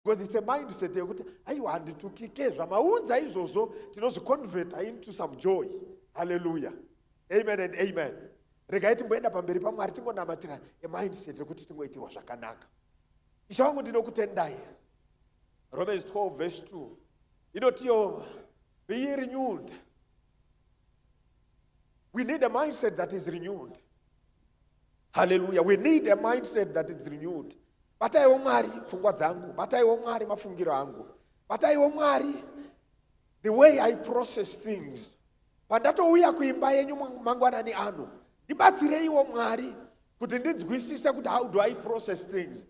Because it's a mindset yekuti aiwa handitukike zvamaunza izvozvo tinozviconverta into some joy. Hallelujah. Amen and amen. Regai timboenda pamberi paMwari tingonamatira a mindset yekuti tingoitirwa zvakanaka. Isha wangu ndinokutendai. Romans 12 verse 2. Inotiyo be renewed. We need a mindset that is renewed. Hallelujah. We need a mindset that is renewed. Bataiwo Mwari pfungwa dzangu, bataiwo Mwari mafungiro angu, bataiwo Mwari the way I process things. Pandatouya kuimba yenyu mangwanani ano, ndibatsireiwo Mwari kuti ndinzwisise kuti how do I process things.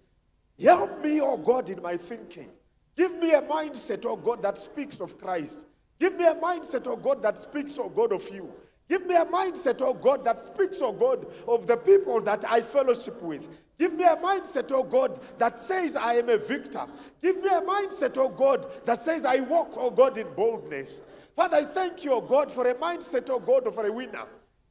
Help me, oh God, in my thinking. Give me a mindset, oh God, that speaks of Christ. Give me a mindset, oh God, that speaks, oh God, of you. Give me a mindset, oh God, that speaks, oh God, of the people that I fellowship with. Give me a mindset, oh God, that says I am a victor. Give me a mindset, oh God, that says I walk, oh God, in boldness. Father, I thank you, oh God, for a mindset, oh God, of a winner.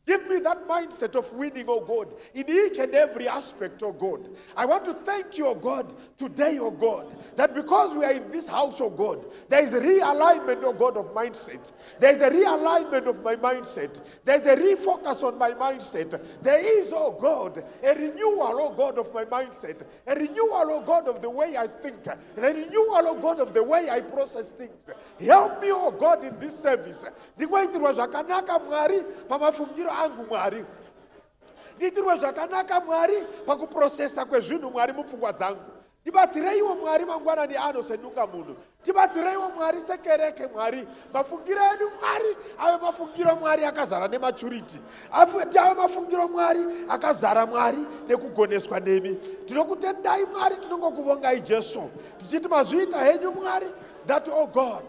Give me that mindset of winning, oh God, in each and every aspect, oh God. I want to thank you, oh God, today, oh God, that because we are in this house, oh God, there is a realignment, oh God, of mindsets. There is a realignment of my mindset. There is a refocus on my mindset. There is, oh God, a renewal, oh God, of my mindset. A renewal, oh God, of the way I think. A renewal, oh God, of the way I process things. Help me, oh God, in this service. Angu Mwari nditirwe zvakanaka Mwari pakuprocessa kwezvinhu Mwari mupfungwa dzangu. Tibatsireiwo Mwari mangwanani ano senunga munhu. Tibatsireiwo Mwari sekereke Mwari. Mafungiro edu Mwari ave mafungiro Mwari akazara nematurity. Ave mafungiro Mwari akazara Mwari nekugoneswa nemi. Tinokutendai Mwari, tinongokuvongai Jesu. Tichiti mazviita henyu Mwari, that, oh God,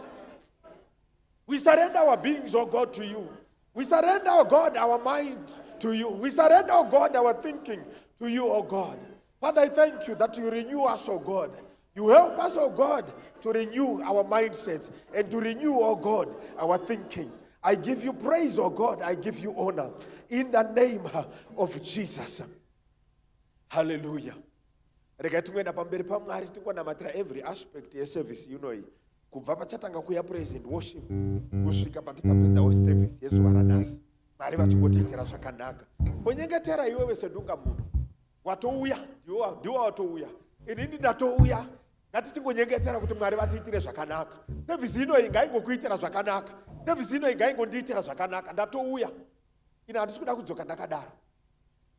we surrender our beings, oh God, to you. We surrender, oh God, our mind to you. We surrender, oh God, our thinking to you, oh God. Father, I thank you that you renew us, oh God. You help us, oh God, to renew our mindsets and to renew, oh God, our thinking. I give you praise, oh God. I give you honor in the name of Jesus. Hallelujah. Every aspect of service, you know. Kubva pachatanga kuya praise and worship kusvika patitapedza service yezuva ranhasi Mwari vachingotitira zvakanaka. Mbonyengetera iwewe sedunga munhu watouya, ndiwo watouya, inini ndatouya. Ngatichingonyengetsera kuti Mwari vatiitire zvakanaka. Service ino ingaingokuitira zvakanaka, service ino ingaingondiitira zvakanaka. Ndatouya, ina handisi kuda kudzoka ndakadaro.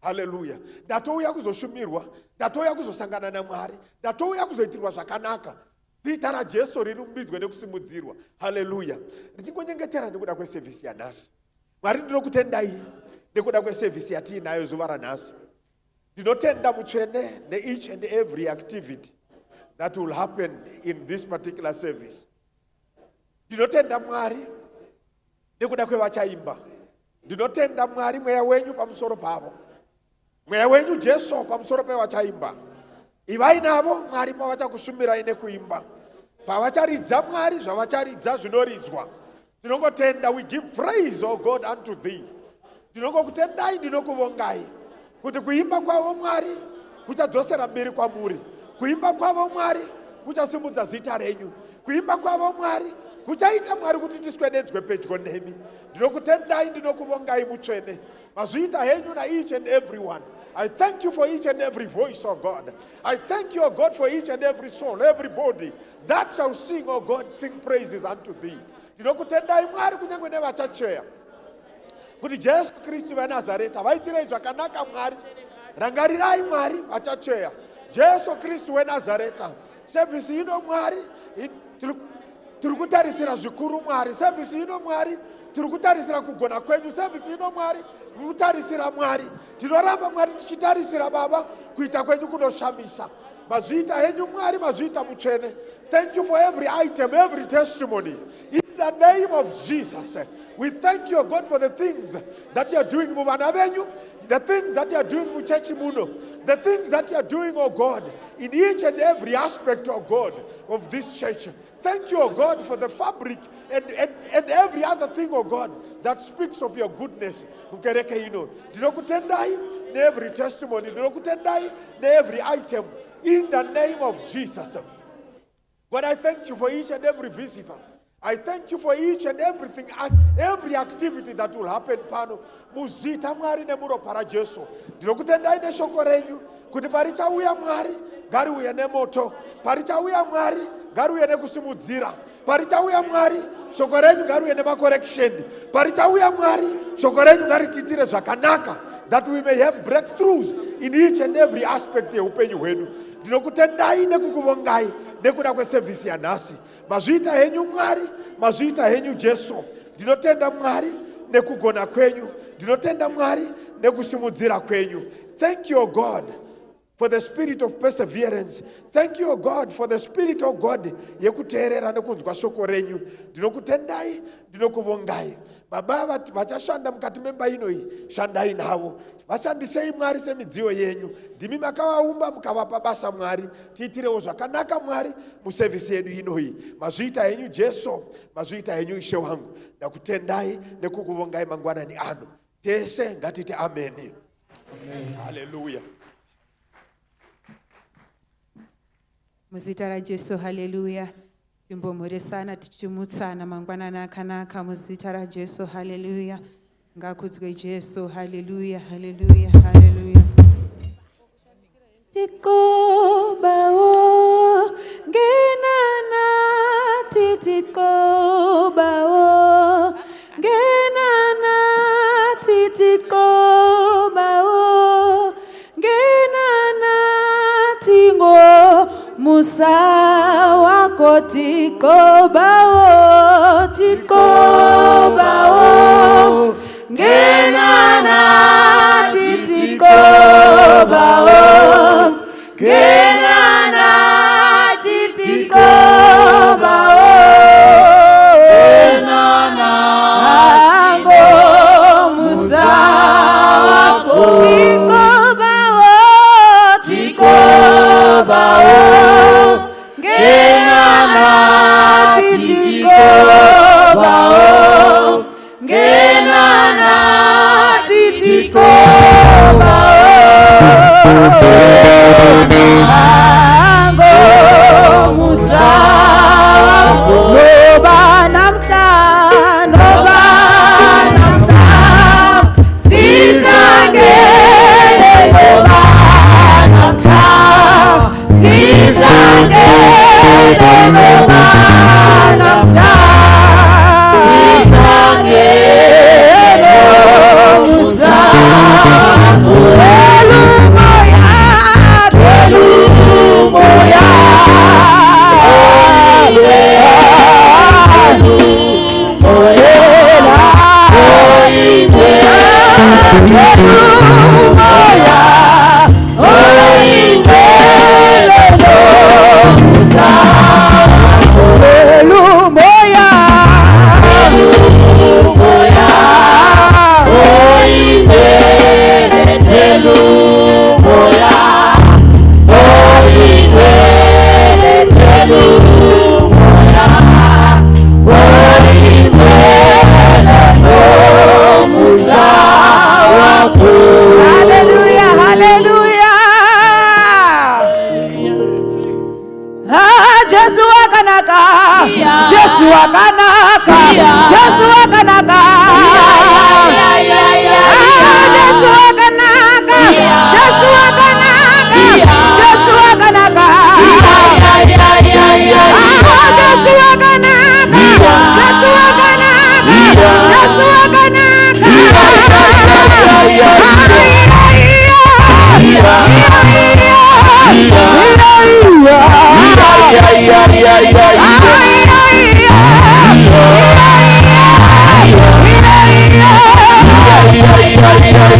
Hallelujah. Ndatouya kuzoshumirwa, ndatouya kuzosangana naMwari, ndatouya kuzoitirwa zvakanaka. Zita ra Jesu rirumbidzwe nekusimudzirwa. Hallelujah. Nditingonyengetera nekuda kweservice yanhasi. Mwari ndinokutendai nekuda kweservice yatiinayo zuva ranhasi. Ndinotenda mutsvene each and every activity that will happen in this particular service. Ndinotenda Mwari nekuda kwevachaimba. Ndinotenda Mwari mweya wenyu pamusoro pavo. Mweya wenyu Jesu pamusoro pevachaimba. Ivai navo Mwari pavachakushumirai nekuimba. Pavacharidza Mwari zvavacharidza zvinoridzwa. Tinongotenda, we give praise, oh God, unto thee. Tinongokutendai, ndinokuvongai kuti kuimba kwavo Mwari kuchadzosera mberi kwamuri. Kuimba kwavo Mwari kuchasimudza zita renyu. Kuimba kwavo Mwari kuchaita Mwari kuti tiswededzwe pedyo nemi. Ndinokutendai, ndinokuvongai mutsvene. Mazviita henyu na each and every one. I thank you for each and every voice, oh God. I thank you, oh God, for each and every soul, everybody that shall sing, oh God, sing praises unto thee. Ndinokutendai Mwari kunyange nevachacheya kuti Jesu Kristu weNazareta vaitirei zvakanaka Mwari. Rangarirai Mwari vachacheya. Jesu Kristu weNazareta. Service ino Mwari tiri kutarisira zvikuru Mwari. Service ino Mwari tiri kutarisira kugona kwenyu. Service ino Mwari tiri kutarisira Mwari. Tinoramba Mwari tichitarisira Baba kuita kwenyu kunoshamisa. Mazviita henyu Mwari, mazviita mutsvene. Thank you for every item, every testimony. In the name of Jesus, we thank you, God, for the things that you are doing muvana venyu, the things that you are doing muchechi muno, the things that you are doing, oh God, in each and every aspect, oh God, of this church. Thank you, oh God, for the fabric and every other thing, oh God, that speaks of your goodness. Dinokutendai ne every testimony, dinokutendai ne every item, in the name of Jesus. God, I thank you for each and every visitor. I thank you for each and everything, every activity that will happen pano. Muzita Mwari nemuro para Jesu. Ndinokutendai neshoko renyu kuti parichauya Mwari ngariuye nemoto, parichauya Mwari ngariuye nekusimudzira, parichauya Mwari shoko renyu ngariuye nemacorrection, parichauya Mwari shoko renyu ngarititire zvakanaka, that we may have breakthroughs in each and every aspect yeupenyu hwedu. Ndinokutendai nekukuvongai nekuda kweservice yanhasi. Mazviita henyu Mwari, mazviita henyu Jesu. Ndinotenda Mwari nekugona kwenyu, ndinotenda Mwari nekusimudzira kwenyu. Thank you, O God, for the spirit of perseverance. Thank you, O God, for the spirit of God yekuteerera nekunzwa shoko renyu. Ndinokutendai, ndinokuvongai. Baba vachashanda mukati memba inoi, shandai navo. Vashandisei Mwari semidziyo yenyu. Ndimi makavaumba mukavapa basa Mwari. Tiitirewo zvakanaka Mwari muservice yedu inoi. Mazviita henyu Jesu, mazviita henyu Ishe wangu. Ndakutendai nekukuvongai mangwanani ano. Tese ngatiti amen. Amen. Hallelujah. Muzita ra Jesu, hallelujah. Timbomhoresana tichimutsana mangwanani akanaka muzita ra Jesu, hallelujah. Ngakudzwe Jesu, hallelujah, hallelujah, hallelujah. Tikobawo genana titikobawo genana titikobawo genana tingo musa wako tikobawo tikobawo genana titikobawo genana titikobawo genana ango musa wako tikobawo tikobawo genana titikobawo genana titikobawo ango musa noba namhla sihlangene noba namhla sihlangene noba namhla sihlangene musa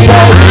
Yeah.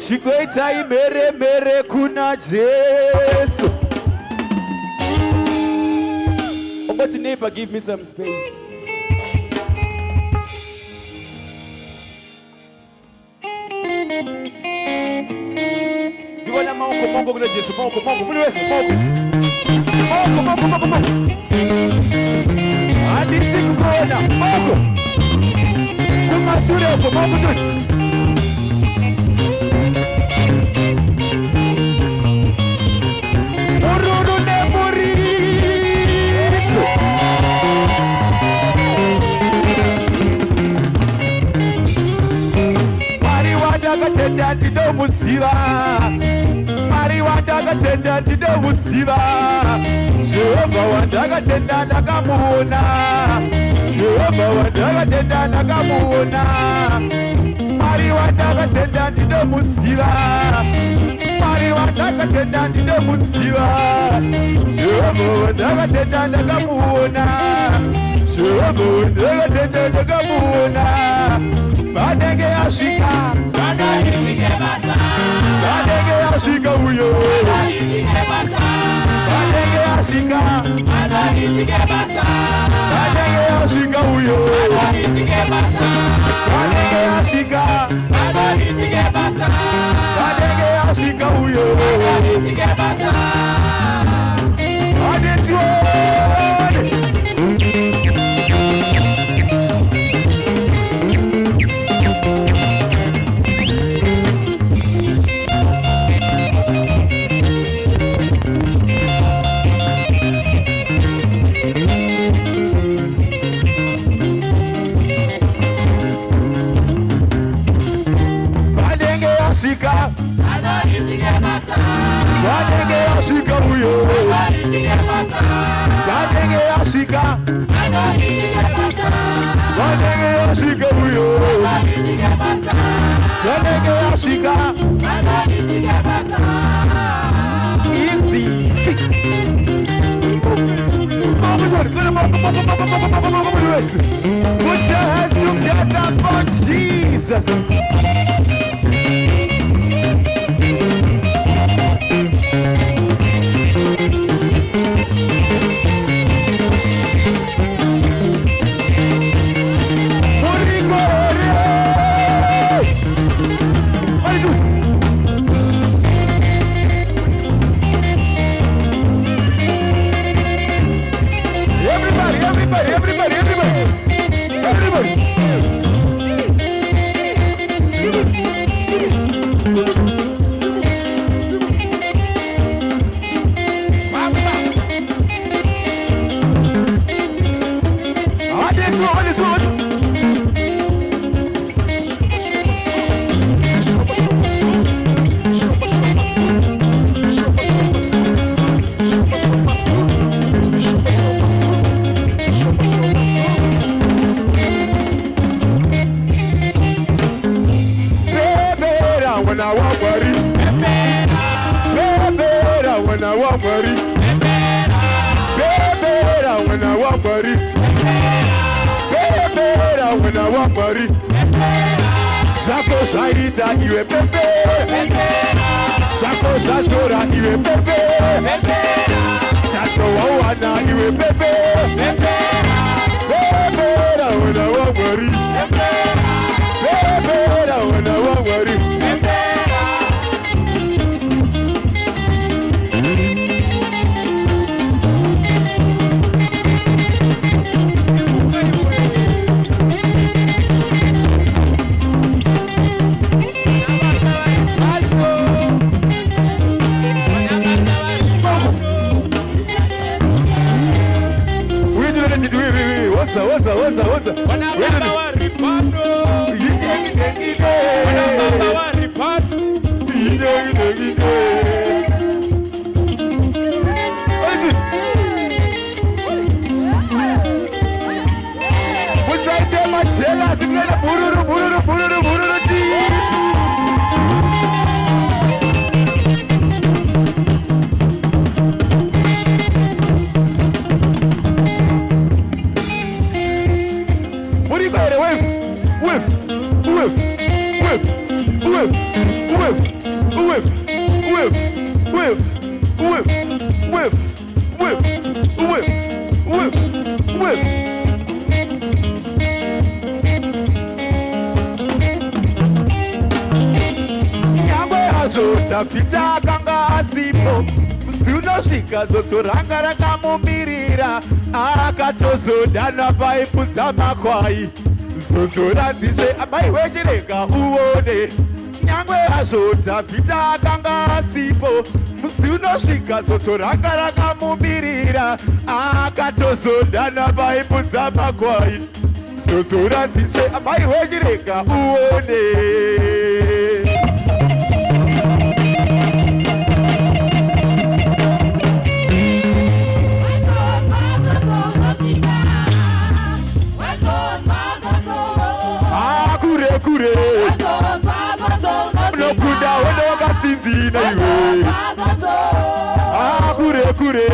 Chigweta mere mere kuna Jesu. Oh, but neighbor, give me some space. Do ndikuona maoko kuna Jesu, maoko muri wese maoko. Handisi kukuona maoko kumashure uko maoko tuli. Mururu ne muritsu. Mari wandakatenda ndinomuziva, Mari wandakatenda ndinomuziva, Jehova wandakatenda ndakamuona, Jehova wandakatenda ndakamuona, Mari wandakatenda ndinomuziva, Mari wandakatenda ndinomuziva, Jehova wandakatenda ndakamuona, Jehova wandakatenda ndakamuona. Badenge yashika, badenge yashika uyo, badenge yashika, badenge yashika uyo, badenge yashika, badenge yashika uyo, adetione. Badenge yashika uyo, badenge yashika, badenge yashika uyo, badenge yashika. Easy. Put your hands together for Jesus. Shako shaita iwe pepe, Shako shatora iwe pepe, Chacho wawana iwe pepe, Pepera wana wangwari, Pepera wana wangwari. Oza. Wanababa wa ripando. Wanababa wa ripando. Musaite machela zimena bururu azotapita kanga asipo musi unosvika zotoranga rakamumirira akatozodana paipudza makwai zotoradzizve amai wechirega uone nyangwe azotapita akanga asipo musi unosvika zotoranga rakamumirira akatozodana paipudza makwai zotoradzizve amai wechirega uone. Kure unokuda wende wakasinzina iwe kure kure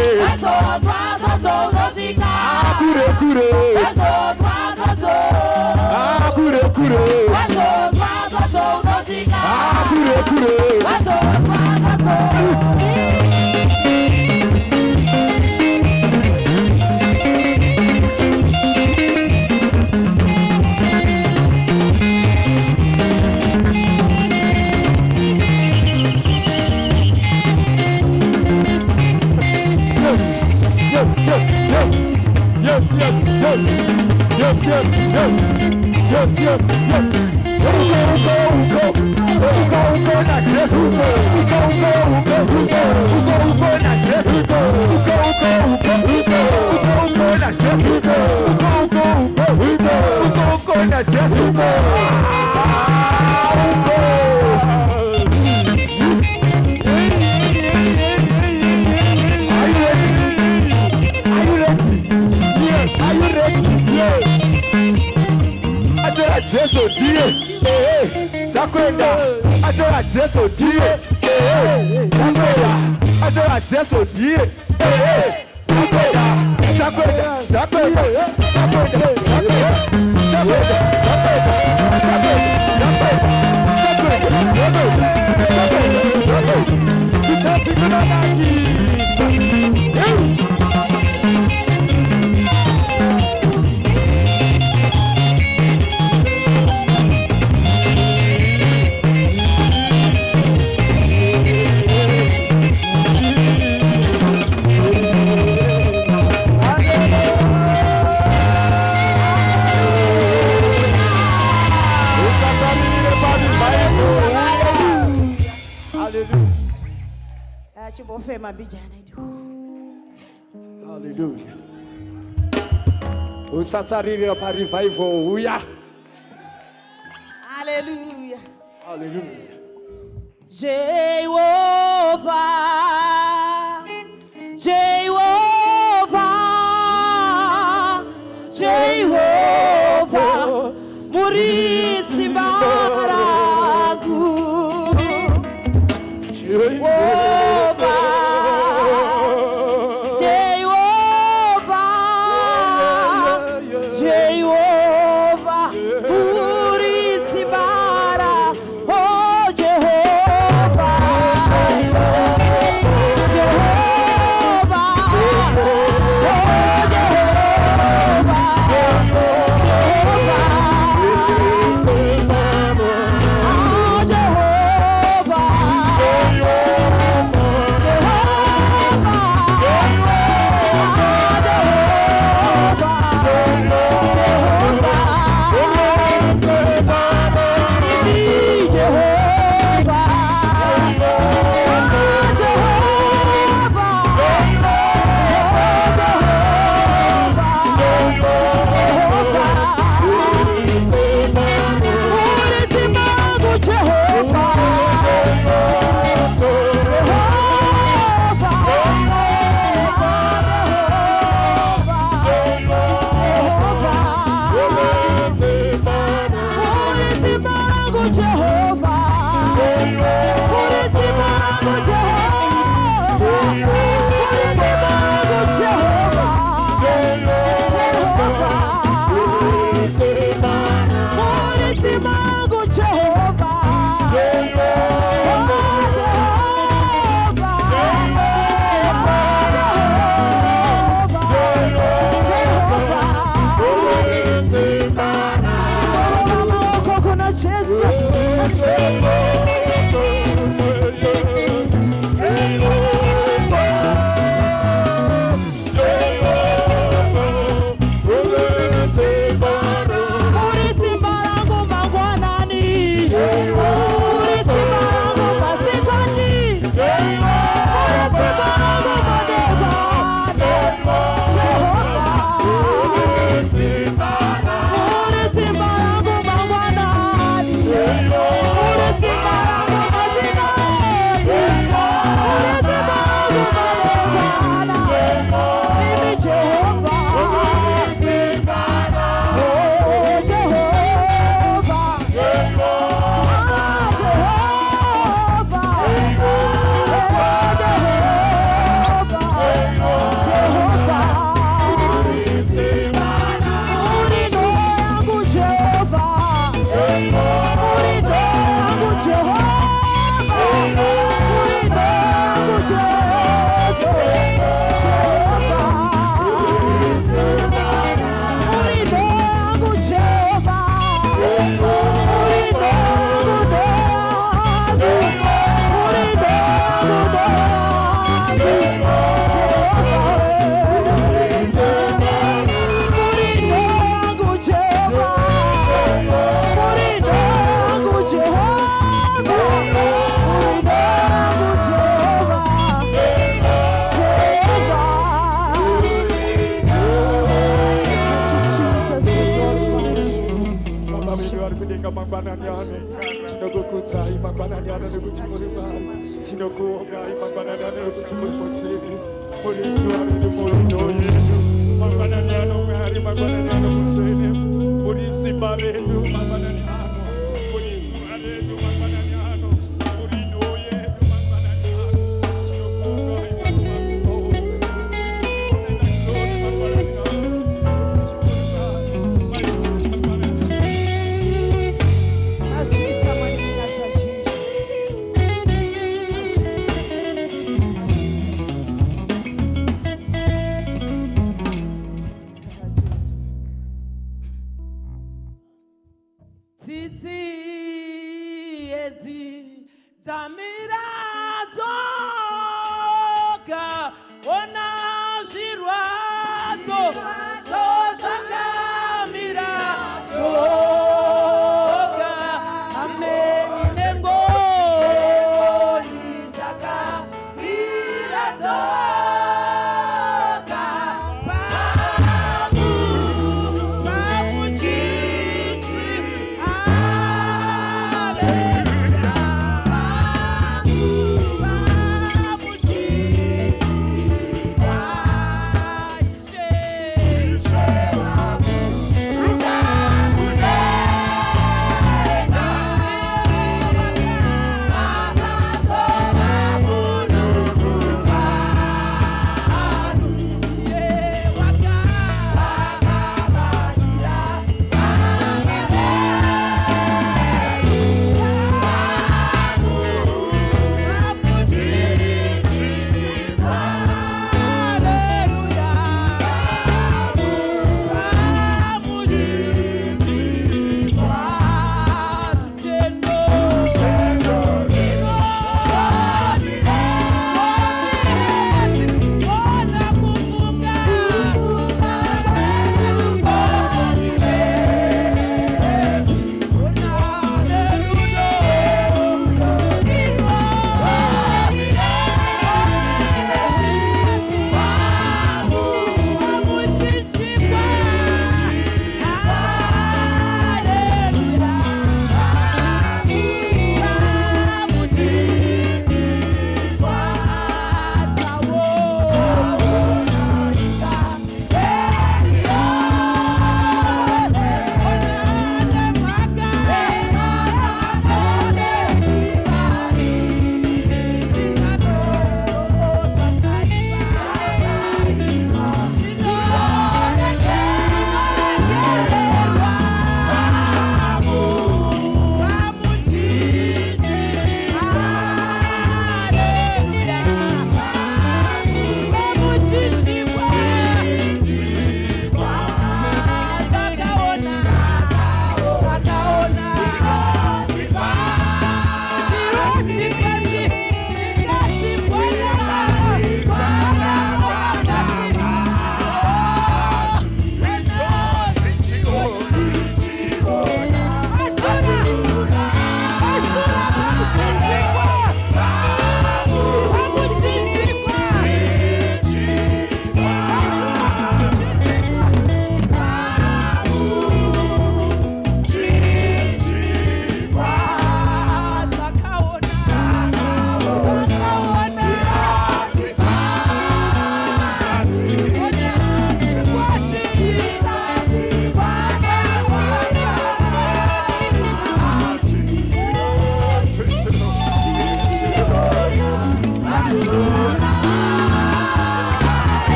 Hallelujah. Usasarira pa revival. Uya. Hallelujah. Hallelujah. Jehovah, Jehovah, Jehovah, Murisi Baragu. Jehovah, Jehovah, Murisi Bara. Oh Jehovah, Jehovah, Jehovah, Tinokuonza imagwananyana nekuti muri Mwari. Tinokuonga imagwananyana nekuti muri mutsvene. Muri zuva redu murudo yedu. Magwananyana Mwari magwananyana mutsvene. Muri simba redu magwananyana. Muri zuva redu magwananyana. Muri nhuo yedu magwananyana. Tinokuonga imagwananyana ose.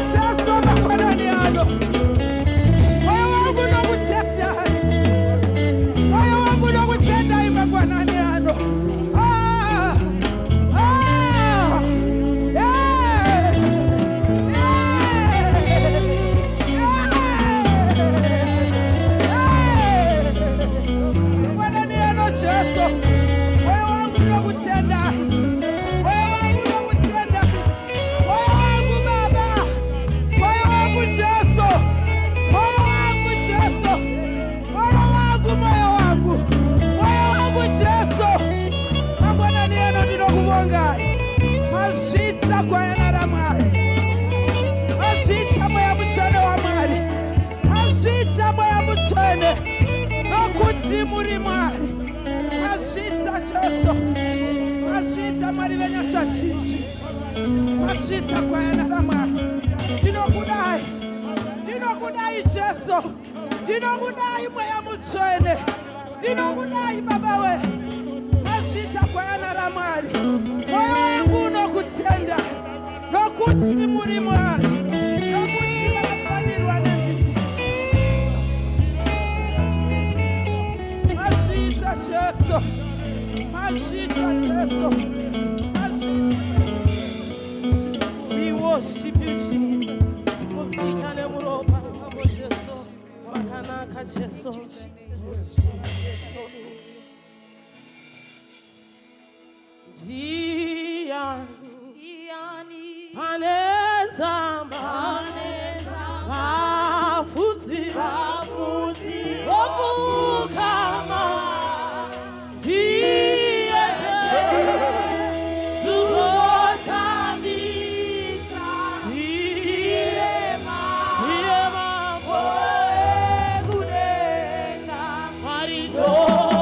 Tinokuonga magwananyana. Mwari. Mashita Jesu. Mashita Mwari wenye shashishi. Mashita kwa yana Mwari. Ndinokudai. Ndinokudai Jesu. Ndinokudai moya muchwene. Ndinokudai baba we. Mashita kwa yana Mwari. Moyo wangu unokutenda. Nokuti muri Mwari. Nokuti wafanirwa nani. Mashita Jesu. Mashita Jesu. We worship you, Jesus. Musikane muropa abo Jesu. Makanaka Jesu. Panezama. Bafuti. Ofukama. Oh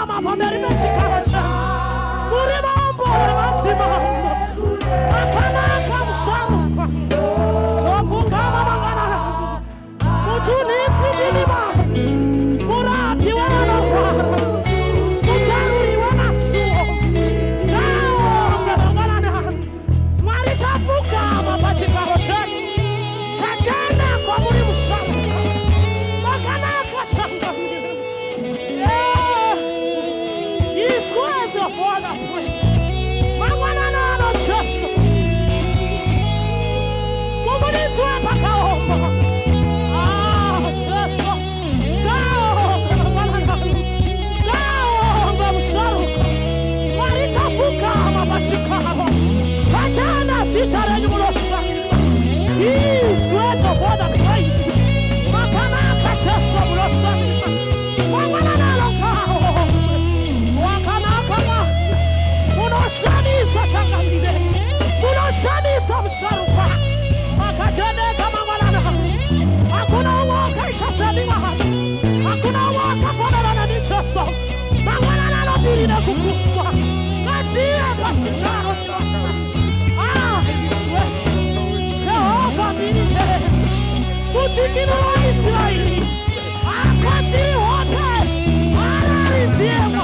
Tapukama pamberi pechikaro changu. Muri mambo mazima. Akanaka musharuka. Tapukama manganara. Mutunisi dinima. Murati wanawara. Musaruri wanasuo. Nao manganara. Mwari tapukama pechikaro changu. Tachana kwa muri musharuka. Makanaka changu. He's worthy of all the praise. Mangwana no cheso. Mumuni tuwe pakaomba. Cheso. Gao msharuka. Maritafuka mabachikaro. Tatana sitareni murosa. He's worthy of all the praise. Makanaka cheso murosa. Mangwana no kao. Munoshanisa changamire. Munoshanisa msharuka. Makajene kama mwanana. Hakuna waka itasemiwa. Hakuna waka fanana na nichoso. Mangwana na biri na kukutwa. Nashia pachikaro chosa. Jehova minipesi. Musikino wa Israeli. Akati wote. Anarijiema.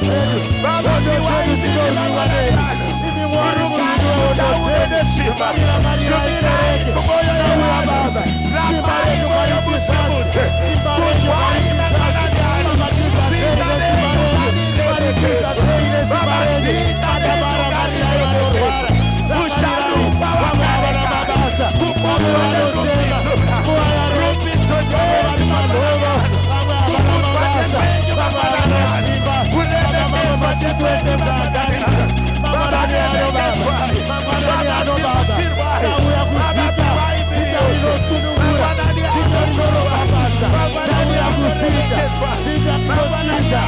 pedu. Hondo zedu dzinorwiwa nemi. Imi Mwari mulindi wehondo zedu. Marira marira ikereke. Tauya Baba. Simba redu maribisatse. Simba redu maribisatse. Mabatiza zeine simba redu. Maribisa zeine simba redu. Adabara marira yonorwara. Musharupa wabara mabasa. Kukutu wanotega. Kuwaya rupitso ndovari manova. Kukutu wanotega. Babara naziva. Kulemeketwa titwese mzagarika. Babara neanobaba. Babara neanobaba. Tauya kuzita. Zita inosunungura. Zita inorobabasa. Tauya kuzita. Zita inotinda.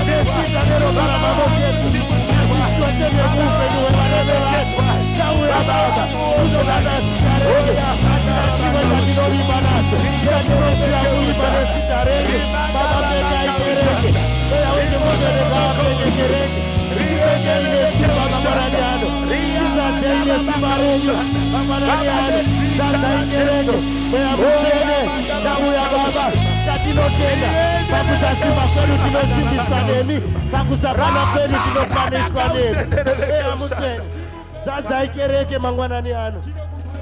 Zita nerobara mamoketu. Iswa tene kufe niwe maneve watu. Tauya baba. Kuzolanda sitarege. Atina chima chatinoriba nacho. Chatinosiya kuiba nesitarege. Baba peka ikereke. Eya wende mozere baba peke kereke. Ripeke ine simba mamaraniano. Izate ine simba renyo. Mamaraniano. Zata ikereke. Eya muzene. Tauya baba. Chatinotenda. Pakuzasimba kwedu tinosimbiswa nemi. Pakuzapana kwedu tinopaniswa nemi. Eya muzene. Zadza ikereke mangwanani ano.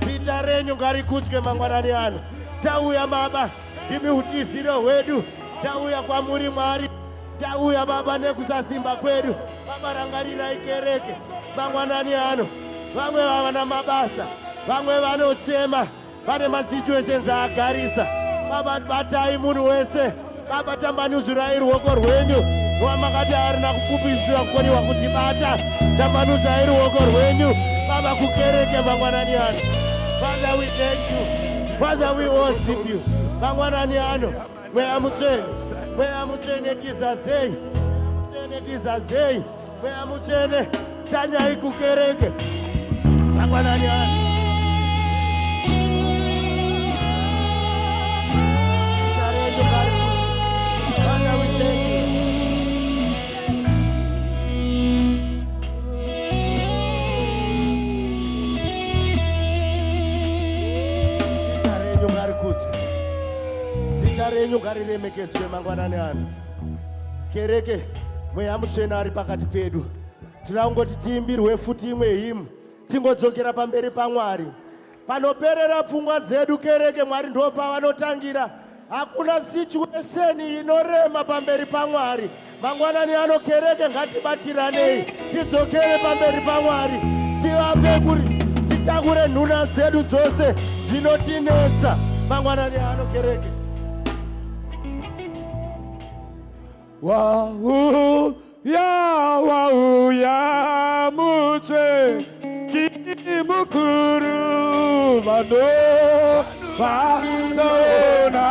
Zita renyu ngarikudzwe mangwanani ano. Tauya baba, ndimi utiziro hwedu. Tauya kwamuri Mwari. Tauya baba nekusasimba kwedu. Baba rangarira ikereke mangwanani ano. Vamwe vana mabasa, vamwe vanotsema, vane masituations agarisa. Baba batai munhu wese. Baba tambanudzirai ruoko rwenyu. Wamakati arina kupfupisira kukoniwa kuti bata. Tambanudzai ruoko rwenyu. Baba kukereke mangwanani ano. Father, we thank you. Father, we worship you. Mangwanani ano. Mweya mutseni. Mweya mutseni tizazei. Mutseni tizazei. Mweya mutseni. Tanyai kukereke. Mangwanani ano. Father, we thank you. Zita renyu ngariremekedzwe mangwanani ano. Kereke mweya mutsvene ari pakati pedu. Tinangoti tiimbirwe futi imwe hymn. Tingodzokera pamberi paMwari. Panoperera pfungwa dzedu kereke Mwari ndo pavanotangira. Hakuna situation inorema pamberi paMwari. Mangwanani ano kereke ngatibatiranei. Tidzokere pamberi paMwari. Tivape kuti titakure nhuna dzedu dzose dzinotinetsa. Mangwanani ano kereke. Wauya muche kimukuru vano vatona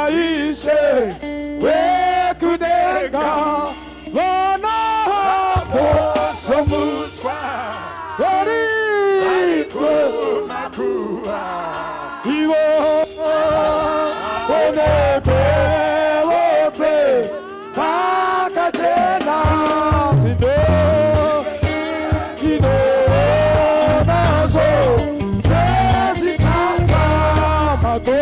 ishe wekudenga vana posomutswa varikumakuwa iwo onepe vose vakachena tino nazo sezikanga mago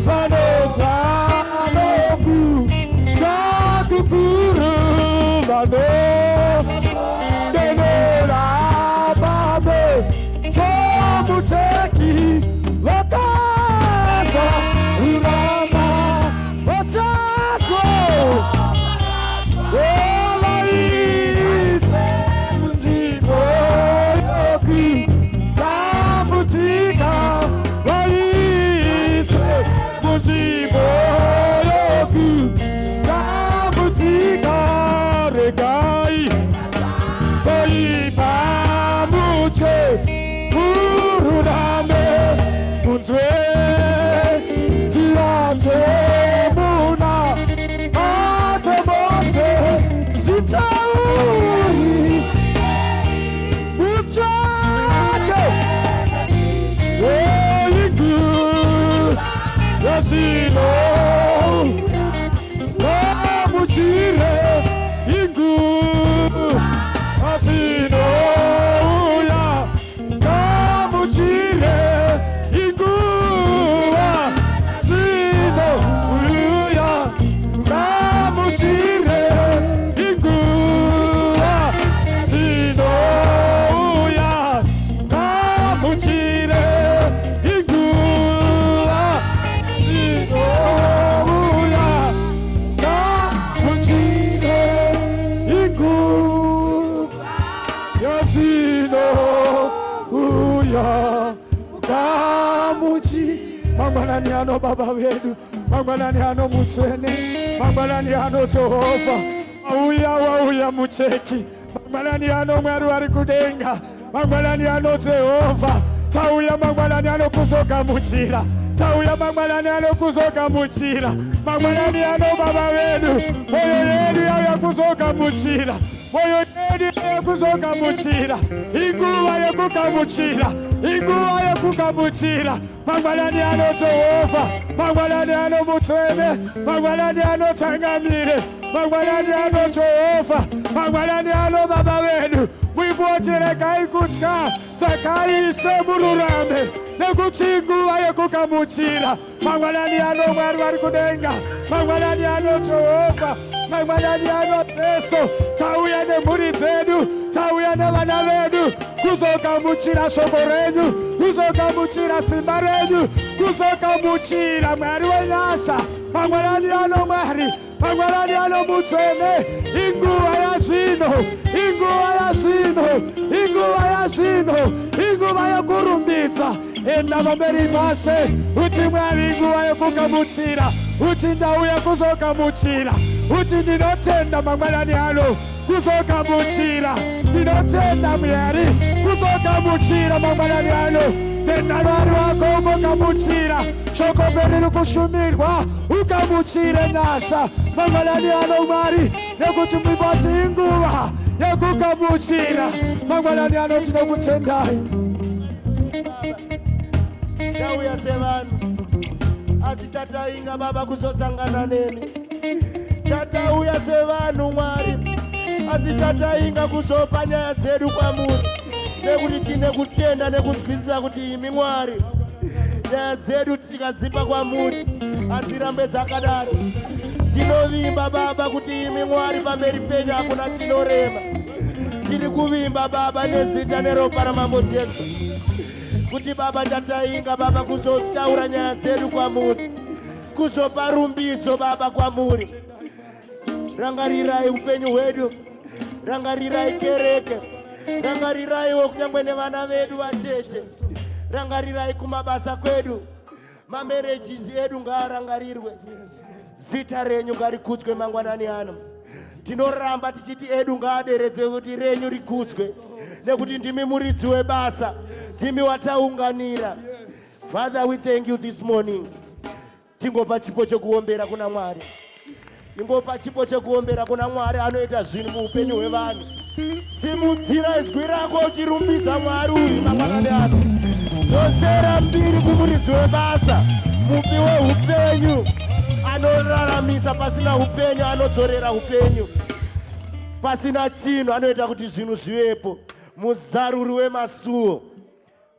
vanota noku chakukuru denera babe somucheki vakasa urama vachazo olaise munjibo yoku tamutika vaise munjibo yoku tamutika regai koi pamuche urudame kunzwe tiase muna atemose zitaui uchake oyiku yasino kamuchire ingu asino ya kamuchire ingu asino ya kamuchire ingu asino ya kamuchire ingu asino ya kamuchire ingu yasino uya kamuchi mangwanani ano baba wedu mangwanani ano mutswene mangwanani ano Jehova wauya mucheki mangwanani ano Mwari wari kudenga mangwanani ano Jehova tauya mangwanani ano kuzoka muchira tauya mangwanani ano kuzoka muchira mangwanani ano baba wedu moyo yedu ya kuzoka muchira moyo yedu ya kuzoka muchira inguwa ya kukamuchira inguwa ya kukamuchira mangwanani ano Jehova mangwanani ano mutswene mangwanani ano Changamire mangwanani ano Jehova mangwanani ano baba wedu mwipotere kai kutya takaise mururame nekuti nguwa ya kukamuchira mangwanani ano Mwari wari kudenga mangwanani ano Jehova mangwanani ano Yesu tauya nemhuri dzedu tauya nevana vedu kuzokamuchira shoko renyu kuzokamuchira simba renyu kuzokamuchira Mwari wenyasha mangwanani ano Mwari mangwanani ano mutswene inguwa ya zvino inguwa ya zvino inguwa ya zvino inguwa yokurumbidza enda pamberi pase uti Mwari inguwa yokukamuchira uti ndauya kuzokamuchira uti ndinotenda mangwanani ano kuzokamuchira ndinotenda Mwari kuzokamuchira mangwanani ano tenda Mwari wako ugokamuchira shoko periri kushumirwa ukamuchire nyasha mangwanani ano Mwari nekuti mwipatsi inguva yekukamuchira mangwanani ano tinokutendai tauya sevanhu asi tatainga baba kuzosangana nemi tatauya sevanhu Mwari asi tatainga kuzopa nyaya dzedu kwamuri nekuti tine kutenda nekunzwisisa kuti imi Mwari nyaya dzedu tikadzipa kwamuri hadzirambe dzakadaro tinovimba baba kuti imi Mwari pamberi penyu hakuna chinorema tiri kuvimba baba nezita neropa ramambo Jesu kuti baba chatainga baba kuzotaura nyaya dzedu kwamuri kuzopa rumbidzo baba kwamuri rangarirai upenyu hwedu rangarirai kereke rangariraiwo kunyangwe nevana vedu vacheche rangarirai kumabasa kwedu mamerejisi edu ngaarangarirwe zita renyu ngarikudzwe mangwanani ano tinoramba tichiti edu ngaaderedze kuti renyu rikudzwe nekuti ndimi muridzi webasa ndimi wataunganira. Father, we thank you this morning. Tingopa chipo chekuombera kuna Mwari. Tingopa chipo chekuombera kuna Mwari anoita zvinhu muupenyu hwevanhu. Simudzira izwi rako uchirumbidza Mwari uyu mangwanani ano. Dzosera mbiri kumuridzi webasa, mupi weupenyu anoraramisa. Pasina upenyu anodzorera upenyu. Pasina chinhu anoita kuti zvinhu zvivepo. Muzaruri wemasuo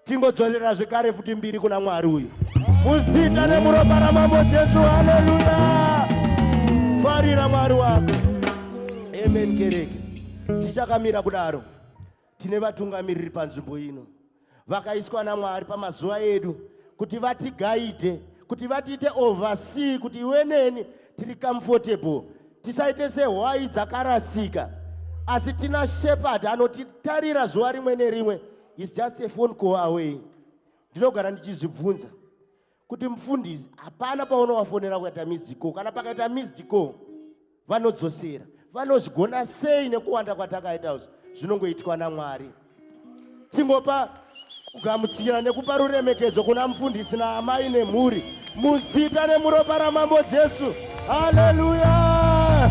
tingodzorera zvekare futi mbiri kuna Mwari uyu. muzita nemuropa ramambo Jesu. Haleluya. Farira Mwari wako. Amen kereke. Tichakamira kudaro. Tine vatungamiriri panzvimbo ino. Vakaiswa naMwari pamazuva edu kuti vatigaide, kuti vatiite oversee, kuti iwe neni tiri comfortable. Tisaite sehwai dzakarasika. Asi tina shepherd anotitarira zuva rimwe nerimwe. It's just a phone call away. Ndinogara ndichizvibvunza kuti mufundisi hapana paunowafonera kuita missed call. Kana pakaita missed call vanodzosera. Vanozvigona sei nekuwanda kwatakaita izvo? Zvinongoitwa naMwari. Tingopa kugamuchira nekupa ruremekedzo kuna mufundisi naamai nemhuri muzita nemuropa ramambo Jesu. Haleluya.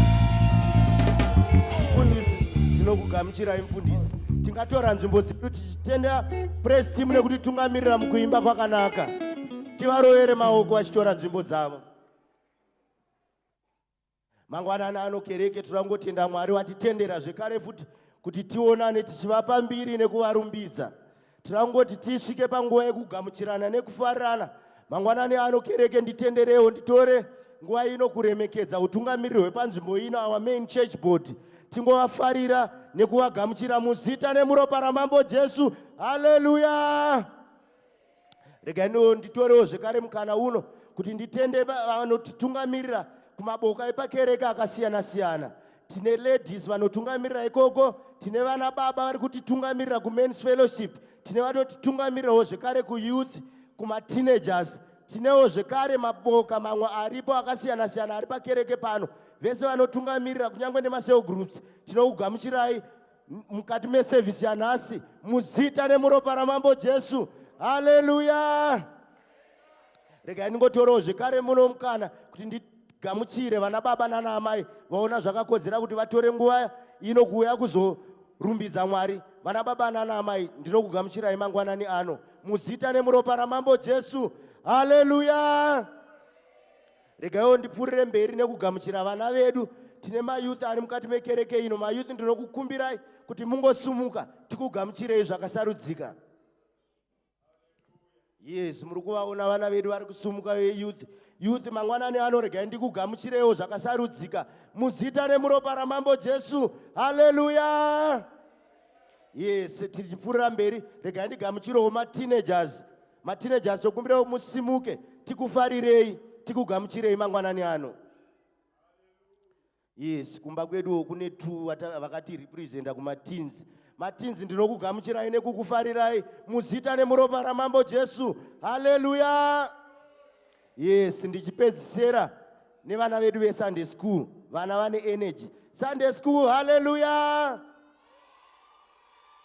Mufundisi, tinokugamuchirai mufundisi. Tingatora nzvimbo dzedu tichitenda praise team nekuti tungamirira mukuimba kwakanaka. Tivarovere maoko vachitora nzvimbo dzavo. Mangwanani ano kereke turangotenda Mwari watitendera zvekare futi kuti tionane tichivapa mbiri nekuvarumbidza. Turangoti tisvike panguva yekugamuchirana nekufarirana. Mangwanani ano kereke nditenderewo nditore nguva ino kuremekedza utungamiriri hwepanzvimbo ino, our main church board. Tingovafarira nekuvagamuchira muzita nemuropa ramambo Jesu. Haleluya. Regai nditorewo zvekare mukana uno kuti nditende vanotitungamirira kumaboka epakereke akasiyana siyana. Tine ladies vanotungamirira ikoko, tine vana baba vari kutitungamirira kumen's fellowship, tine vanotitungamirirawo zvekare kuyouth, kumateenagers, tinewo zvekare maboka mamwe aripo akasiyana siyana ari pakereke pano. Vese vanotungamirira kunyangwe nemaseo groups. Tinokugamuchirai mukati meservice yanhasi muzita nemuropa ramambo Jesu. Haleluya. Regai ndingotorawo zvekare muno mukana kuti ndigamuchire vana baba nana amai vaona zvakakodzera kuti vatore nguva ino kuuya kuzorumbidza Mwari. Vana baba nana amai, ndinokugamuchirai mangwanani ano muzita nemuropa ramambo Jesu. Haleluya. Regaiwo ndipfurire mberi nekugamuchira vana vedu. Tine mayouth ari mukati mekereke ino. Mayouth ndinokukumbirai kuti mungosumuka tikugamuchirei zvakasarudzika. Yes, muri kuvaona vana vedu vari kusumuka youth. Youth mangwanani ano regai ndikugamuchireiwo zvakasarudzika muzita nemuropa ramambo Jesu. Haleluya. Yes, tichipfuurira mberi regai ndigamuchirewo mateenagers. Mateenagers tokumbirawo musimuke tikufarirei tikugamuchirei mangwanani ano. Yes, kumba kwedu kune two vakati representa kumateens. Mateens ndinokugamuchirai nekukufarirai muzita nemuropa ramambo Jesu. Haleluya. Yes, ndichipedzisera nevana vedu veSunday school. Vana vane energy. Sunday school, haleluya.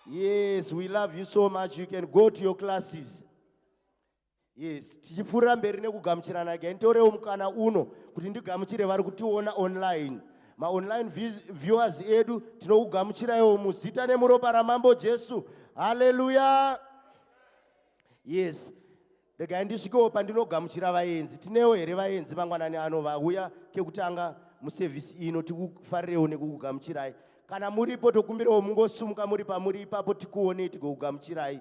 Yes, we love you so much. You can go to your classes. Yes, tichipfuurira mberi nekugamuchirana again. Nditorewo mukana uno kuti ndigamuchire vari kutiona online. Ma-online viewers edu tinokugamuchiraiwo muzita nemuropa ramambo Jesu. Haleluya. Yes. Regai ndisvikewo pandinogamuchira vaenzi. Tinewo here vaenzi mangwanani ano vauya kekutanga muservice ino tikufarirewo nekukugamuchirai. Kana muripo tokumbirawo mungosumuka muri pamuri ipapo tikuone tikugamuchirai.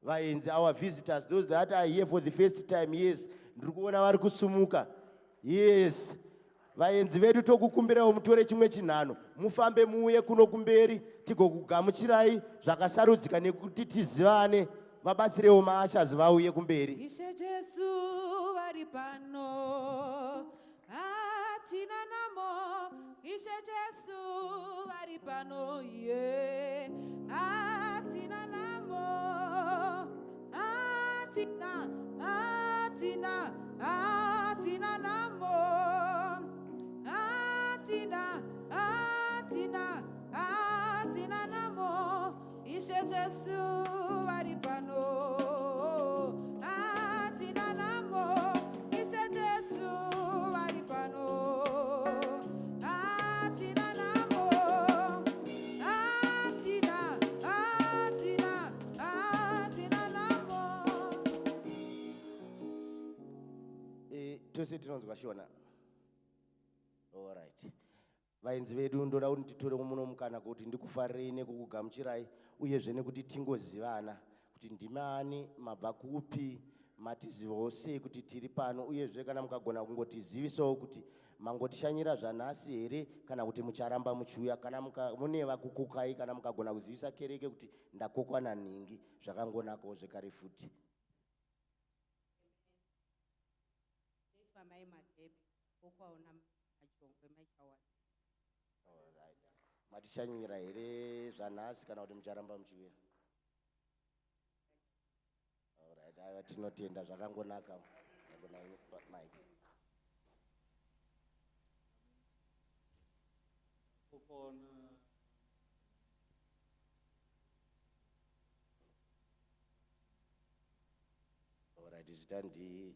Vaenzi, our visitors, those that are here for the first time. Yes, ndiri kuona vari kusumuka. Yes. Vaenzi vedu tokukumbirawo mutore chimwe chinhano. Mufambe muuye kuno kumberi tigokugamuchirai zvakasarudzika nekuti tizivane. Vabatsirewo maashazi vauye kumberi. Ishe Jesu vari pano, atina namo. Ishe Jesu vari pano, yeah. Atina namo, atina namo, atina namo. Ishe Jesu vari pano, atina namo. Ishe Jesu vari pano, atina namo, atina namo. Tose tinonzwa Shona. All right. Vaenzi vedu ndoda kuti nditore muno mukana kuti ndikufarirei nekukugamuchirai uyezve nekuti tingozivana kuti ndimani, mabva kupi, matizivawo sei kuti tiri pano, uyezve kana mukagona kungotizivisawo kuti mangotishanyira zvanhasi here kana kuti mucharamba muchiuya, kana mune vakukukai, kana mukagona kuzivisa kereke kuti ndakokwa nanhingi, zvakangonakawo zvekare futi. Matishanyira here zvanhasi kana kuti mucharamba muchiuya? Alright, aiwa tinotenda, zvakangonaka. Mike. Alright, zita ndi.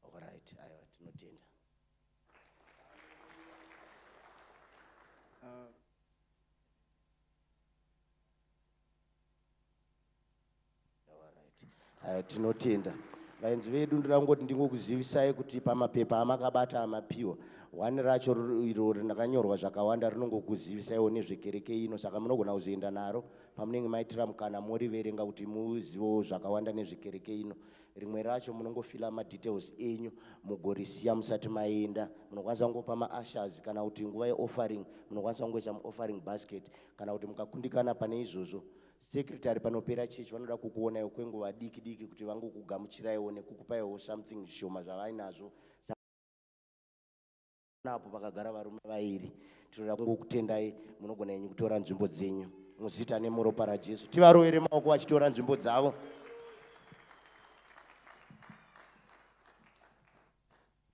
Alright, aiwa tinotenda. Tinotenda. Vaenzi vedu ndirangoti ndingokuzivisai kuti pamapepa amakabata amapiwa, one racho iro rinakanyorwa zvakawanda rinongokuzivisaiwo nezvekereke ino, saka munogona kuzoenda naro pamunenge maitira mukana moriverenga kuti muzivewo zvakawanda nezvekereke ino. Rimwe racho munongofila madetails enyu mugorisiya musati maenda, munokwanisa kungopa maashers kana kuti nguva yeoffering munokwanisa kungoisa muoffering basket, kana kuti mukakundikana pane izvozvo secretary panopera chechi vanoda kukuonayo kwenguva diki diki kuti vangokugamuchiraiwo nekukupaiwo something zvishoma zvavainazvo. Napo pakagara varume vairi, tinoda kungokutendai, munogona henyu kutora nzvimbo dzenyu muzita nemuropa raJesu. Tivarovere maoko vachitora nzvimbo dzavo.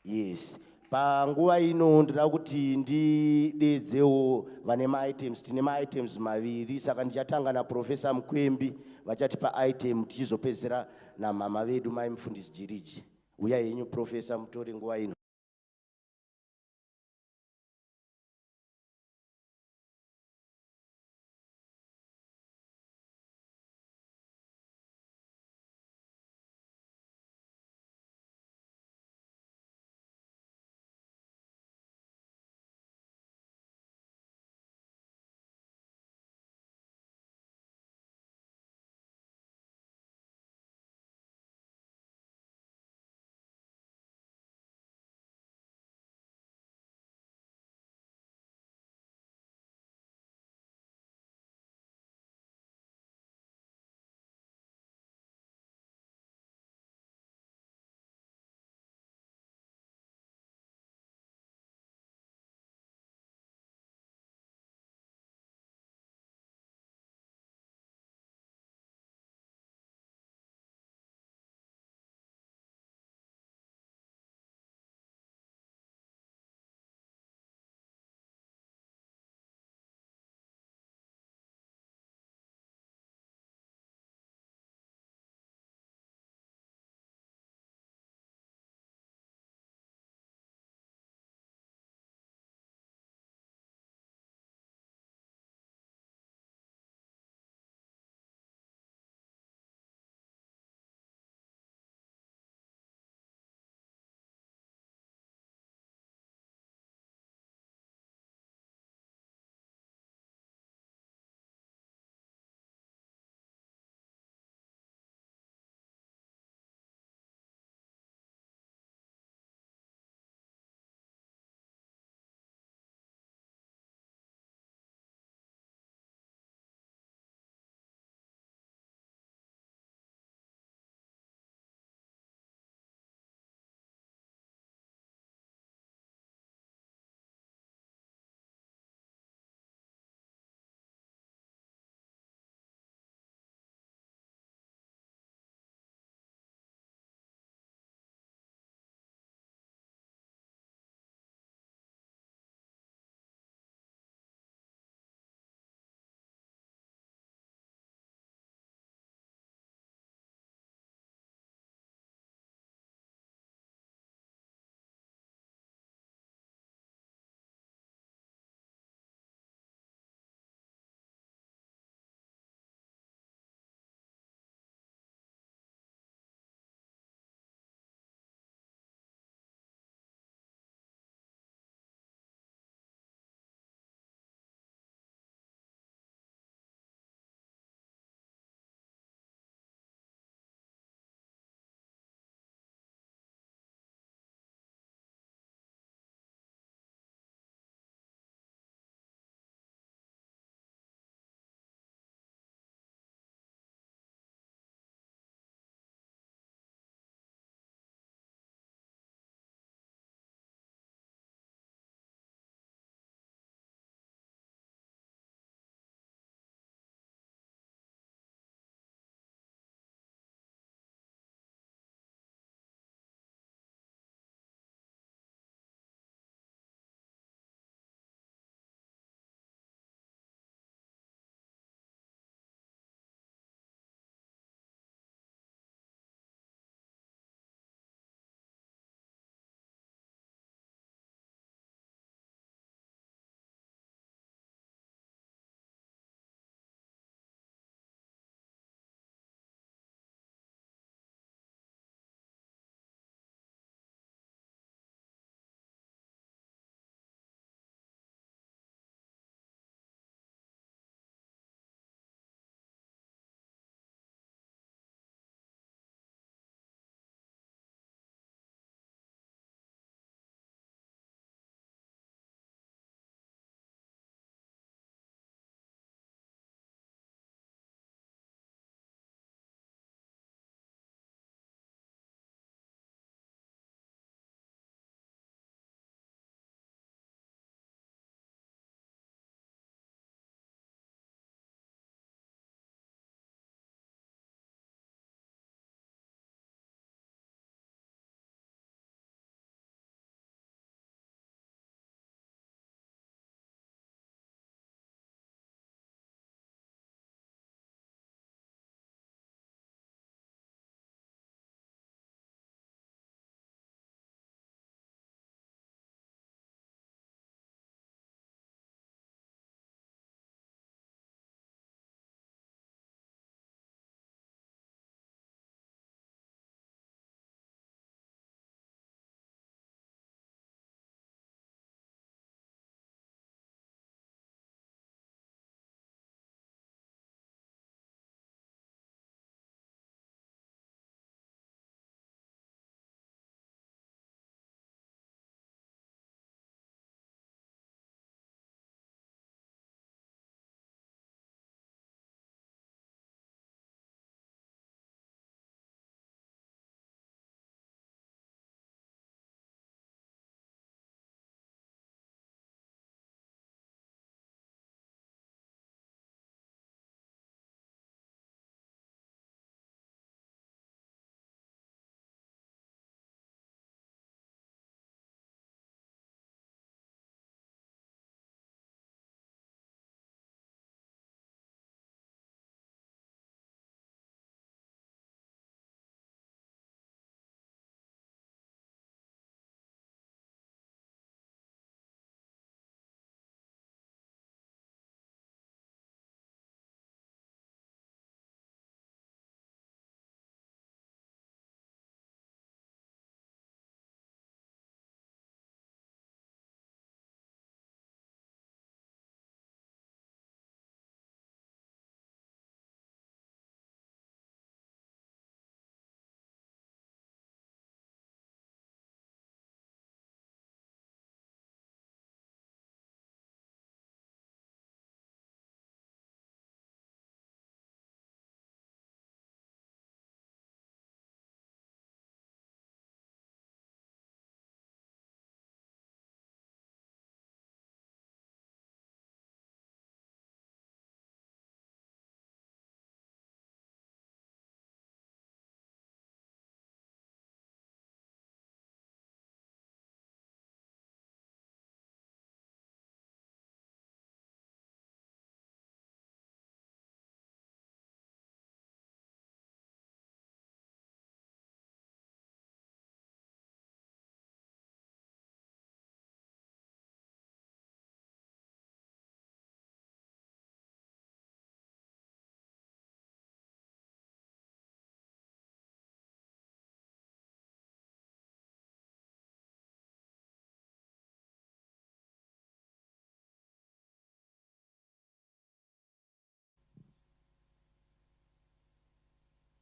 Yes. Panguva ino ndinoda kuti ndidedzewo vane maitems. Tine maitems maviri, saka ndichatanga naProfesa Mukwembi vachatipa item tichizopedzera namama vedu mai mufundisi Jiriji. Uya henyu Profesa, mutore nguva ino.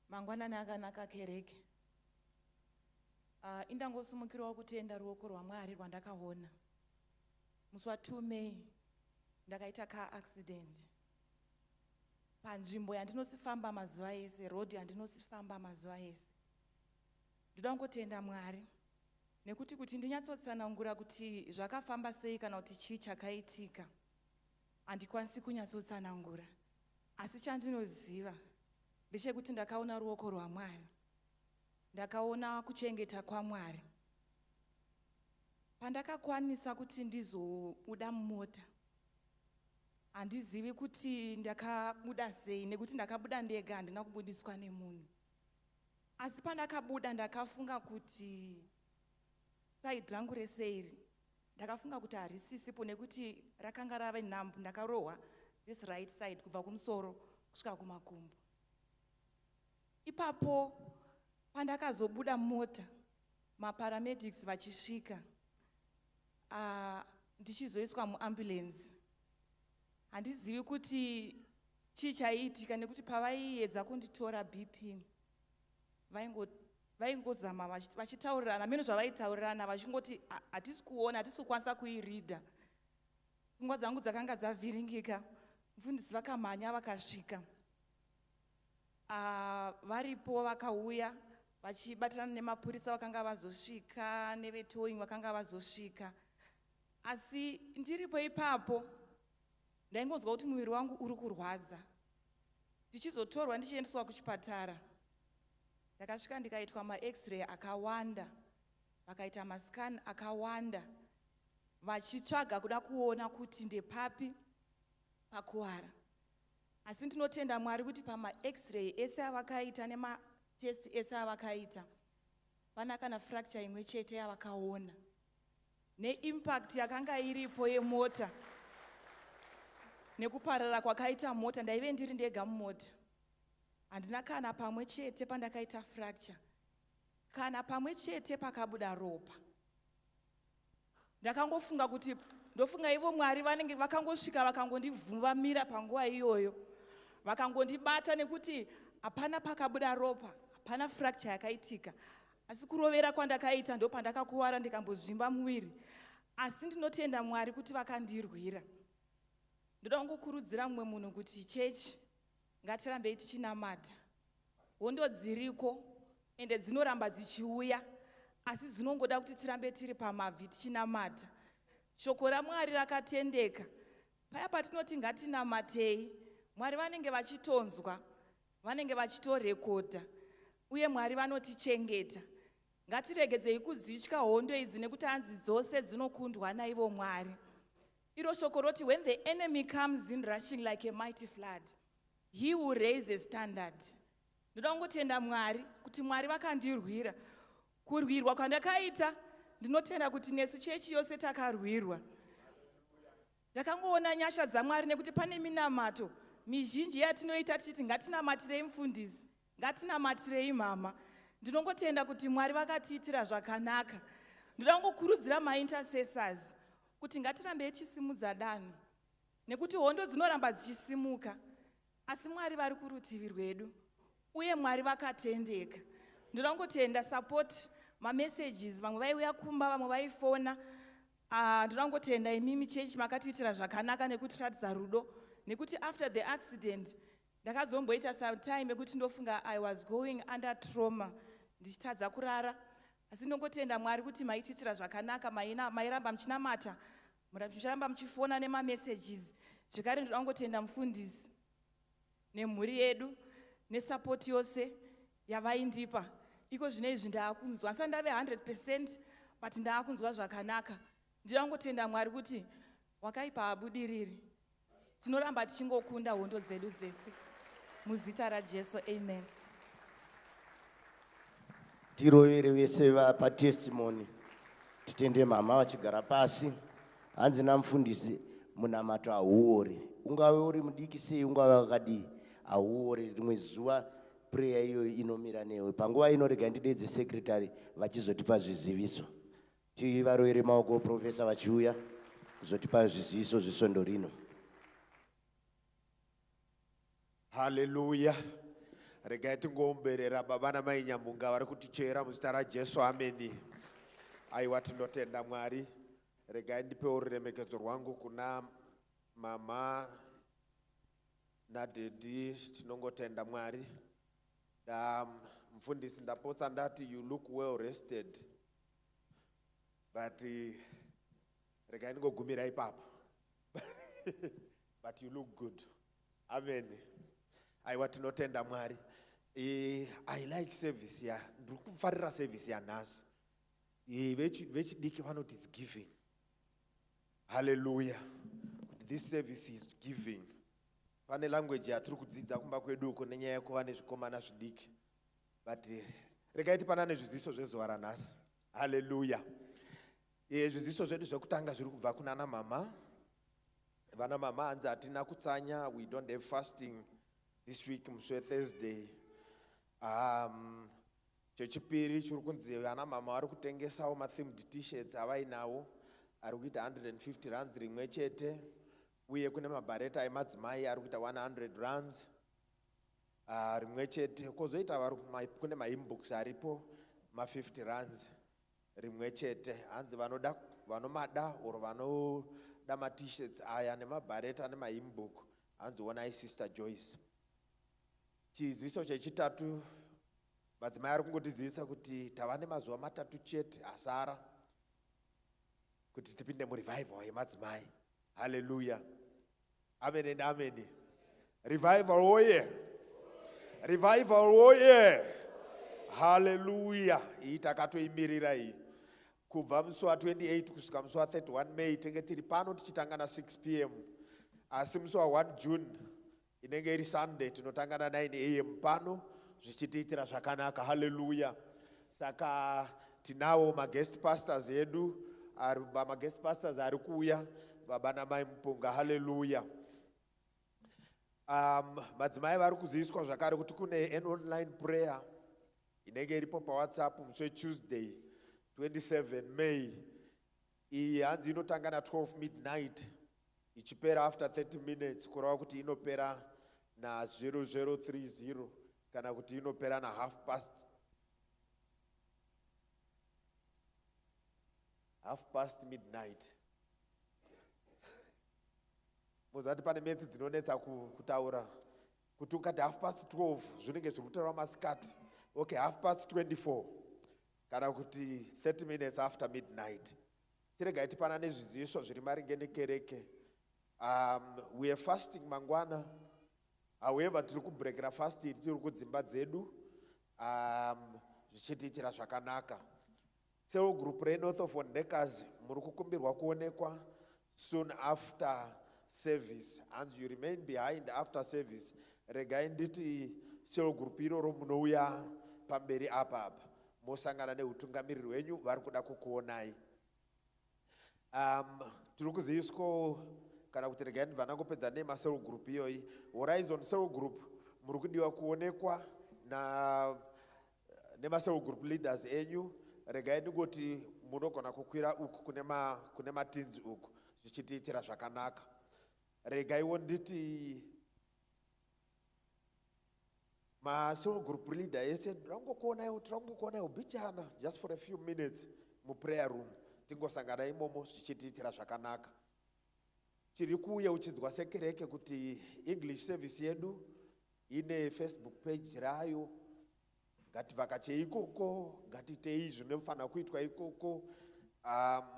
Mangwanani akanaka kereke. Indangosumukirawo kutenda ruoko rwaMwari rwandakaona. Musi wa2 May ndakaita car accident. Panzvimbo yandinosifamba mazuva ese, road yandinosifamba mazuva ese. Ndoda kungotenda Mwari nekuti ndinyatsotsanangura kuti zvakafamba sei kana kuti chii chakaitika. Handikwanisi kunyatsotsanangura. Asi chandinoziva ndechekuti ndakaona ruoko rwaMwari. Ndakaona kuchengeta kwaMwari. Pandakakwanisa kuti ndizobuda mumota, handizivi kuti ndakabuda sei nekuti ndakabuda ndega, handina kubudiswa nemunhu. Asi pandakabuda ndakafunga kuti side rangu reseiri, ndakafunga kuti harisisipo nekuti rakanga rave nhambu. Ndakarohwa this right side kubva kumusoro kusvika kumakumbo. Ipapo pandakazobuda mota, maparamedics vachisvika, ndichizoiswa muambulance. Handizivi kuti chii chaiitika nekuti pavaiedza kunditora BP vaingozama vachitaurirana meno zvavaitaurirana vachingoti hatisi kuona, hatisi kukwanisa kuiridha. Pfungwa dzangu dzakanga dzavhiringika. Mufundisi vakamhanya vakasvika. Varipo vakauya vachibatirana nemapurisa vakanga vazosvika, nevetowing vakanga vazosvika. Asi ndiripo ipapo ndaingonzwa kuti muviri wangu uri kurwadza. Ndichizotorwa ndichiendeswa kuchipatara. Ndakasvika ndikaitwa ma-x-ray akawanda, vakaita mascan akawanda, vachitsvaga kuda kuona kuti ndepapi pakuwara. Asi ndinotenda Mwari kuti pama-x-ray ese avakaita nematest ese avakaita, pana kana fracture imwe chete yavakaona. Neimpact yakanga iripo yemota, nekuparara kwakaita mota, ndaive ndiri ndega mumota. Handina kana pamwe chete pandakaita fracture, kana pamwe chete pakabuda ropa. Ndakangofunga kuti, ndofunga ivo Mwari vanenge vakangosvika vakangondivhumira panguva iyoyo. Vakangondibata nekuti hapana pakabuda ropa, hapana fracture yakaitika. Asi kurovera kwandakaita ndo pandakakuwara ndikambozvimba muviri. Asi ndinotenda Mwari kuti vakandirwira. Ndoda kungokurudzira mumwe munhu kuti chechi ngatirambei tichinamata. Hondo dziriko ende dzinoramba dzichiuya, asi dzinongoda kuti tirambe tiri pamabvi tichinamata. Shoko raMwari rakatendeka. Paya patinoti ngatinamatei, Mwari vanenge vachitonzwa, vanenge vachitorekodha, uye Mwari vanotichengeta. Ngatiregedzei kuzitya hondo idzi nekuti hanzi dzose dzinokundwa naivo Mwari. Iro shoko roti, when the enemy comes in rushing like a mighty flood, he will raise a standard. Ndoda kungotenda Mwari kuti Mwari vakandirwira. Kurwirwa kwandakaita, ndinotenda kuti nesu chechi yose takarwirwa. Ndakangoona nyasha dzaMwari nekuti pane minamato mizhinji yatinoita tichiti ngatinamatirei mufundisi, ngatinamatirei mama. Ndinongotenda kuti Mwari vakatiitira zvakanaka. Ndoda kungokurudzira ma-intercessors kuti ngatirambei tichisimudza danho, nekuti hondo dzinoramba dzichisimuka, asi Mwari vari kurutivi rwedu, uye Mwari vakatendeka. Ndoda kungotenda support ma-messages, vamwe vaiuya kumba, vamwe vaifona. Ndoda kungotenda imimi chechi makatiitira zvakanaka nekutiratidza rudo, nekuti after the accident ndakazomboita some time yekuti ndofunga I was going under trauma, ndichitadza kurara. Asi ndongotenda Mwari kuti maitiitira zvakanaka, mairamba muchinamata, muchiramba muchifona nema-messages. Zvekare ndoda kungotenda mufundisi nemhuri yedu nesapoti yose yavaindipa. Iko zvino izvi ndaakunzwa, asati ndave 100% but ndaakunzwa zvakanaka. Ndinoda kungotenda Mwari kuti wakaipa habudiriri. Tinoramba tichingokunda hondo dzedu dzese. Muzita raJesu, amen. Tirovere vese vapa testimony. Titende mama vachigara pasi. Hanzi namufundisi munamato hauori. Ungave uri mudiki sei, ungave wakadii, hauori. Rimwe zuva prayer iyo inomira newe. Panguva inorega ndidedze secretary vachizotipa zviziviso. Tivarovere maoko professor vachiuya kuzotipa zviziviso zvesondo rino. Hallelujah. Regai tingoomberera baba namai Nyamunga vari kutichera muzita raJesu, ameni. Aiwa, tinotenda Mwari. Regai ndipewo ruremekedzo rwangu kuna mama nadedi. Tinongotenda Mwari. Mfundisi ndapotsa ndati you look well rested, but regai ndingogumira ipapo. But you look good. Amen. Aiwa, tinotenda Mwari. I like service ya. Ndikufarira service ya nhasi. Vechidiki vanoti it's giving. Hallelujah. This service is giving. Pane language yatiri kudzidza kumba kwedu uko nenyaya yekuva nezvikomana zvidiki. But regai tipanane zviziso zvezuva ranhasi. Hallelujah. Zviziso zvedu zvekutanga zviri kubva kunana mama. Vana mama hanzi hatina kutsanya. We don't have fasting this week, Muswe Thursday. Chechipiri chiri kunzi vana mama vari kutengesawo ma-themed t-shirts avainawo ari kuita 150 rands rimwe chete, uye kune mabhareta emadzimai ari kuita 100 rands rimwe chete. Kozoita kune ma-inbooks aripo ma-50 rands rimwe chete. Hanzi vanomada or vanoda ma-t-shirts aya nemabhareta nema-inbook, hanzi onai Sister Joyce. Chiziso chechitatu, madzimai ari kungotiziisa kuti tava nemazuva matatu chete asara kuti tipinde murevival yemadzimai. Hallelujah. Amen and amen. Revival oye. Revival oye. Hallelujah. Iyi takatoimirira iyi. Kubva musi wa28 kusvika musi wa31 May tenge tiri pano tichitangana 6 p.m. Asi musi wa1 June inenge iri Sunday tinotangana 9 a.m. pano zvichitiitira zvakanaka. Hallelujah. Saka tinawo ma-guest pastors edu, ma-guest pastors ari kuuya, baba namai Mupunga. Hallelujah. Madzimai vari kuziviswa zvakare kuti kune an online prayer inenge iripo paWhatsApp musi Tuesday 27 May. Iyi hanzi inotangana 12 midnight ichipera after 30 minutes, kureva kuti inopera na 0030 kana kuti inopera na half past midnight. Muzati pane metsi dzinonetsa kutaura kuti ukati half past 12 zvinenge zviri kutaura masikati. Okay, half past 24 kana kuti 30 minutes after midnight. Tiregai tipanane zviziviso zviri maringe nekereke. We are fasting mangwana. However, tiri kubrekera fast tiri kudzimba dzedu. Zvichitiitira zvakanaka. Cell group reNorth of Wondekers muri kukumbirwa kuonekwa soon after service, and you remain behind after service. Regai nditi cell group iroro munouya pamberi apa mosangana neutungamiriri wenyu vari kuda kukuonai. Tiri kuziviswa kana kuti regai ndibva ndangopedza nema-cell group iyoyi. Horizon cell group muri kudiwa kuonekwa nema-cell group leaders enyu. Regai ndingoti munogona kukwira uku kune matinzi uku zvichitiitira zvakanaka. Regaiwo nditi ma-cell group leader ese tirangokuonaiwo bichana just for a few minutes muprayer room, tingosangana imomo zvichitiitira zvakanaka. Tiri kuuya uchidzwa sekereke kuti English service yedu ine Facebook page rayo. Ngativhakache ikoko, ngatitei zvinofanira kuitwa ikoko.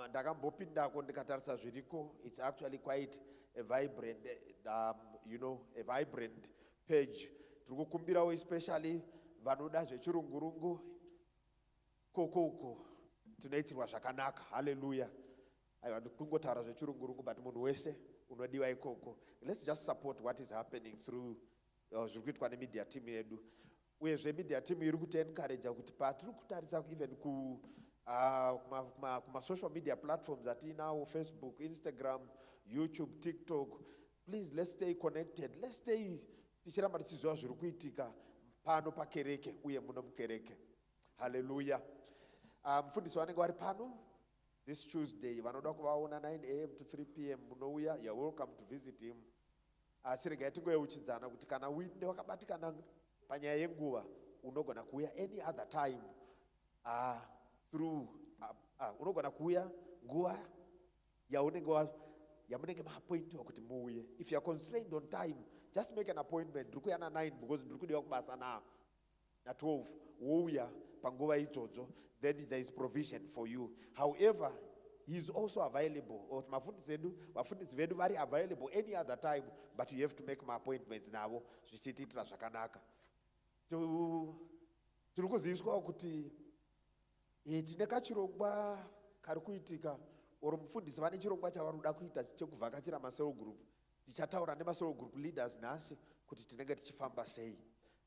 Ndakambopindako ndikatarisa zviriko. It's actually quite a vibrant, a vibrant page. Tiri kukumbirawo especially vanoda zvechirungurungu kokoko tinoitirwa zvakanaka. Hallelujah. Aiwa, ndikungotaura zvechirungurungu but munhu wese unodiwa ikoko. Let's just support what is happening through zviri kuitwa nemedia team yedu. Uyezve media team iri kuti-encourage kuti patiri kutarisa even kuma-social media platforms atinawo, Facebook, Instagram, YouTube, TikTok. Please, let's stay connected. Let's stay tichiramba tichiziva zviri kuitika pano pakereke uye muno mukereke. Hallelujah. Mufundisi vanenge vari pano this Tuesday vanoda kuvaona 9 a.m. to 3 p.m. munouya. You're welcome to visit him. Asi regai tingoyeuchidzana kuti kana uine wakabatikana panyaya yenguva unogona kuuya any other time through unogona kuuya nguva yamunenge maappointiwa kuti muuye. If you are constrained on time, just make an appointment. Ndiri kuuya na9 because ndiri kudiwa kubasa na12 wouya panguva idzodzo, then there is provision for you. However, he is also available, or vafundisi vedu vari available any other time, but you have to make my appointments navo zvichitiitira zvakanaka. Tiri kuziviswa kuti tine kachirongwa kari kuitika, or mufundisi vane chirongwa chavari kuda kuita chekuvhakachira macell group. Tichataura nemacell group leaders nhasi kuti tinenge tichifamba sei.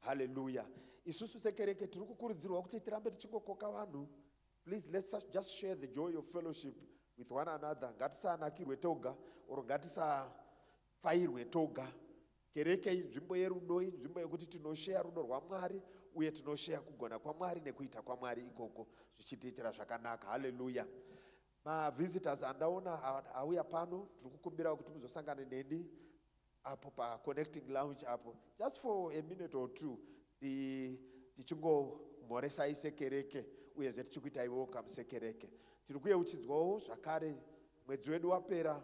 Hallelujah. Isusu sekereke tiri kukurudzirwa kuti tirambe tichingokoka vanhu. Please, let's just share the joy of fellowship with one another. Ngatisanakirwe toga, or ngatisafairwe toga. Kereke inzvimbo yerudo, inzvimbo yekuti tinoshare rudo rwaMwari, uye tinoshare kugona kwaMwari nekuita kwaMwari ikoko zvichitiitira zvakanaka. Hallelujah. Visitors andaona auya pano, tiri kukumbira kuti muzosangane neni apo pa connecting lounge apo, just for a minute or two, tichingomhoresai sekereke uye tichikuitai welcome sekereke. Tiri kuyeuchidzwawo zvakare mwedzi wedu wapera,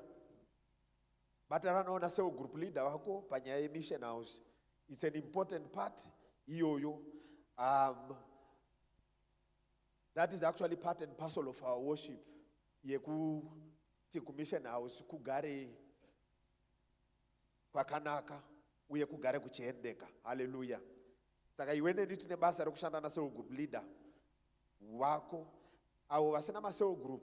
bataranawo nacell group leader wako panyaya yemission house. It's an important part iyoyo. That is actually part and parcel of our worship, yekuti kumission house kugare kwakanaka uye kugare kuchiendeka. Hallelujah. Saka iwe neni tine basa rekushanda na cell group leader wako. Avo vasina macell group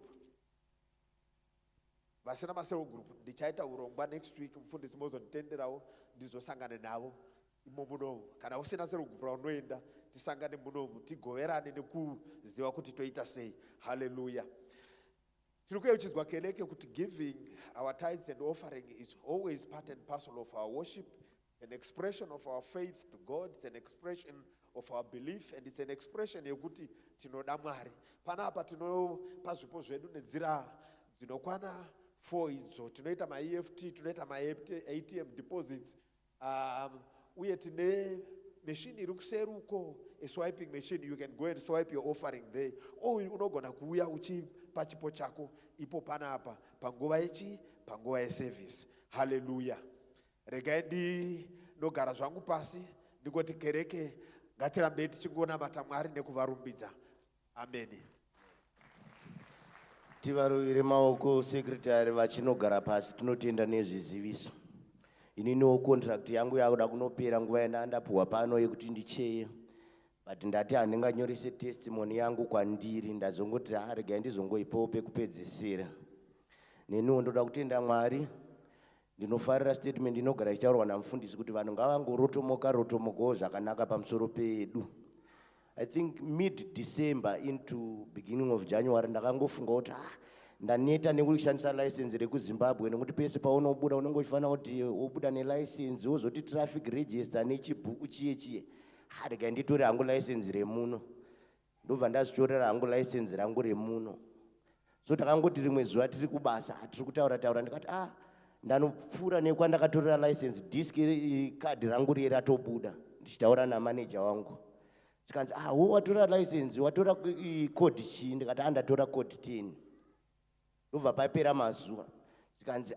ndichaita urongwa next week. Mufundisi mozonditenderawo ndizosangane navo imo munomu. Kana usina cell group raunoenda, tisangane munomu tigoverane nekuziva kuti toita sei. Hallelujah. Tiri kuyeuchidzwa kereke kuti giving our tithes and offering is always part and parcel of our worship, an expression of our faith to God. It's an expression of our belief, and it's an expression yekuti tinoda Mwari. Panapa tinopa zvipo zvedu nenzira dzinokwana 4 idzo. Tinoita ma-EFT, tinoita ma-ATM deposits, uye tine machine iri kuseruko, a swiping machine. You can go and swipe your offering there. Unogona kuuya uchipa chipo chako ipo panapa panguva yeservice. Hallelujah. Regai ndogara zvangu pasi ndingoti kereke ngatirambe tichingonamata Mwari nekuvarumbidza. Amen. Tivaruvire maoko sekretari vachinogara pasi, tinotenda nezviziviso. Ininiwo contract yangu yakuda kunopera nguva yandapuwa pano yekuti ndicheye, but ndati handinganyorese testimony yangu kwandiri, ndazongoti regai ndizongoipawo pekupedzisira. Neniwo ndoda kutenda Mwari. Ndinofarira statement inogara ichitaurwa namufundisi kuti vanhu ngavangorotomokawo zvakanaka pamusoro pedu. I think mid-December into beginning of January ndakangofunga kuti ndaneta nekushandisa license rekuZimbabwe, nekuti pese paunobuda unenge uchifanira kuti wobuda nelicense wozoti traffic register nechibhuku chiye. Regai nditore hangu license remuno. Ndobva ndazvitorera hangu license rangu remuno. So takangoti rimwe zuva tiri kubasa, tiri kutaura ndikati ndanopfuura nekwandakatorera license, disk kadi rangu riye ratobuda. Ndichitaura namanager wangu. Tikanzi watora license, watora code chii? Ndikati ndatora code 10. Ndobva papera mazuva. Tikanzi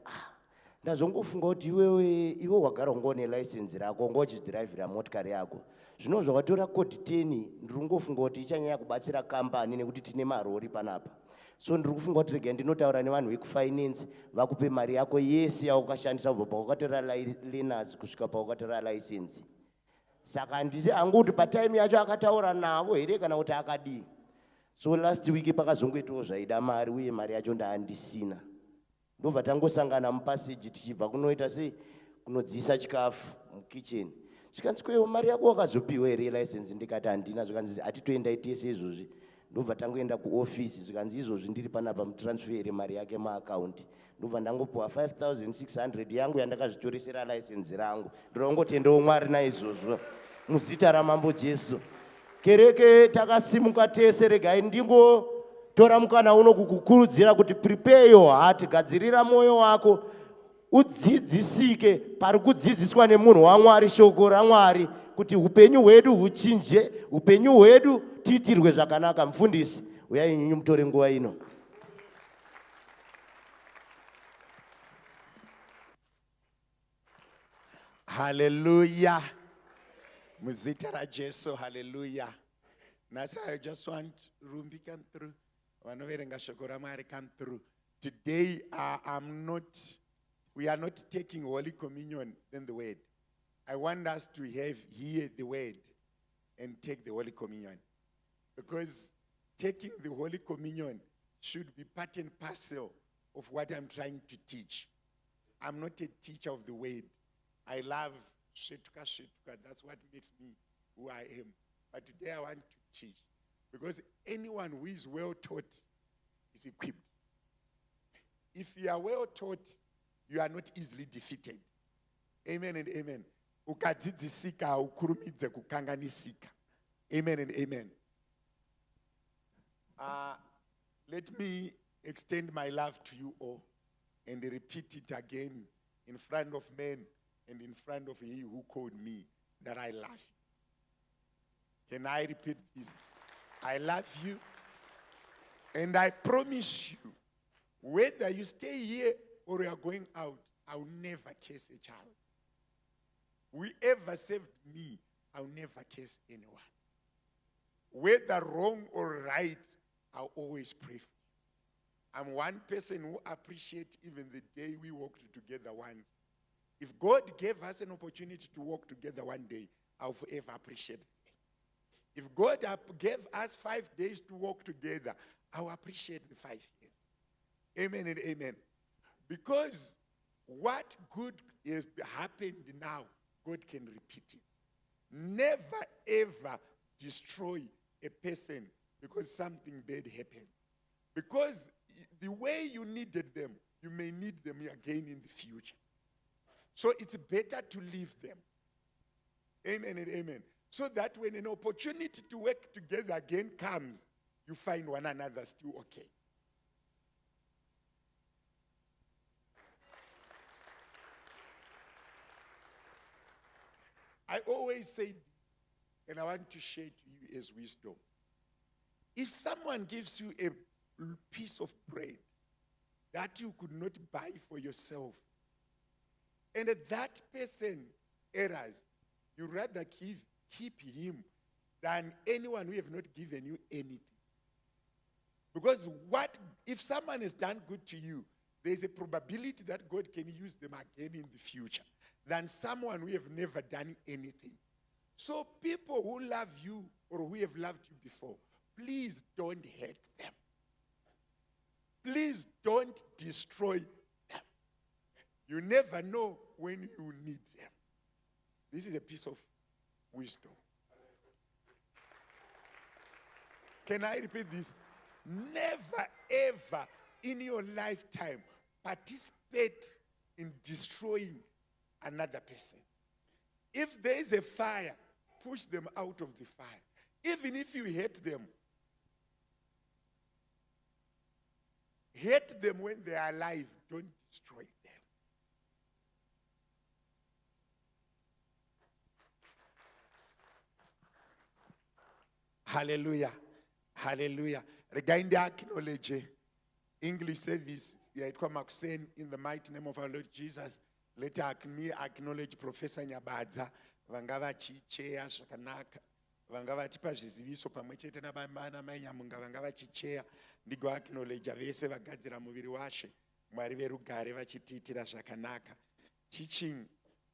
ndazongofunga kuti iwe wagara ngone license rako ngochidhiraivhira motikari yako. Zvino zvakatora code 10 ndiri ngofunga kuti ichanyanya kubatsira kambani nekuti tine marori panapa. So ndiri kufunga kuti regai ndinotaura nevanhu vekufinance vakupe mari yako yese yaukashandisa kubva paukatora learners kusvika paukatora license. Saka handisi anguti patime yacho akataura navo here kana kuti akadii. So last week pakazongoitawo zvaida mari, uye mari yacho ndaandisina. Ndobva tangosangana mupaseji tichibva kunoita sei kunodziisa chikafu mukitchen. Zvikanzi kwewo mari yako wakazopiwa here license? Ndikati handina. Zvikanzi atitoendai tese izvozvi. Ndobva tangoenda kuofisi. Zvikanzi izvozvi ndiri panapa mutransfere mari yake maakaunti. Ndobva ndangopiwa 5,600 yangu yandakazvitoresera license rangu. Ndirongotendawo Mwari naizvozvo muzita raMambo Jesu. Kereke takasimuka tese, regai ndingotora mukana uno kukukurudzira kuti prepare your heart, gadzirira moyo wako udzidzisike pari kudzidziswa nemunhu waMwari, shoko raMwari, kuti upenyu hwedu huchinje, upenyu hwedu tiitirwe zvakanaka. Mufundisi, uyai nyinyi mutore nguva ino. Hallelujah. Muzita ra Jesu, hallelujah. Nasa, I just want Rumbi come through. Vanoverenga shoko raMwari come through. Today, we are not taking Holy Communion than the word. I want us to hear the word and take the Holy Communion. Because taking the Holy Communion should be part and parcel of what I'm trying to teach. I'm not a teacher of the word. I love shetuka. That's what makes me who I am. But today I want to teach. Because anyone who is well taught is equipped. If you are well taught, you are not easily defeated. Amen and amen. Ukadzidzisika ukurumidze kukanganisika. Amen and amen. Let me extend my love to you all and repeat it again in front of men and in front of He who called me, that I love you. Can I repeat this? I love you, and I promise you, whether you stay here or you are going out, I will never curse a child. Whoever saved me, I will never curse anyone. Whether wrong or right, I'll always pray for you. I'm one person who appreciates even the day we walked together once. If God gave us an opportunity to walk together one day, I'll forever appreciate it. If God gave us 5 days to walk together, I'll appreciate the 5 years. Amen and amen. Because what good has happened now, God can repeat it. Never ever destroy a person because something bad happened. Because the way you needed them, you may need them again in the future. So it's better to leave them. Amen and amen. So that when an opportunity to work together again comes, you find one another still okay. I always say this, and I want to share to you as wisdom. If someone gives you a piece of bread that you could not buy for yourself, and that person errs, you rather keep him than anyone who have not given you anything. Because if someone has done good to you, there's a probability that God can use them again in the future than someone who have never done anything. So people who love you or who have loved you before, please don't hurt them. Please don't destroy them. You never know when you need them. This is a piece of wisdom. Can I repeat this? Never ever in your lifetime participate in destroying another person. If there is a fire, push them out of the fire. Even if you hate them when they are alive, don't destroy them. Hallelujah. Hallelujah. Regarding the acknowledge, English service, in the mighty name of our Lord Jesus, let me acknowledge Professor Nyabadza, Vangava Chichea, Shakanaka, Vangava Tipa Ziviso, Pamacheta Nabana Mayamunga, Vangava Chichea, Nigo acknowledge Avese Vagazira Moviriwashe, Mariveru Gareva Chitira Shakanaka, teaching,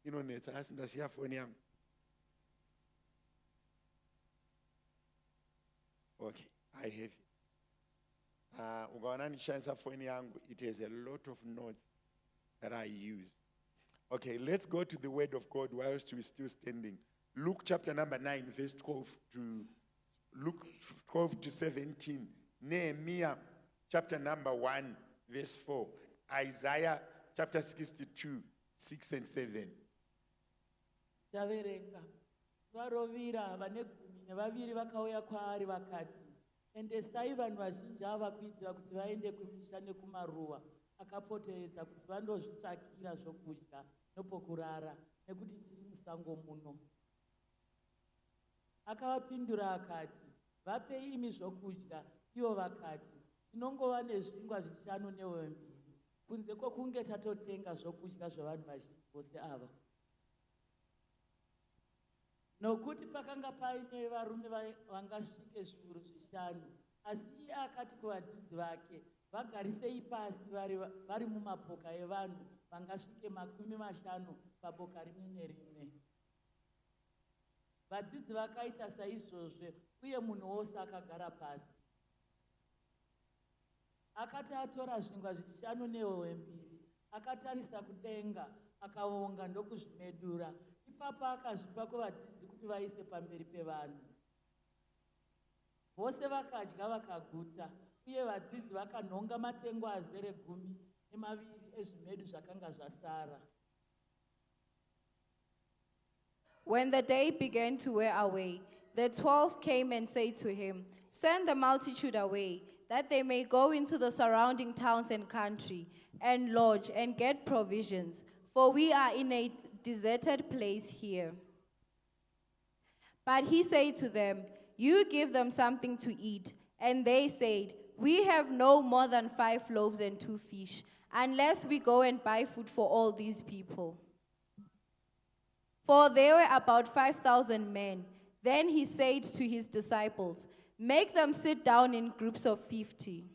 Netas and the Siaphonium. Okay, I have it. It has a lot of notes that I use. Okay, let's go to the word of God whilst we're still standing. Luke chapter number 9, verse 12 to 17. Nehemiah chapter number 1, verse 4. Isaiah chapter 62, 6 and 7. Chaverenga varovira vane gumi nevaviri vakauya kwaari vakati, endesai vanhu vazhinji ava kuitira kuti vaende kumisha nekumaruwa akapoteredza kuti vandozvitsvakira zvokudya nopokurara nekuti tiri musango muno. Akavapindura akati, vapei imi zvokudya. Ivo vakati, tinongova nezvingwa 5 nehowe 2, kunze kwokunge tatotenga zvokudya zvavanhu vazhinji vose ava. Nokuti pakanga paine varume vangasvike zviuru 5, asi iye akati kuvadzidzi vake, vagarisei pasi vari mumapoka evanhu vangasvike 50 paboka rimwe nerimwe. Vadzidzi vakaita saizvozvo, uye munhu wose akagara pasi. Akati atora zvingwa 5 nehowe 2, akatarisa kudenga, akavonga ndokuzvimedura. Ipapo akazvipa kuvadzidzi kuti vaise pamberi pevanhu. Vose vakadya vakaguta, uye vadzidzi vakanhonga matengu azere 12 ezvimedu zvakanga zvasara. When the day began to wear away, the 12 came and said to him, "Send the multitude away, that they may go into the surrounding towns and country, and lodge and get provisions, for we are in a deserted place here." But he said to them, "You give them something to eat." And they said, "We have no more than 5 loaves and 2 fish, unless we go and buy food for all these people." For there were about 5,000 men. Then he said to his disciples, "Make them sit down in groups of 50.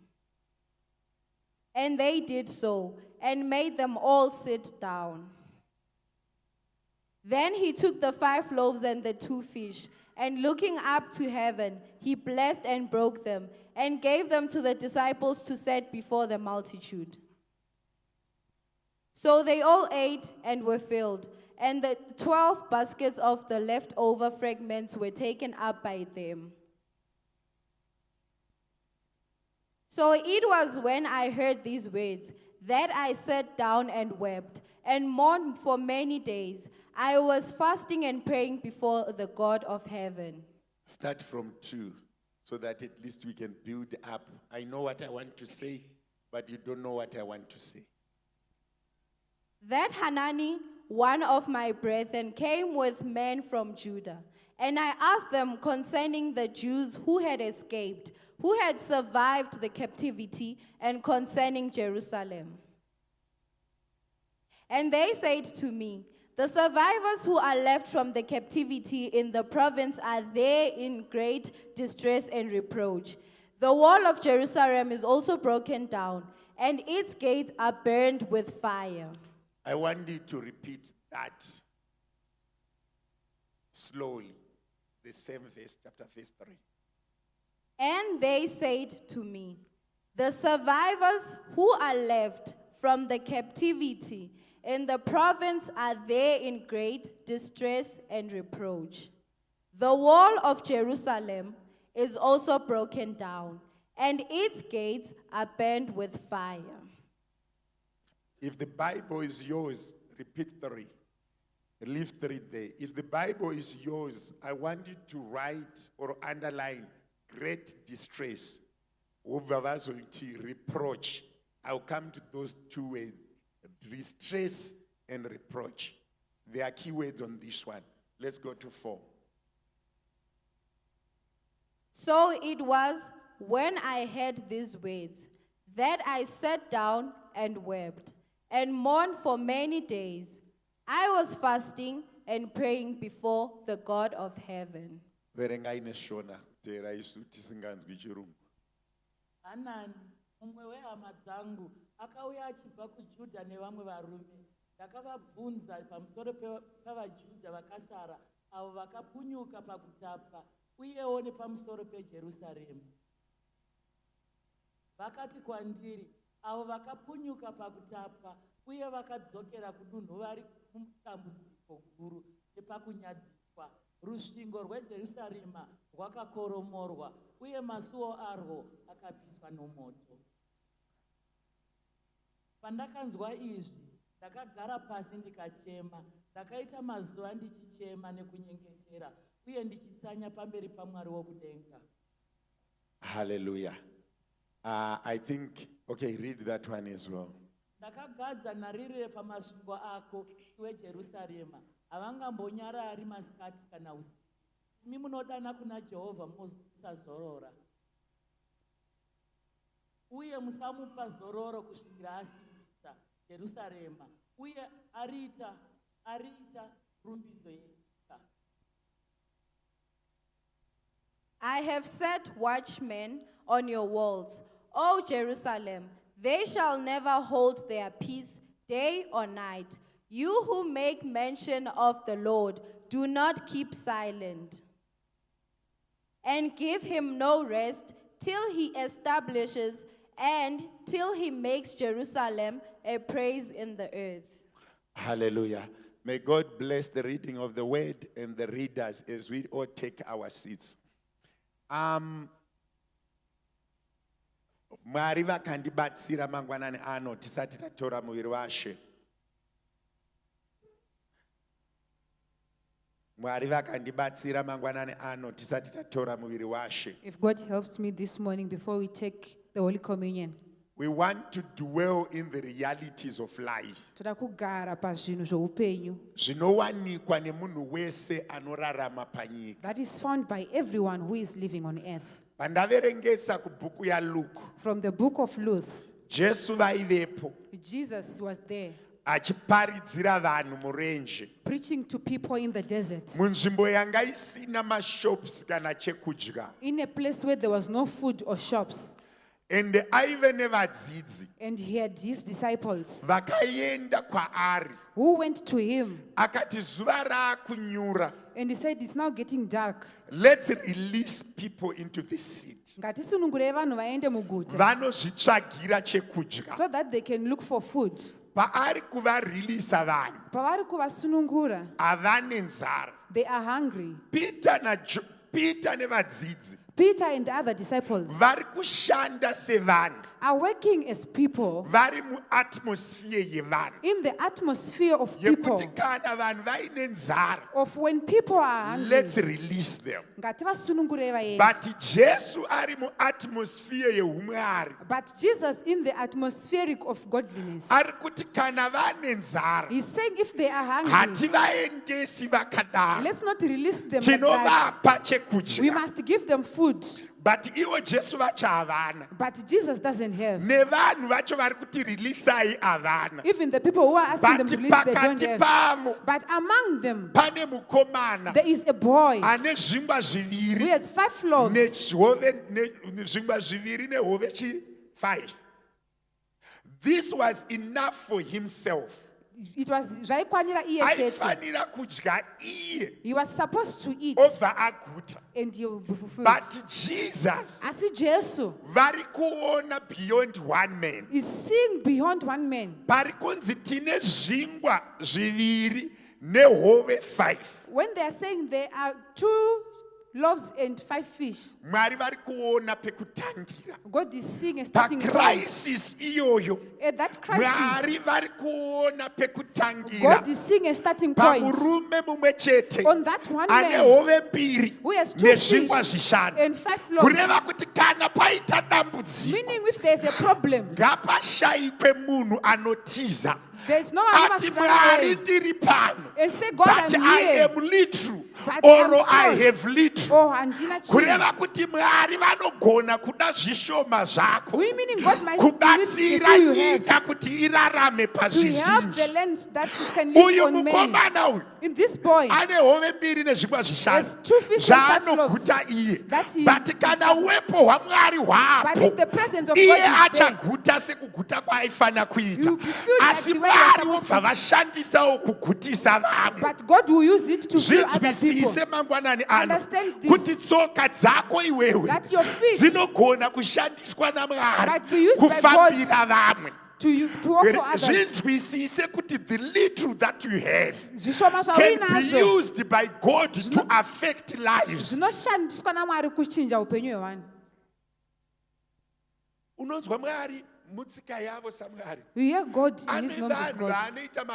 And they did so, and made them all sit down. Then he took the 5 loaves and the 2 fish, and looking up to heaven, he blessed and broke them, and gave them to the disciples to set before the multitude. So they all ate and were filled, and the 12 baskets of the leftover fragments were taken up by them. So it was when I heard these words that I sat down and wept, and mourned for many days. I was fasting and praying before the God of heaven. Start from 2, so that at least we can build up. I know what I want to say, but you don't know what I want to say. That Hanani, one of my brethren, came with men from Judah, and I asked them concerning the Jews who had escaped, who had survived the captivity, and concerning Jerusalem. And they said to me, "The survivors who are left from the captivity in the province are there in great distress and reproach. The wall of Jerusalem is also broken down, and its gates are burned with fire." I want you to repeat that slowly. The same verse, chapter verse 3. And they said to me, "The survivors who are left from the captivity in the province are there in great distress and reproach. The wall of Jerusalem is also broken down, and its gates are burned with fire." If the Bible is yours, repeat 3. Leave 3 there. If the Bible is yours, I want you to write or underline great distress. Reproach. I'll come to those 2 words. Distress and reproach. There are key words on this one. Let's go to 4. So it was when I heard these words that I sat down and wept, and mourned for many days. I was fasting and praying before the God of heaven. Verengaine Shona, tera isu tisinganzwi chirungu. Hanani, mumwe wehama dzangu, akauya achibva kuJudha nevamwe varume. Ndakavabvunza pamusoro pavaJudha vakasara, avo vakapunyuka pakutapwa, uyewo nepamusoro peJerusarema. Vakati kwandiri, avo vakapunyuka pakutapwa, uye vakadzokera kudunhu vari mudambudziko guru nepakunyadziswa. Rusvingo rweJerusarema rwakakoromorwa, uye masuo arwo akapiswa nomoto. Pandakanzwa izvi, ndakagara pasi ndikachema. Ndakaita mazuva ndichichema nekunyengetera, uye ndichitsanya pamberi paMwari wokudenga. Hallelujah. I think, okay, read that one as well. ndakagadza nharirire pamasvingo ako iwe Jerusarema, havangambonyarari masikati kana usiku. Imi munodana kuna Jehovha musazorora, uye musamupa zororo kusvikira asimbisa Jerusarema, uye ariita rumbidzo yenyika. I have set watchmen on your walls, O Jerusalem. They shall never hold their peace day or night. You who make mention of the Lord, do not keep silent. And give him no rest till he establishes and till he makes Jerusalem a praise in the earth. Hallelujah. May God bless the reading of the word and the readers as we all take our seats. Mwari vakandibatsira mangwanani ano tisati tatora muviri washe. Mwari vakandibatsira mangwanani ano tisati tatora muviri washe. If God helps me this morning before we take the Holy Communion, We want to dwell in the realities of life. toda kugara pazvinhu zvoupenyu Zvinowanikwa nemunhu wese anorarama panyika. that is found by everyone who is living on earth. Pandaverengesa kubhuku yaLuke, From the book of Luke, Jesu vaivepo Jesus was there achiparidzira vanhu murenje preaching to people in the desert, munzvimbo yanga isina mashops kana chekudya, in a place where there was no food or shops. ende aive nevadzidzi And he had his disciples vakaenda kwaari who went to him akati zuva raakunyura, and he said, it's now getting dark. let's release people into the city Ngatisunungurei vanhu vaende muguta vanozvitsvagira chekudya. so that they can look for food. Paari kuvarilisa vanhu Pavari kuvasunungura, havane nzara. they are hungry. Peter nevadzidzi Peter and the other disciples vari kushanda sevanhu, are working as people vari muatmosphere yevanhu in the atmosphere of people, yekuti kana vanhu vaine nzara, of when people are hungry. let's release them. Ngativasunungurei vaende. But Jesu ari muatmosphere yeumwari But Jesus in the atmospheric of godliness, ari kuti kana vane nzara he's saying if they are hungry, hativaendesi vakadaro, let's not release them like that. tinovapa We chekudya. must give them food. But iwo Jesu vacho havana, But Jesus doesn't have. nevanhu vacho vari kuti rilisai havana. Even the people who are asking them But to release, they don't pakati have. pavo But among them, pane mukomana there is a boy ane zvingwa who zviviri has 5 loaves zvingwa zviviri nehove 5. This was enough for himself. It was zvaikwanira iye chete. Aifanira kudya iye He was supposed to eat obva aguta. and he will be fulfilled. But Jesus Asi Jesu vari kuona beyond one man. is seeing beyond one man. Pari kunzi tine zvingwa zviviri nehove 5. When they are saying there are 2 loaves and 5 fish, Mwari vari kuona pekutangira. God is seeing a starting point. Pacrisis iyoyo At that crisis, Mwari vari kuona God pekutangira is seeing a starting point pamurume mumwe chete on that one ane man hove mbiri who has 2 fish nezvingwa zvishanu, and 5 loaves. kureva kuti kana paita dambudziko Meaning if there is a problem, ngapashayikwe munhu anotiza there is no one who ati must run Mwari away ndiri pano, and say, God, but I'm I here. am little But or I'm I small. have little. Oh, handina chinhu. Kureva kuti Mwari vanogona kuda zvishoma zvako We meaning God might need the kubatsira few you have nyika kuti irarame to help the pazvizhinji. land that it can live Uyu on many. mukomana uyu In this boy, ane hove mbiri nezvingwa zvishanu There's 2 fish and 5 zvaanoguta iye, that he- but kana uwepo hwamwari but if the hwapo presence of iye God is there, achaguta sekuguta kwaaifanira kuita, You'll be filled like asi the way you are Mwari supposed to. wobva vashandisawo kugutisa vamwe. but God will use it to fill other people. Zvinzwisise mangwanani ano Understand this, kuti tsoka dzako iwewe that your feet dzinogona kushandiswa namwari might be used by kufambira vamwe. to offer others. Zvinzwisise kuti the little that you have Zvishoma can be zvauinazvo used by God to affect lives. zvinoshandiswa naMwari kuchinja upenyu hwevanhu. Unonzwa mutsika yavo samwari. We hear God in His Ane norms of vanhu God. vanoita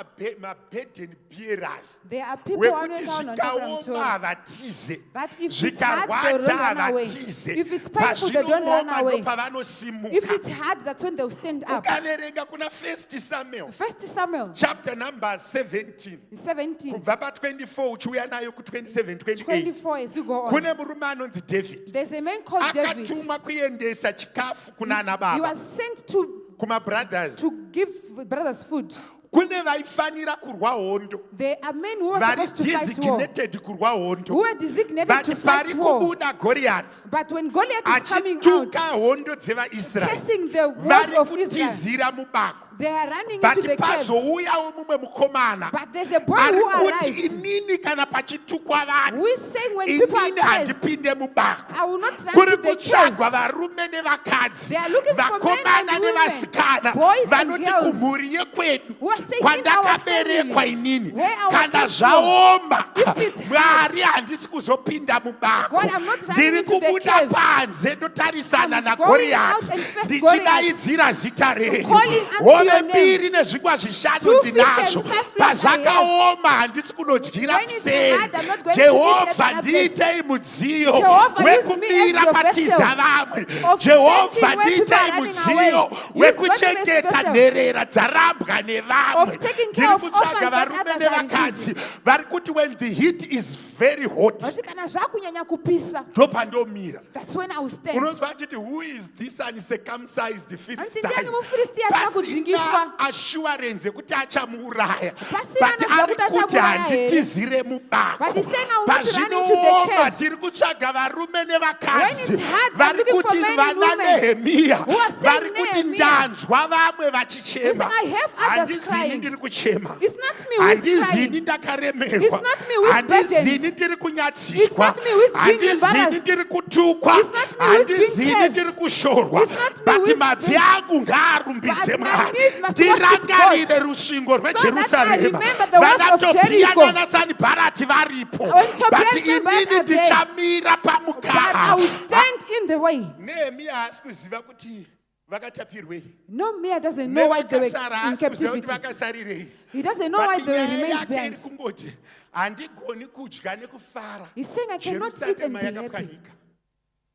maburden bearers. There are people who are Wekuti not down on zvikaoma havatize. that if it's hard, they Zvikarwadza don't run away. havatize. If it's painful, they don't run Pazvinooma away. ndopavanosimuka. If it's hard, that's when they'll stand up. Ukaverenga kuna 1 Samuel 1 Samuel chapter number 17 17, kubva pa24 uchiuya nayo ku27 28 24 as you go on. kune murume anonzi David There's a man called David. akatumwa kuendesa chikafu kunana He baba was sent to kumabrothers. give brothers food. Kune vaifanira kurwa hondo, There are men who are vari supposed to fight war, designated kurwa who hondo, are designated but to pari fight war. kubuda Goliath But when Goliath is coming out, achituka hondo dzevaIsraeri cursing the walls vari of Israel, kutizira mubako. they are running But into the caves. pazouyawo mumwe mukomana But there's a boy ari who kuti arrived, inini kana pachitukwa vanhu who is saying when people are inini cursed, handipinde mubako. I will not run Kuri to the cave. kutsvagwa varume nevakadzi, They are looking for men vakomana and women, nevasikana boys and vanoti girls, kumhuri yekwedu who are saying in our kwandakaberekwa family, inini where our kana kids zvaoma If it's mwari handisi kuzopinda mubako, God, I'm not running ndiri into the kubuda cave. panze ndotarisana I'm going nagoriati out and face ndichidaidzira zita renyu. calling unto Hove your name. mbiri nezvingwa zvishanu 2 fish ndinazvo, and 5 fish I have. pazvakaoma handisi kunodyira When it's kuseri. hard, I'm not going to eat Jehovha at that ndiitei mudziyo Jehovah, use me as wekumira your patiza vessel vamwe. of Jehovha standing where people ndiitei are running mudziyo away. Use me as wekuchengeta vessel nherera dzarambwa nevamwe. of taking care Ndiri of kutsvaga orphans that varume others are nevakadzi vari kuti when the heat is very hot Vati kana zvakunyanya kupisa, ndopandomira. that's when I will stand. Unonzwa achiti who is this uncircumcised Anditi ndiani Philistine? muFilistia asina kudzingiswa? Pasina assurance yekuti achamuuraya. Pasina But anoziva ari kuti kuti achamuuraya here. handitizire mubako. But he's saying I will not run into the Pazvinooma cave. tiri kutsvaga varume When nevakadzi it's hard, I'm vari looking for kuti men and vana women Nehemiya who are saying vari kuti Nehemiah. ndanzwa vamwe He's vachichema. saying, I have others Handizini crying. ndiri kuchema. It's not me who is Handizini crying. ndakaremerwa. It's not me who is Handizini burdened. ndiri It's kunyatsiswa. not me who is being Handizini embarrassed. ndiri kutukwa. It's not me who is being Handizini cursed. ndiri kushorwa. It's not me who But is mabvi being- angu ngaarumbidze But my Mwari. knees must worship Ndirangarire God. rusvingo So that I rweJerusarema. remember the walls Vana of Tobhiya Jericho. nanaSanibharati varipo. When Tobiah But and Sanballat inini are there, ndichamira But I pamukaha. will stand in the way. Nehemiya haasi kuziva kuti vakatapirwei. Nehemiah doesn't know why they were Nevakasara in haasi kuziva kuti captivity. vakasarirei. He doesn't know why But they nyaya remained yake iri behind. kungoti handigoni kudya nekufara. He's saying I cannot eat and Jerusarema be happy. yakapwanyika.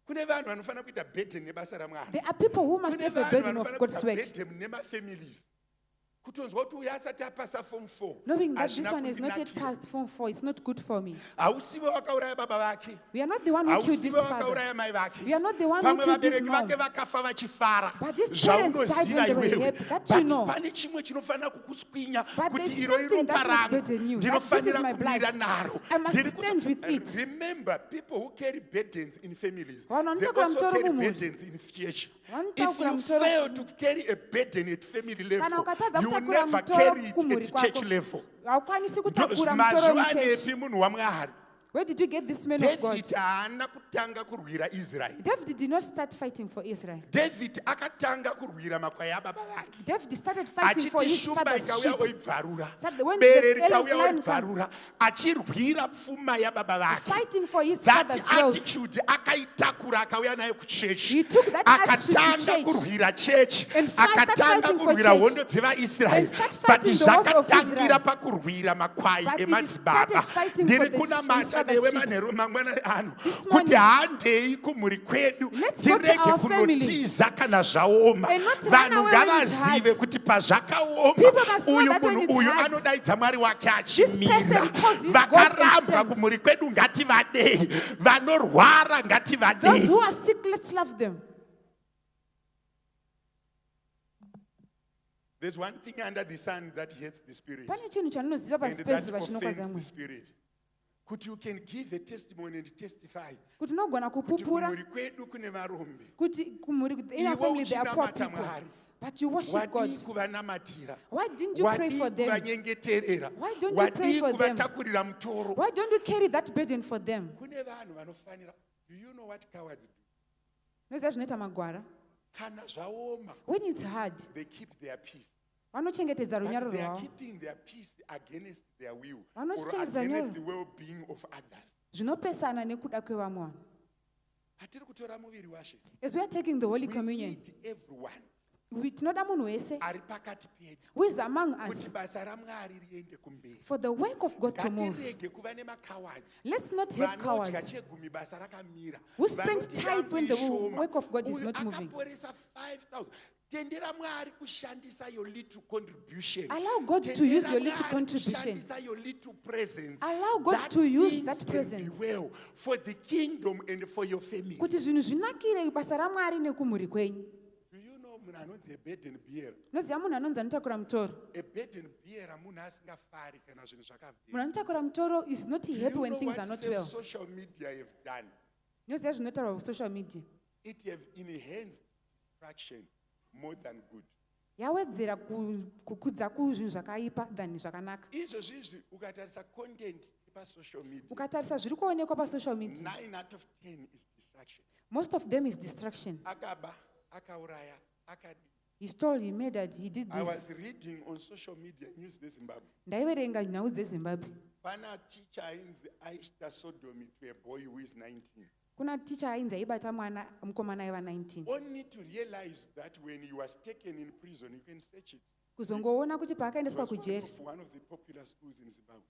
Kune vanhu vanofanira kuita burden nebasa raMwari. There are people who must Kune have a vanhu burden of vanofanira God's kuita work, burden nemafamilies. Kutonzwa kuti uyu asati apasa form 4. knowing that this Hazvina one is not yet kundinakira. passed form 4. It's not good for me. Hausivo wakauraya baba vake. We are not the one who killed this Hausivo father. vakauraya mai vake. We are not the one who Pamwe killed this vabereki mom. vake vakafa vachifara. But these parents died Zvaunoziva when they were iwewe. happy. That you But know. pane chimwe chinofanira kukuswinya But kuti there's iro something that ropa must rangu burden you. That this is ndinofanira my blood. kumira naro. I must Ndiri kuti- stand with it. Remember, people who carry burdens in families, Vanhu they vanotakura also mutoro carry mumhuri. burdens in church. If Vanotakura you mutoro- fail to carry a burden at family Kana level, ukatadza you will kutakura never mutoro carry it kumhuri at church kwako, level. haukwanisi kutakura mutoro Mazuva muchechi. anepi munhu waMwari. Where did you get this man of God? David haana kutanga kurwira Israel. David did not start fighting for Israel. David akatanga kurwira makwai ababa vake. David started fighting for Achiti his shumba father's ikauya sheep. oibvarura. So when Bere the rikauya elephant oibvarura. Achirwira pfuma yababa vake. Fighting for his That father's wealth. attitude akaitakura akauya nayo kuchechi. He took that attitude to Akatanga church. kurwira chechi. And started Akatanga fighting for kurwira church. hondo dzevaIsrael. And started But fighting the wars of zvakatangira Israel. pakurwira makwai But he emadzibaba. started fighting for Ndiri the kunamata father's newe sheep. manheru mangwanani ano This morning, kuti handei kumhuri kwedu let's go to tirege our family kunotiza kana zvaoma. and not run Vanhu away when it's ngavazive hard. kuti pazvakaoma People must know uyu that when munhu it's uyu hard, anodaidza Mwari wake this achimira. person calls his God Vakarambwa and kumhuri kwedu ngativadei. Vanorwara Those ngativadei. who are sick, let's love them. There's one thing under the sun that hates the spirit. Pane chinhu chandinoziva And pasi that pezuva offends chinokwadza the mwe. spirit. Kuti you can give a testimony and testify. Kuti unogona Kuti kupupura kumhuri kwedu kune varombe. kuti kumhuri in our Iwe family there are poor uchinamata people. Mwari. But you worship God. Wadii kuvanamatira. Why didn't you pray Wadii for them? kuvanyengeterera. Why don't you pray Wadii for them? kuvatakurira mutoro. Why don't you carry that burden for them? Kune vanhu vanofanira. Do you know what cowards do? Noziva zvinoita magwara. Kana zvaoma, When it's hard, they keep their peace. vanochengetedza runyaro But they are rwavo. keeping their peace against their will or Vanochengetedza against nyoro. the well-being of others. Zvinopesana nekuda kwevamwe vanhu. Hatiri kutora muviri washe. As we are taking the Holy We Communion, need everyone. tinoda munhu wese ari pakati pedu who is among kuti us basa ramwari riende kumberi. for the work of God to move. Ngatirege kuva nemakawadzi Let's not have vanodya cowards chegumi basa rakamira, who spend vanoti time when the yangu ishoma. work of God is Uyu not moving. akaporesa 5,000. Tendera Mwari kushandisa your little contribution. Allow God to Tendera use your little Mwari contribution. kushandisa your little presence. Allow God That to use things that can presence. be well for the kingdom and for your family. kuti zvinhu zvinakire basa ramwari nekumhuri kwenyu. Do you know munhu anonzi a burden bearer? Unoziva munhu anonzi anotakura mutoro. A burden bearer munhu asingafari kana zvinhu zvakabvira. Munhu anotakura mutoro is not Do happy you when know things what are not well. social media have done? Unoziva zvinotaurwa kusocial media. It have enhanced distraction more than good. Yawedzera kukudza kuzvinhu zvakaipa than zvakanaka. Izvozvizvi ukatarisa content pasocial media, Ukatarisa zviri kuonekwa pasocial media, 9 out of 10 is distraction. most of them is distraction. Akaba, akauraya, akadi. He stole, he murdered, he did I this. was reading on social media news Zimbabwe. Ndaiverenga nhau dzezimbabwe. Pana teacher ainzi aita sodomy to a boy who is 19. Kuna ticha ainzi aibata mwana mukomana aiva 19. Only to realize that when he was taken in prison, you can search it. Kuzongoona kuti It paakaendeswa was kujeri. one of the popular schools in Zimbabwe.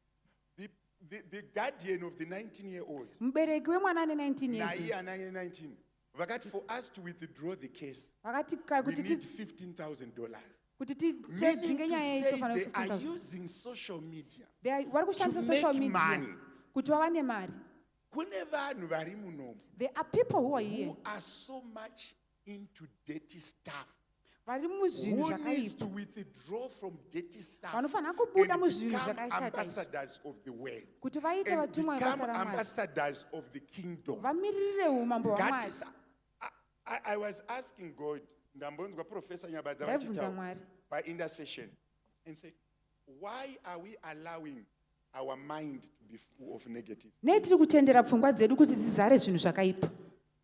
The guardian of the 19-year-old, Mubereki wemwana ane 19 years. Nai ana 19, vakati for us to withdraw the case, Vakati we kuti need $15,000. $15,000. Kuti Meaning tidzinge to nyaya iyi say tofanira they are 15,000. using social media Vari kushandisa to social make media money. kuti vavane mari. Kune vanhu vari munomu There are people who are here. who are so much into dirty stuff, Vari muzvinhu who needs to zvakaipa. withdraw from dirty stuff Vanofanira kubuda and muzvinhu become zvakashata izvi. ambassadors of the word Kuti vaite and vatumwa become vebasa ramwari. ambassadors of the kingdom. Vamiririre umambo hwamwari. Ngatisa- I was asking God, ndambonzwa Professor Nyabadza Ndaibvunza vachitaura Mwari. by intercession and say, why are we allowing our mind to be full of negative? Nei tiri kutendera pfungwa dzedu kuti dzizare zvinhu zvakaipa.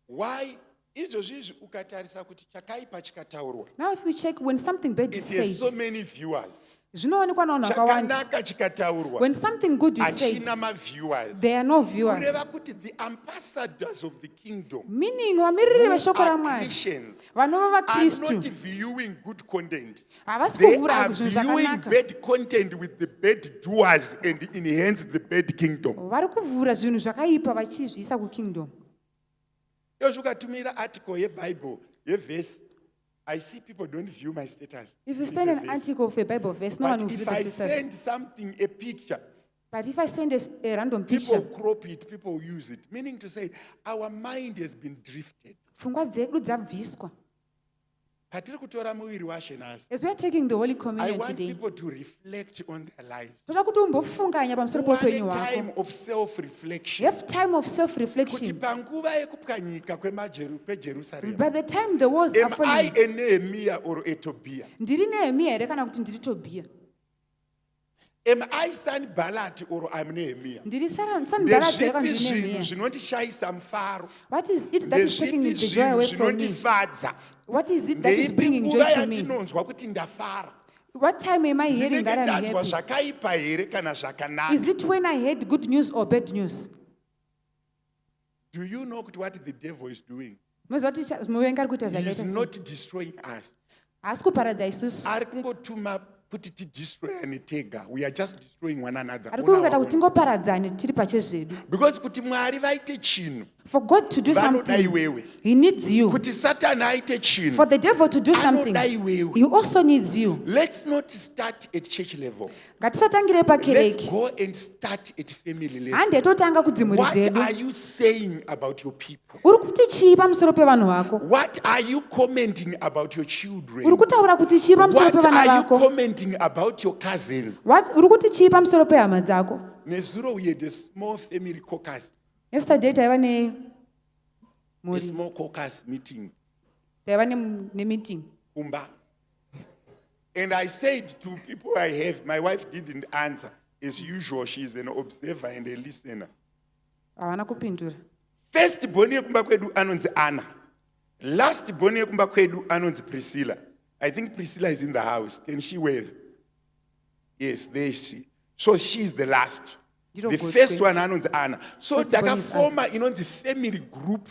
Why? Izvozvizvi ukatarisa kuti chakaipa chikataurwa, Now if you check when something bad it is has so said, many viewers. zvinoonekwa navanhu vakawanda. Chakanaka chikataurwa, When something good is said, hachina maviewers. there are no viewers. Kureva kuti the ambassadors of the kingdom, Meaning vamiriri who veshoko are ramwari, Christians, vanova are not vakristu, viewing good content. havasi They kuvhura are zvinhu viewing zvakanaka. bad content with the bad doers and enhance the bad kingdom. Vari kuvhura zvinhu zvakaipa vachizviisa kukingdom. Yozvi ukatumira article yeBible, yevhesi, I see people don't view my status. If you It's send a an verse. article of a Bible verse, no one But will view if the I sisters. send something, a picture, But if I send a random people picture, crop it, people use it. Meaning to say, our mind has been drifted. pfungwa dzedu dzabviswa. Patiri kutora muviri washe nhasi, As we are taking the Holy I Communion want today, people to reflect on their lives. toda kuti umbofunganya pamusoro One peupenyu time hwako. of You self-reflection. have time of Kuti self-reflection. panguva yekupwanyika kweJerusarema, By the time the walls are am I falling, a Nehemiah or a Tobiah? ndiri Nehemiah here kana kuti ndiri Tobiah? Am I Sanballat or I'm Nehemiah? Ndiri Sanballat here kana Ndezvipi ndiri zvinhu Nehemiah? zvinondishayisa mufaro? What is it that is taking Ndezvipi the joy zvinhu away from me? zvinondifadza? What is it that is Ndeipi bringing nguva joy to me? yandinonzwa kuti ndafara? What time am I hearing Ndinenge that I'm ndanzwa happy? zvakaipa here kana zvakanaka? Is it when I heard good news or bad news? Do you know what the devil is doing? Muziva kuti muvengi ari kuita He is zvakaita sei? not destroying us. Haasi kuparadza isusu. Ari kungotuma kuti tidestroyane tega. We are just destroying one another. Ari kungota kuti tingoparadzane tiri pachezvedu. Because kuti Mwari vaite chinhu, For God to do vanoda something, iwewe. He needs you. Kuti Satani aite chinhu, For the devil to do something, anoda iwewe. He also needs you. Let's not start at church level. Ngatisatangire Let's pakereke. go and start at family level. Hande totanga kudzimuri What dzedu. are you saying about your people? Uri kuti chii pamusoro pevanhu vako? What are you commenting about your children? Uri kutaura kuti chii pamusoro What pevana are you vako? commenting about your cousins? Uri kuti chii pamusoro pehama dzako? Nezuro we had a small family caucus, Yesterday taiva a nemhuri, small caucus meeting, taiva nemeeting. Kumba. And I said to people I have, my wife didn't answer. As usual, she's an observer and a listener. Havana kupindura. First born yekumba kwedu anonzi Anna. Last born yekumba kwedu anonzi Priscilla. I think Priscilla is in the house. Can she wave? Yes, there she. So she's the last. You don't The go first to- one anonzi Anna. So First born is takafoma inonzi family group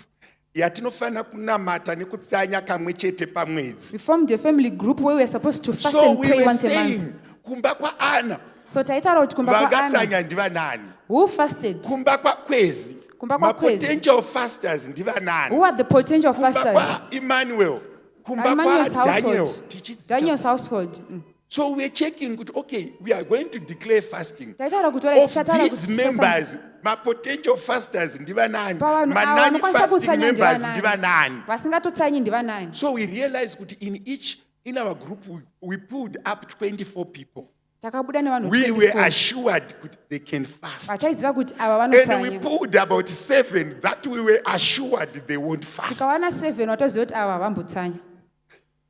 yatinofana kunamata nekutsanya kamwe chete pamwedzi. We formed a family group where we were supposed to fast So and we pray were once a month. saying kumba kwaAna So taitaura kuti kumba kwaAna, vakatsanya ndivanani, who fasted? kumba kwaKwezi Kumba kwaKwezi. mapotential fasters ndivanani, Who are the potential kumba fasters? kwaEmmanuel, kumba Emmanuel's kwaDaniel. household. Daniel's household. So we're checking, okay, we are going to declare fasting. Taitaura kuti ora Of tichataura these kuti members, my potential fasters ndivanani, pavanhu my ava vanokwanisa non-fasting kutsanya members ndivanani, ndivanani. vasingatotsanyi ndivanani. So we realized that in our group we pulled up 24 people. Takabuda nevanhu We were 24. assured that they can fast. Vachaiziva kuti ava And we vanotsanya. pulled about 7 that we were assured they won't fast. Tikawana 7 watoziva kuti ava havambotsanya.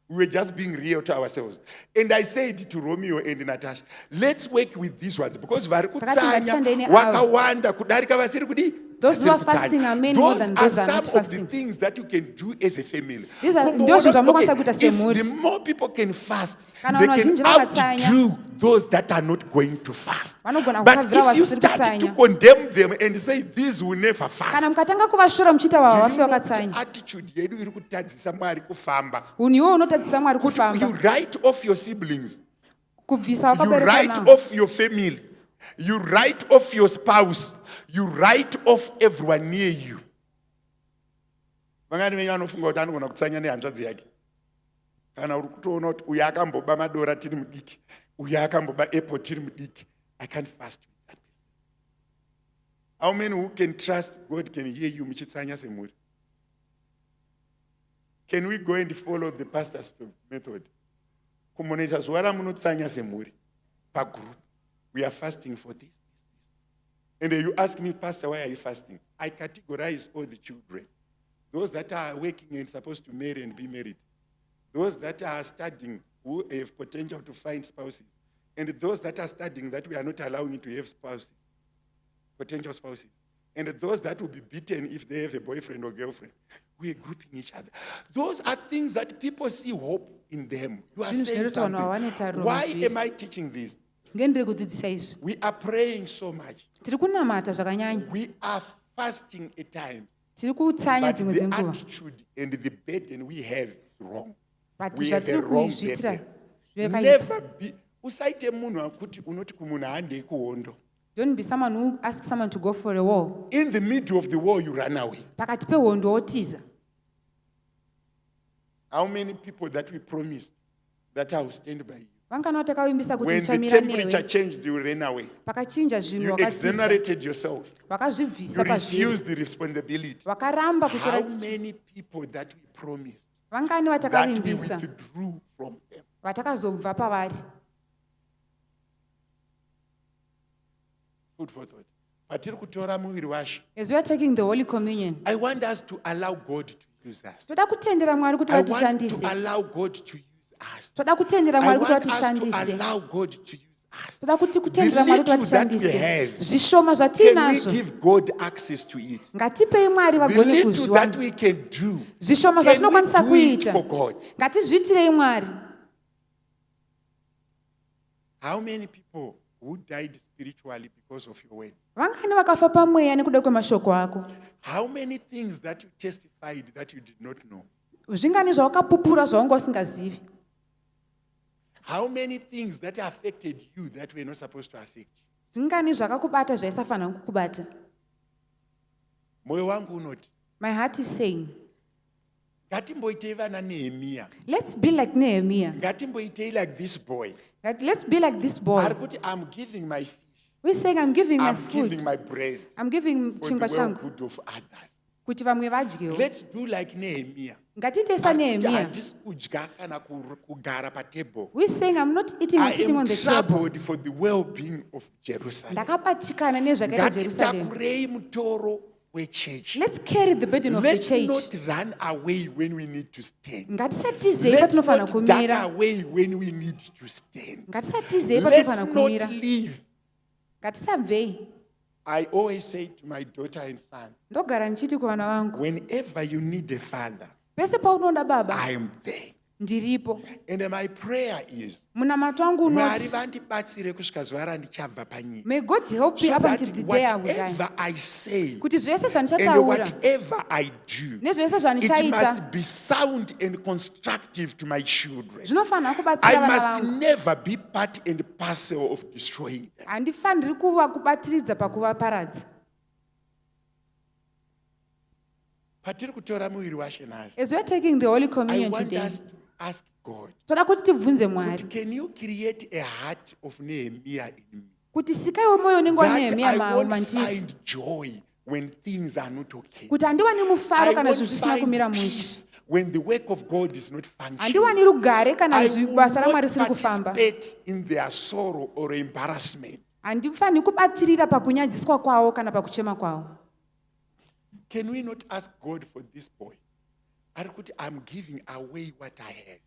We were just being real to ourselves. And I said to Romeo and Natasha, let's work with these ones because vari kutsanya wakawanda kudarika vasiri kudi. Those who are fasting are many more than those who are not Those are some of the fasting. things that you can do as a family. These are- Kumbe ndio unaona, zvamokwanisa okay, kuita if semhuri. the more people can fast, Kana they vanhu can vazhinji vakatsanya, outdo those that are not going to fast. vanogona But kukavhira if you vasiri start to kutsanya. condemn them and say these will never fast, Kana mukatanga kuvashora muchiita vava do vafi you know vakatsanya. kuti attitude yedu iri kutadzisa Mwari kufamba? Unhu iwo unotadzisa Mwari Kuti you kufamba. write off your siblings, Kubvisa you wakaberekwa write navo. off your family, you write off your spouse, you write off everyone near you. Vangani venyu vanofunga kuti anogona kutsanya nehanzvadzi yake. Kana uri kutoona kuti uyu akamboba madora tiri mudiki, uyu akamboba apple tiri mudiki, I can't fast with that person. How many who can trust God can hear you muchitsanya semuri? Can we go and follow the pastor's method? Kumonesa zuva ramunotsanya semuri pagroup. We are fasting for this. And then you ask me, Pastor, why are you fasting? I categorize all the children. Those that are working and supposed to marry and be married. Those that are studying who have potential to find spouses. And those that are studying that we are not allowing to have spouses, potential spouses. And those that will be beaten if they have a boyfriend or girlfriend. We are grouping each other. Those are things that people see hope in them. You are saying something. Why am I teaching this? Ngendiri kudzidzisa izvi. We are praying so much. Tiri kunamata zvakanyanya. We are fasting at times. Tiri kutsanya But dzimwe the dzenguva. attitude and the burden we have is wrong. But We have a zvatiri wrong kuizvitira burden. zvekaipa. Never be. Usaite munhu akuti unoti kumunhu haandei kuhondo. Don't be someone who asks someone to go for a war. In the middle of the war, you run away. Pakati pehondo wotiza. How many people that we promised that I will stand by you? Vangana watakavimbisa kuti When the tichamira temperature newe. changed, you ran away. Pakachinja zvinhu You wakatiza. exonerated yourself. You Wakazvibvisa pazvinhu. refused the responsibility. Wakaramba How kutora. many people that we promised Vangani that we vatakavimbisa. withdrew from them? Vatakazobva pavari. Food for thought. Patiri kutora muviri washo. As we are taking the Holy Communion, I want us to allow God to use us. toda kutendera Mwari kuti I want vatishandise. to allow God to use us. Toda kutendera I Mwari kuti want us to vatishandise. allow God to use us. Toda kuti The kutendera Mwari kuti little that we vatishandise. have, Zvishoma can zvatinazvo. we give God access to it? Ngatipei Mwari The vagone little that kuzviwana. we can do, Zvishoma can we zvatinokwanisa do it kuita. for God? Ngatizviitirei Mwari. How many people who died spiritually because of your words? Vangani vakafa pamweya nekuda kwemashoko ako. How many things that you testified that you did not know? Zvingani zvawakapupura zvawanga usingazivi. How many things that affected you that were not supposed to affect you? Zvingani zvakakubata zvaisafanira kukubata. Moyo wangu unoti, My heart is saying, ngatimboitei vana Nehemiah. let's be like Nehemiah. Ngatimboitei like this boy. Let's be like this boy. Ari kuti, I'm giving my fish, We're saying, I'm giving my I'm giving food. my bread I'm giving for the chingwa changu well-good of others. kuti vamwe vadyewo. Let's do like Nehemiah. Ngatiite Ari kuti saNehemiah. handisi kudya kana kugara patable. We're saying, I'm not eating I or sitting am on the table. troubled for the well-being of Jerusalem. Ndakabatikana nezvakaita Jerusalem. Ngatitakurei mutoro wechechi. Let's carry the burden of the Let's church. not run away when we need to stand. Ngatisatizei Let's patinofanira not duck kumira. away when we need to stand. Ngatisatizei Let's patinofanira not kumira. leave. Ngatisabvei. I always say to my daughter and son, Ndogara ndichiti kuvana vangu, whenever you need a father, pese paunoda baba, I am there. ndiripo. And my prayer is, Munamato wangu Mwari unoti, vandibatsire kusvika zuva randichabva panyika. may God help me So up that until the day I will die. whatever I say Kuti zvese and zvandichataura whatever I do, nezvese it zvandichaita must be sound and constructive to my children. zvinofanira I kubatsira vana must vangu. never be part and parcel of destroying them. Handifaniri kuva kubatiridza pakuvaparadza. Patiri kutora muviri washe nhasi, As we are taking the Holy I Communion want today, us to ask God, toda kuti tibvunze but Mwari can you create a heart of Nehemiah in me? kuti sikaiwo mwoyo unenge wa That Nehemiya I won't mandiri, find joy when things are not okay. kuti handiwani mufaro I kana won't zvinhu zvisina kumira find mushe, peace when the work of God is not functioning. handiwani rugare kana I will basa raMwari not risiri kufamba, participate in their sorrow or embarrassment. handifaniri kubatirira pakunyadziswa kwavo kana pakuchema kwavo. Can we not ask God for this boy? Arikuti, I'm giving away what I have.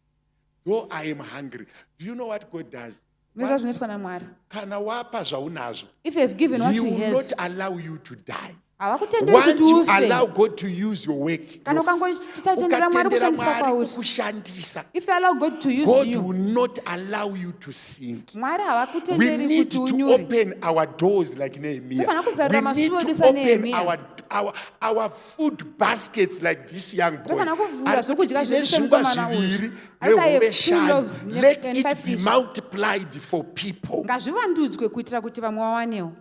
Though I am hungry. Do you know what God does? Ndizvo zvinoitwa naMwari. Kana wapa zvaunazvo, If you have given what He you will have, not allow you to die. havakutenderi Once kuti you allow ufe. God to use your work, Kana ukangochitendera Mwari ukatendera kushandisa Mwari kwauri, kukushandisa, if you allow God to use God you, will not allow you to sink. Mwari We havakutenderi need kuti to unyure. open our doors like Nehemiah. Tofanira kuzarura We need masuo to edu open saNehemiya. our food baskets like this young boy. Tofanira kuvhura Arikuti zvokudya tine zvedu zvingwa semukomana uyu. zviviri Arikuti I have nehove 2 loaves shanu. Let and it 5 be fish. multiplied for people. Ngazvivandudzwe kuitira kuti vamwe vawanewo.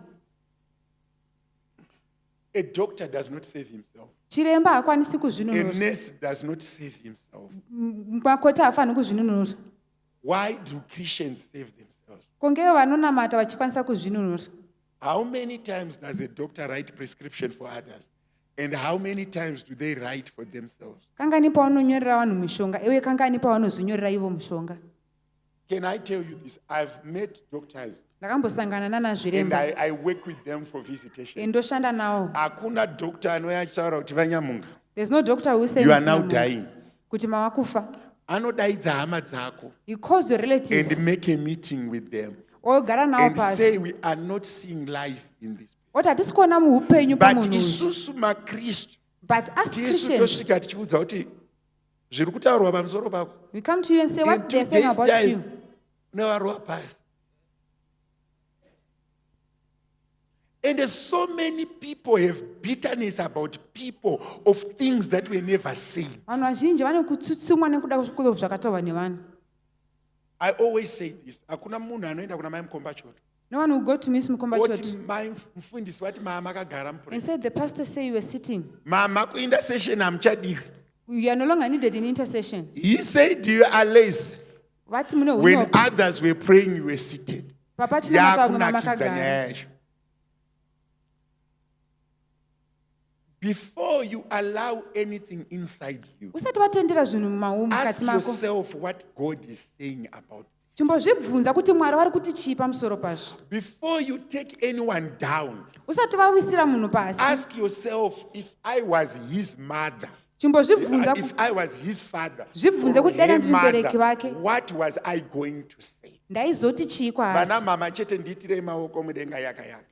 A doctor does not save himself. Chiremba haakwanisi A kuzvinunura. nurse does not save himself. Makota haafaniri kuzvinunura. Why do Christians save themselves? Kongeyo vanonamata vachikwanisa kuzvinunura. How many times does a doctor write prescription for others? And how many times do they write for themselves? Kangani pavanonyorera vanhu mishonga, iwe kangani pavanozvinyorera ivo mishonga. Can I tell you this? I've met doctors Ndakambosangana and nanazviremba I work with them for visitation. endoshanda navo. Hakuna doctor anouya achitaura kuti vanyamunga, There's no doctor who says you are now dying. kuti mavakufa. Anodaidza hama dzako He calls your relatives and make a meeting with them ogara navo and say pasi. we are not seeing life in this place. Oti hatisi kuona muupenyu But pamunhu uyu. isusu maKristu But as tisu Christians, tosvika tichiudza kuti zviri kutaurwa pamusoro pako we come to you and say in what they're saying 2 days about time you. unovarova pasi. And so many people have bitterness about people of things that were never said. Vanhu vazhinji vane kutsutsumwa nekuda kwezvinhu zvakataurwa nevanhu. I always say this. Hakuna munhu anoenda kuna mai mukomba choto. No one will go to Miss Mukomba Oti Church mai mufundisi vati mama akagara and mupuresi. said the pastor say you were sitting. Mama kuenda session hamuchadiwi. You are no longer needed in intercession. He said you are lazy. Vati muno When unopi. others were praying you were seated. Papa chinamata vamwe mama Yakunakidza makagara. nyaya yacho. Before you allow anything inside you, Usati vatendera zvinhu mukati ask mako. yourself what God is saying about it. Chimbozvibvunza kuti Mwari vari kuti chii pamusoro pazvo. Before you take anyone down, Usati vawisira munhu pasi. ask yourself if I was his mother, Chimbozvibvunza if I was his father, Zvibvunze or kuti dai her ndiri mubereki mother, wake. what was I going to say? ndaizoti chii kwaari. Vana mama chete ndiitirei maoko mudenga yaka yaka.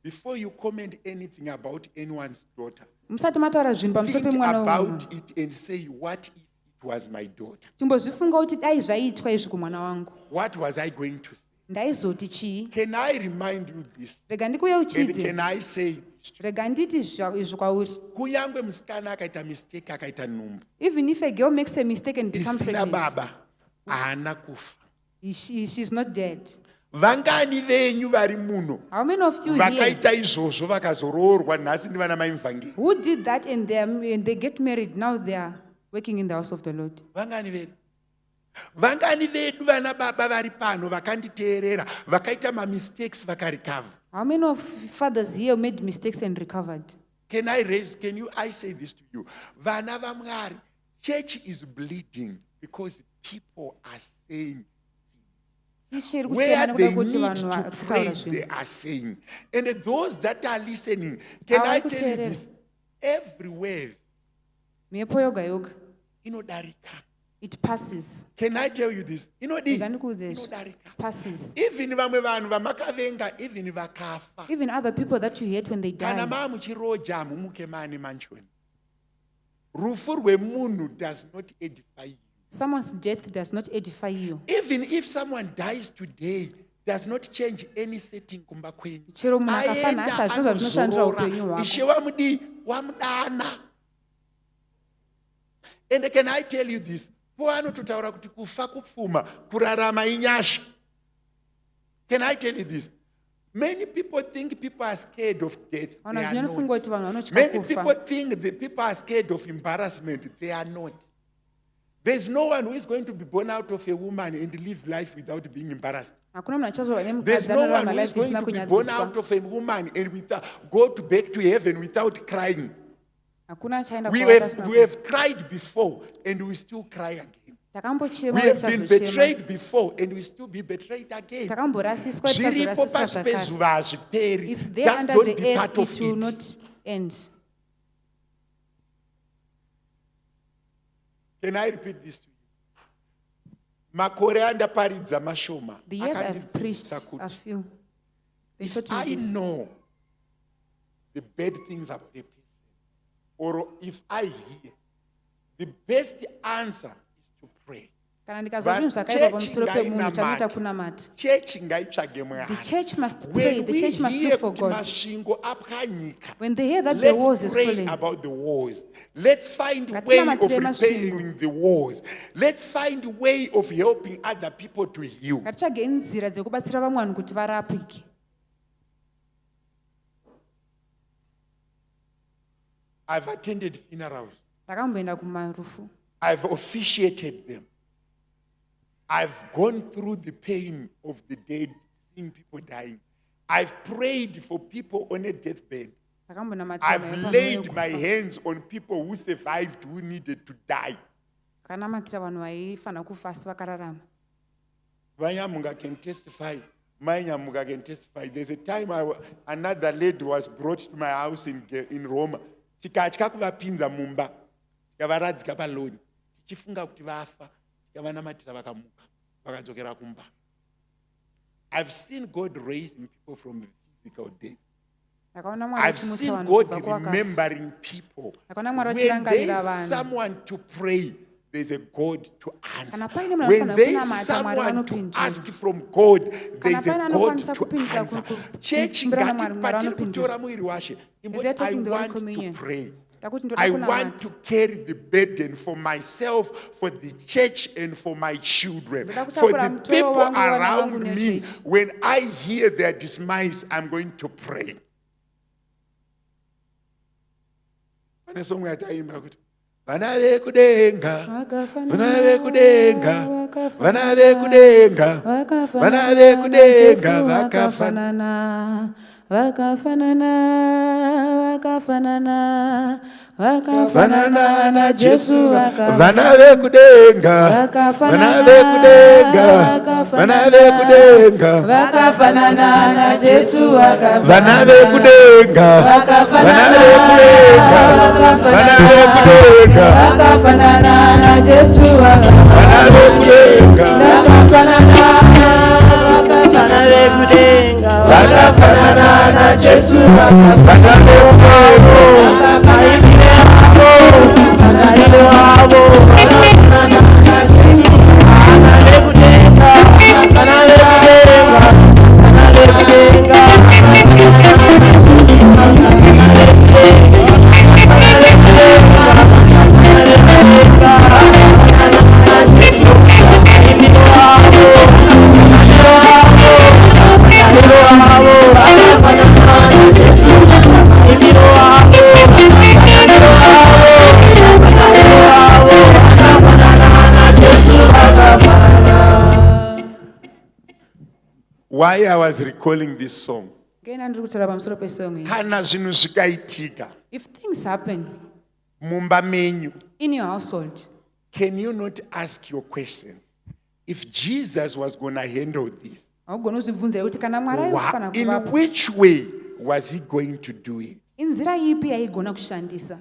Before you comment anything about anyone's daughter, Musati mataura zvinhu pamusoro think pemwana wemunhu. about it and say, what if it was my daughter? Chimbozvifunga kuti dai zvaitwa izvi kumwana wangu. What was I going to say? Ndaizoti chii. Can I remind you this? Rega ndikuye And uchidze. can I say this? Rega nditi izvi kwauri. Kunyangwe musikana akaita mistake akaita nhumbu, Even if a girl makes a mistake and becomes isina pregnant, baba haana kufa. she's not dead. Vangani venyu vari muno How many of you here vakaita izvozvo vakazoroorwa nhasi ndivana mai muvhangeri? who did that and they get married, now they are working in the house of the Lord? Vangani vedu? Vangani vedu vana baba vari pano vakanditeerera vakaita mamistakes vakarecover? How many of fathers here made mistakes and recovered? I say this to you. Vana vaMwari, church is bleeding because people are saying Ichiri where kuchema they nekuda kuti need vanhu to vari pray, kutaura they zvinhu. are saying. And those that are listening, can I tell you this? Every wave, Mhepo yoga yoga, inodarika. it passes. Can I tell you this? Rega ndikuudze izvi. Inodarika. Passes. Even vamwe vanhu vamakavenga, even vakafa. Even other people that you hate when they Kana die. maamuchiroja mumuke maane manchoni. Rufu rwemunhu does not edify you. Someone's death does not edify you. Even if someone dies today, does not change any setting kumba kwenyu. Chero munhu akafa nhasi hazvizvo zvinoshandura upenyu hwako. Ishe wamudi wamudana. And can I tell you this? Poanototaura kuti kufa kupfuma kurarama inyasha. Can I tell you this? Many people think people are scared of death. They are not. Many people think that people are scared of embarrassment. They are not. There's no one who is going to be born out of a woman and live life without being embarrassed. There's no one who is going to be born out of a woman and go back to heaven without crying. We have cried before and we still cry again. We have been betrayed before and we still be betrayed again. It's there Just under don't the be earth, part of it will it. not end. Can I repeat this to you? Makore andaparidza mashoma. The years I've Akandidzidzisa preached kuti a few. They if taught me I this. know the bad things about a person, or if I hear, the best answer is to pray. Kana ndikazwa zvinhu zvakaipa pamusoro pemunhu chanoita The kunamata. church ngaitsvage The Mwari. church must pray, When the we church must hear look for kuti God. masvingo apwanyika, When they hear that the wars let's is pray falling, about the wars. Let's find a Katika way of matire masvingo. repairing the wars. Let's find a way of helping other people to heal. ngatitsvage nzira dzekubatsira vamwe vanhu kuti varapike. I've attended funerals. Ndakamboenda kumarufu. I've officiated them. I've gone through the pain of the dead, seeing people dying. I've prayed for people on a deathbed. Ndakambonamatira I've mai laid pamwoyo my kufa. hands on people who survived, who needed to die. Kanamatira vanhu vaifana kufa asi vakararama. Vanyamuga can testify. My Nyamuga can testify. There's a time another lady was brought to my house in Roma. Tikatya kuvapinza mumba. Tikavaradzika paloni. Tichifunga kuti vafa. Tikavanamatira vakamuka. Vakadzokera kumba. I've seen God raising people from physical death. Ndakaona Mwari I've achimutsa seen vanhu God kubva kuvakafa. remembering people. Ndakaona Mwari When achirangarira there's vanhu. someone to pray, there's a God to answer. Kana paine munhu When anofanira there's kunamata, Mwari someone to vanopindura. ask from God, there's a paine God anokwanisa to kupindura answer. Church, kumbira naMwari, Mwari patiri vanopindura. kutora mwiri washe. As we are I taking the Holy want to Communion, pray. takuti ndoda I want to kunamata. carry the burden for myself, for the church, and for my children. Ndoda For kutakura the mutoro people wangu, vana around vangu me, nechurch. when I hear their demise, I'm going to pray. Pane song yataimba kuti vana vekudenga, vana vekudenga, vana vekudenga, vana vekudenga vakafanana. Vakafanana na Jesu, vana vekudenga, vana vekudenga, vana vekudenga, Vakafanana na Jesu, vana vekudenga, vana vekudenga, vana vekudenga, Vakafanana na Jesu, vana vekudenga, Vakafanana na Jesu, vana Why I was recalling this song? ngena ndiri kutaura pamusoro pesong iyi. Kana zvinhu zvikaitika If things happen mumba menyu, in your household, can you not ask your question? If Jesus was going to handle this, haugoni kuzvibvunza kuti kana Mwari aifana in kuvapo, which way was he going to do it? inzira ipi yaigona kushandisa?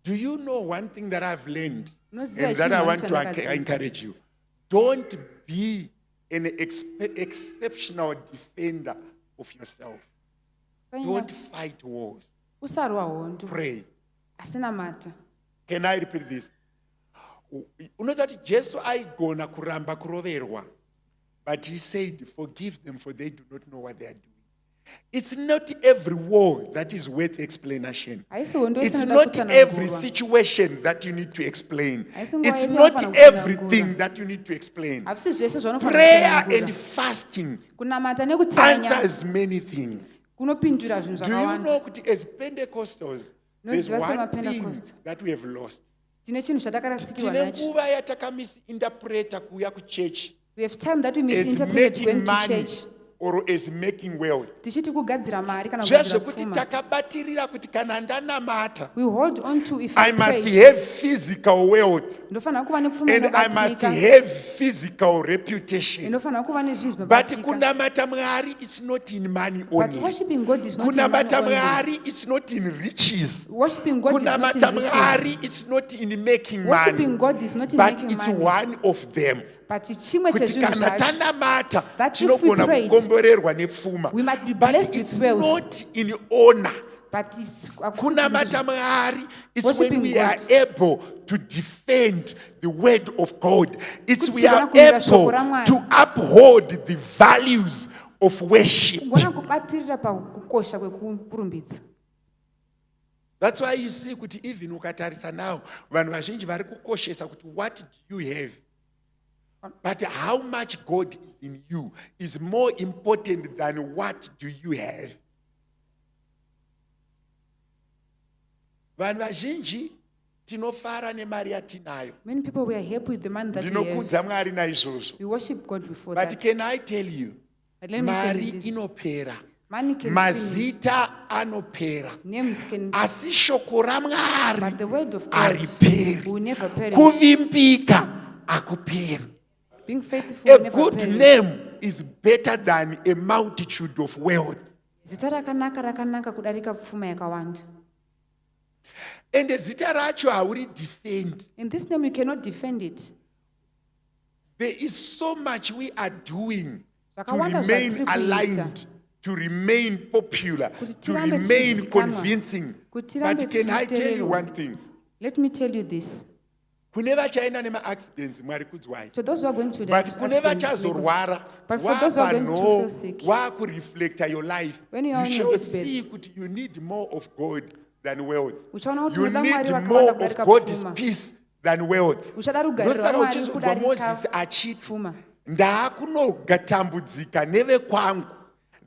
Do you know one thing that I've learned Unoziva and that I chinhu want to chandakadzidza. encourage you? Don't be an exceptional defender of yourself. Don't fight wars. Usarwa hondo, Pray. asina mata. Can I repeat this? Unoziva kuti Jesu aigona kuramba kuroverwa, but he said, forgive them for they do not know what they are doing. It's not every war that is worth explanation. It's not every situation that you need to explain. It's not everything that you need to explain. Prayer and fasting answers many things. Do you know that as Pentecostals, there's one thing that we have lost? Tine Nguva yatakamisi-interpreta kuya kuchechi We have time that we as misinterpret making going to money church. or as making wealth. Tichiti kugadzira mari kana kugadzira Zvazvekuti pfuma. takabatirira kuti kana ndanamata, We hold on to if I I must pray. have physical wealth Ndofana kuva nepfuma and I must inobatika. have physical reputation. Ndofana kuva nezvinhu But zvinobatika. kunamata Mwari, it's not in money But only. worshiping God is not in money Kunamata only. Mwari, it's not in riches. Worshiping God is not Kunamata in riches. Mwari, it's not in making Worshiping money. God is not in But making it's money. one of them. But chimwe Kuti chezvinhu kana zvacho. tanamata That if we tinogona prayed, kukomborerwa nepfuma. we might be But blessed it's with wealth. not in honor. But it's Kunamata Mwari, it's when Worshiping we are God. able to defend the word of God. It's Kuti we are tigona kumbira shoko able raMwari. to uphold the values of worship. kugona kubatirira pakukosha kwekurumbidza. That's why you see kuti even ukatarisa now, vanhu vazhinji vari kukoshesa kuti what do you have? But how much God is in you is more important than what do you have. Vanhu vazhinji tinofara nemari yatinayo. Many people were happy with the man that we have. Ndinokudza Mwari naizvozvo. We worship God before But that. can I tell you, But let me tell you mari this. inopera, Money can finish. mazita anopera, Names can, asi shoko raMwari but the word of God hariperi. will never perish. Kuvimbika akuperi. Being faithful A will never good perish. name is better than a multitude of wealth. Zita rakanaka kudarika pfuma yakawanda. And zita racho hauri defend. In this name you cannot defend it. There is so much we are doing to Zvakawanda remain zvatiri kuita. aligned, to remain popular, Kuti to tirambe remain tichizikanwa. convincing. Kuti But tirambe can I tell you tichiteererwa. one thing? Let me tell you this. Kune vachaenda nema-accidents Mwari kudzwai. To those who are going to But have kune accidents, vachazorwara, But for those who are going to feel sick, wakureflecta your life, when you are you on shall your deathbed, see kuti you need more of God than wealth. uchaona kuti You unoda need Mwari more wakawanda of kudarika God's pfuma. peace than wealth. Uchada rugariro Ndosaka rwaMwari uchizobva kudarika Moses achiti, pfuma. ndaakunogatambudzika nevekwangu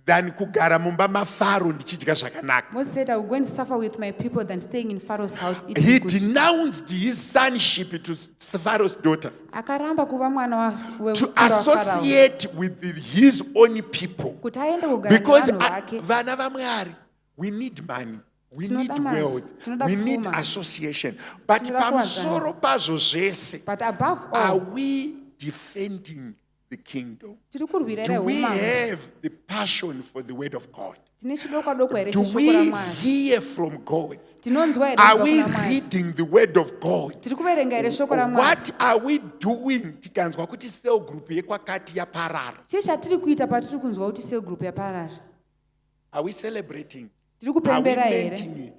than kugara mumba maFaro ndichidya zvakanaka. Moses said, I will go and suffer with my people than staying in Pharaoh's house He eating good. denounced his sonship to Pharaoh's daughter Akaramba kuva mwana to wemukuru waFarao. associate with his own people. Kuti aende kugara Because nevanhu vake. vana vaMwari, we need money. We need Tinoda mari, wealth. tinoda We need pfuma. association. But Tinoda pamusoro pazvo zvese, But above are all, we defending the kingdom? tiri kurwira Do we umambo. have the passion for the word of God? Tine chidokwa-dokwa here Do cheshoko we raMwari. hear from God? Tinonzwa here Are kubva we kuna Mwari. reading the word of God? Tiri kuverenga here shoko raMwari. What are we doing tikanzwa kuti cell group yekwakati yaparara? Chii chatiri kuita patiri kunzwa kuti cell group yaparara? Are we celebrating? Tiri Are we kupembera here? lamenting it?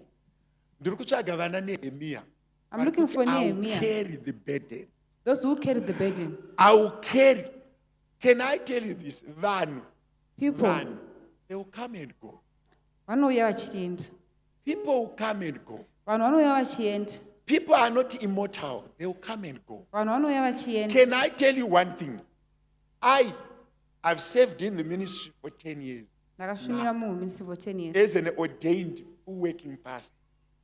Ndiri kutsvaga vana Nehemiah. I'm looking for I will Nehemiah. carry the burden. Those who carry the burden. I will carry. Can I tell you this? People, they will come and go. vanouya vachienda. People will come and go. Vanhu vanouya vachienda. People are not immortal. They will come and go. Vanhu vanouya vachienda. Can I tell you one thing? I've served in the ministry for 10 years Ndakashumira muministry for 10 years. as an ordained full working pastor.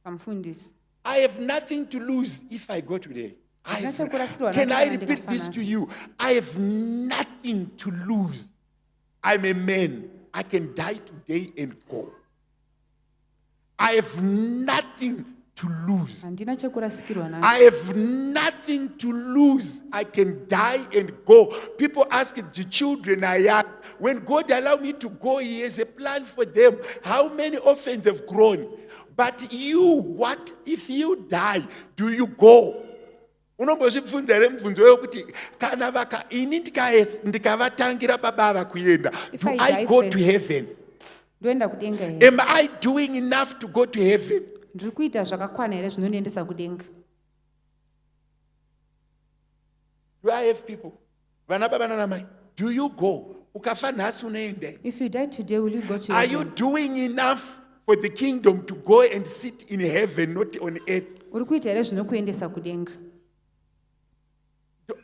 Samufundisi. I have nothing to lose if I go today. Ndinachokurasirwa Can I nachana repeat this to ndikafana. you? I have nothing to lose. I'm a man. I can die today and go. I have nothing to lose. Handina chekurasikirwa nacho. I have nothing to lose. I can die and go. People ask the children I am, when God allowed me to go, He has a plan for them. How many orphans have grown? But you, what if you die? Do you go? Unombozvibvunza here mubvunzo wekuti kana ini ndikavatangira baba kuenda, If do I I die go first, to heaven? Ndoenda kudenga here. Am I doing enough to go to heaven? Ndiri kuita zvakakwana here zvinondiendesa kudenga? Do I have people? Vana baba nana mai, do you go? Ukafa nhasi unaende. If you die today, will you go to Are heaven? you doing enough for the kingdom to go and sit in heaven, not on earth? Uri kuita here zvinokuendesa kudenga.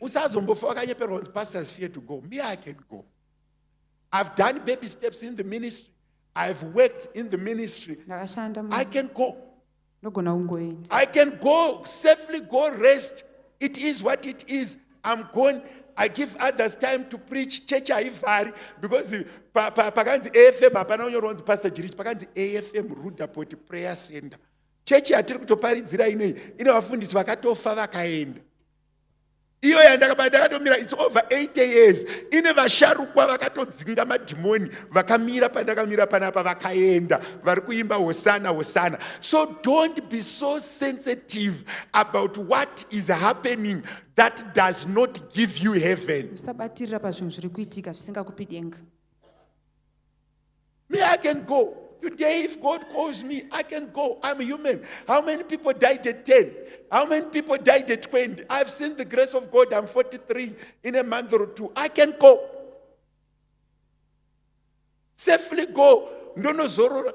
Usazombofa wakanyeperwa kuti pastors fear to go. Me, I can go. I've done baby steps in the ministry. I've worked in the ministry. Ndakashanda I can go. ndogona kungoenda. I can go, safely go rest. It is what it is. I'm going. I give others time to preach. Church haivari because pakanzi AFM hapana kunyorwa kunzi Pastor Jirich, pakanzi AFM Rudaport Prayer Center. Church yatiri kutoparidzira inei ine vafundisi vakatofa vakaenda. Iyo yandakatomira, it's over 80 years. Ine vasharukwa vakatodzinga madhimoni vakamira pandakamira panapa vakaenda vari kuimba hosana hosana. So don't be so sensitive about what is happening that does not give you heaven. Usabatirira pazvinhu zviri kuitika zvisingakupi denga. Me, I can go. Today, if God calls me, I can go. I'm human. How many people died at 10? How many people died at 20? I've seen the grace of God. I'm 43 in a month or two. I can go. Safely go. No, Zorora.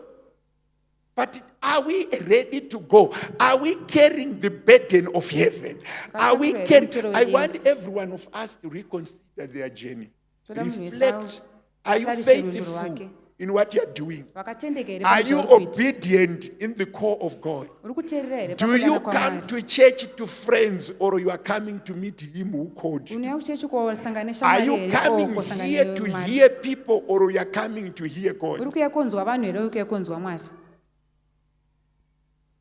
But are we ready to go? Are we carrying the burden of heaven? Are we carrying? I want every one of us to reconsider their journey. Reflect. Are you faithful in what you are doing? Are you obedient in the call of God? Do you come to church to friends, or you are coming to meet him who called you? Are you coming here to hear people, or you are coming to hear God?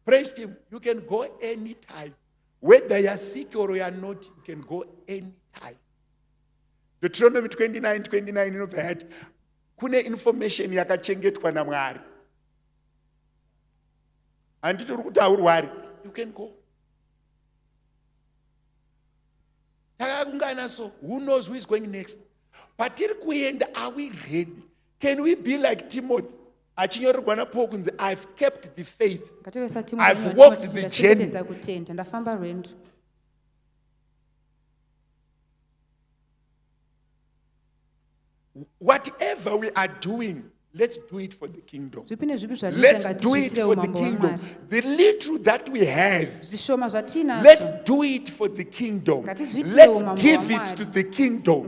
Praise him. You can go anytime. Whether you are sick or you are not, you can go anytime. Deuteronomy 29:29 inobva yati kune information yakachengetwa naMwari. Handiti uri kuti haurwari. You can go. Takakungana so, who knows who is going next? But tiri kuenda, are we ready? Can we be like Timothy? Achinyorerwa naPaul kunzi, I've kept the faith. I've walked the journey. Whatever we are doing, let's do it for the kingdom. Let's do it for the kingdom. The little that we have, let's do it for the kingdom. Let's give it to the kingdom.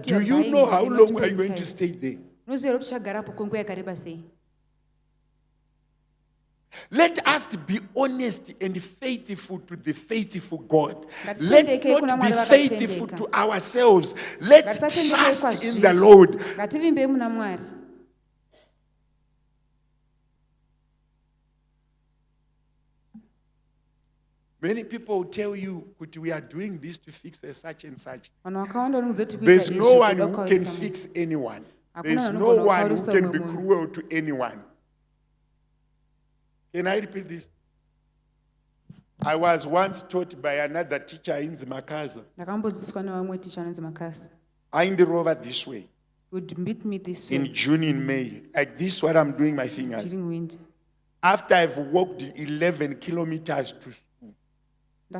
Do you know how long are you going to stay there? Let us be honest and faithful to the faithful God. Let's not be faithful to ourselves. Let's trust in the Lord. Many people will tell you, we are doing this to fix such and such. There's no one who can fix anyone. There's no one who can be cruel to anyone. Can I repeat this? I was once taught by another teacher in Zimakaza. I drove over this way. Would meet me this way. In June, in May. Like this, what I'm doing my fingers. After I've walked 11 kilometers to school. I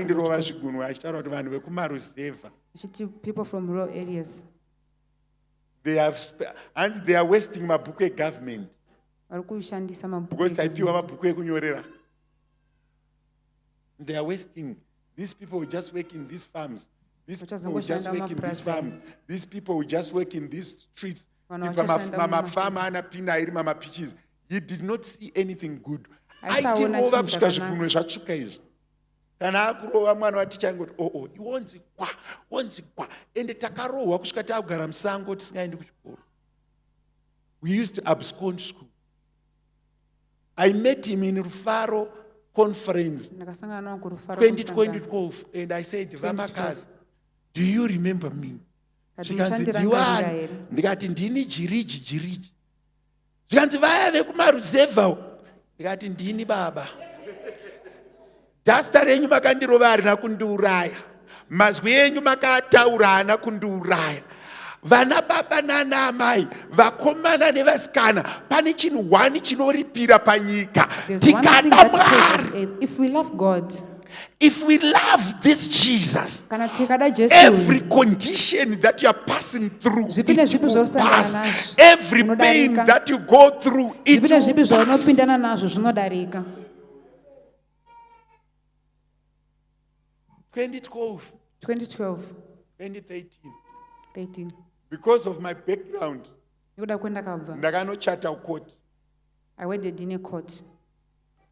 drove over Shiguno. I started to run people from rural areas. They are wasting my book government. Because I feel they are wasting. These people will just work in these farms. These people will just work in these farms. These people will just work in these streets. He did not see anything good. I didn't over kushika kana akurowa mwana waticha ngoti iwonzi kwa ende takarohwa kusvika tagara musango tisingaendi kuchikoro. We used to abscond school. I met him in Rufaro conference 2012, and I said, Vamakazi, do you remember me? Ndikati ndini jiriji. Zvikanzi vaya vekumaruzevha. Ndikati ndini baba. Dhasta renyu makandirova harina kundiuraya. Mazwi enyu makataura haana kundiuraya. vana baba nana amai vakomana nevasikana pane chinhu 1 chinoripira panyika. There's one thing Tikada that pays Mwari, of faith. If we love God, if we love this Jesus, kana tikada Jesu, every condition that you are passing through, Zvipi it nezvipi will zvausangana pass. nazvo, Every pain unodarika. that you go through, it zvipi nezvipi will pass. zvaunopindana nazvo zvinodarika. 2012, 2012, 2013, 13. because of my background, Nekuda kwendakabva, ndakanochata ukoti. I wedded in a court.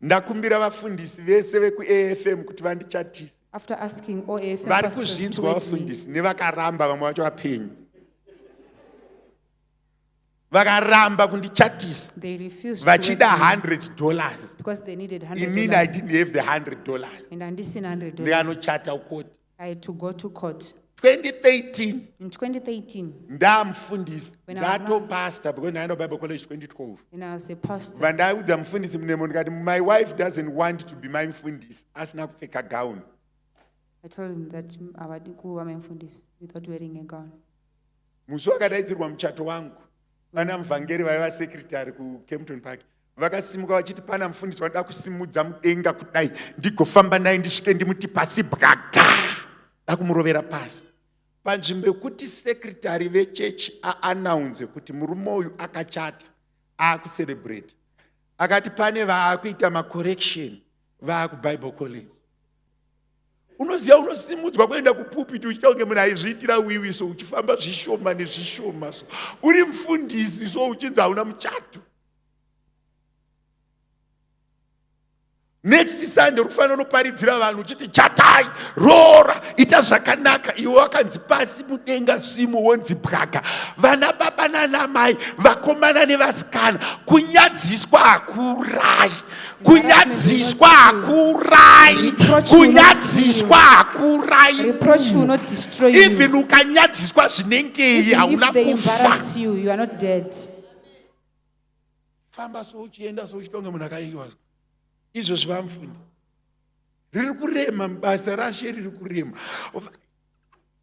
Ndakumbira vafundisi vese vekuAFM kuti vandichatise. After asking OAFM Vari pastors to kuzvinzwa wed me, vafundisi nevakaramba vamwe vacho vapenyu. Vakaramba kundichatisa they refused to wed vachida me $100. because they needed Inini I $100. didn't have the $100. And handisina $100. Ndikanochata ukoti. I had to go to court. 2013 In 2013, ndamufundisi When I was ndatopasta because ndaenda Bible College 2012. when I was a pastor, Vandaudza mufundisi munemo ndikati my wife doesn't want to be my mufundisi asina kupfeka gown. I told him that avadi kuva mufundisi without wearing a gown. Musi wakadaidzirwa muchato wangu vana muvhangeri vaiva secretary kuCampton Park vakasimuka vachiti pana mufundisi wanoda kusimudza mudenga kudai ndigofamba naye ndisvike ndimuti pasi bwaga dakumurovera pasi panzvimbo yekuti secretary vechechi aanaunze kuti murume uyu akachata akucelebrate akati pane vaakuita macorrection vaakuBible College. Unoziva unosimudzwa kuenda kupupiti uchiita kunge munhu aizviitira wiwiso uchifamba zvishoma nezvishoma so uri mufundisi so uchinzi hauna muchato. Next Sunday unofanira unoparidzira vanhu uchiti chatai, roora, ita zvakanaka. Iwe wakanzi pasi mudenga simo wonzi bwaga. Vana baba nana mai, vakomana nevasikana, kunyadziswa hakurai. Kunyadziswa hakurai. Kunyadziswa hakurai. Reproach will not destroy you. Even ukanyadziswa zvinengei Even hauna if they kufa. embarrass you, you are not dead. Famba so uchienda so uchitonga munhu akaiwa. Izvo zvamfundi. Riri kurema basa rashe riri kurema.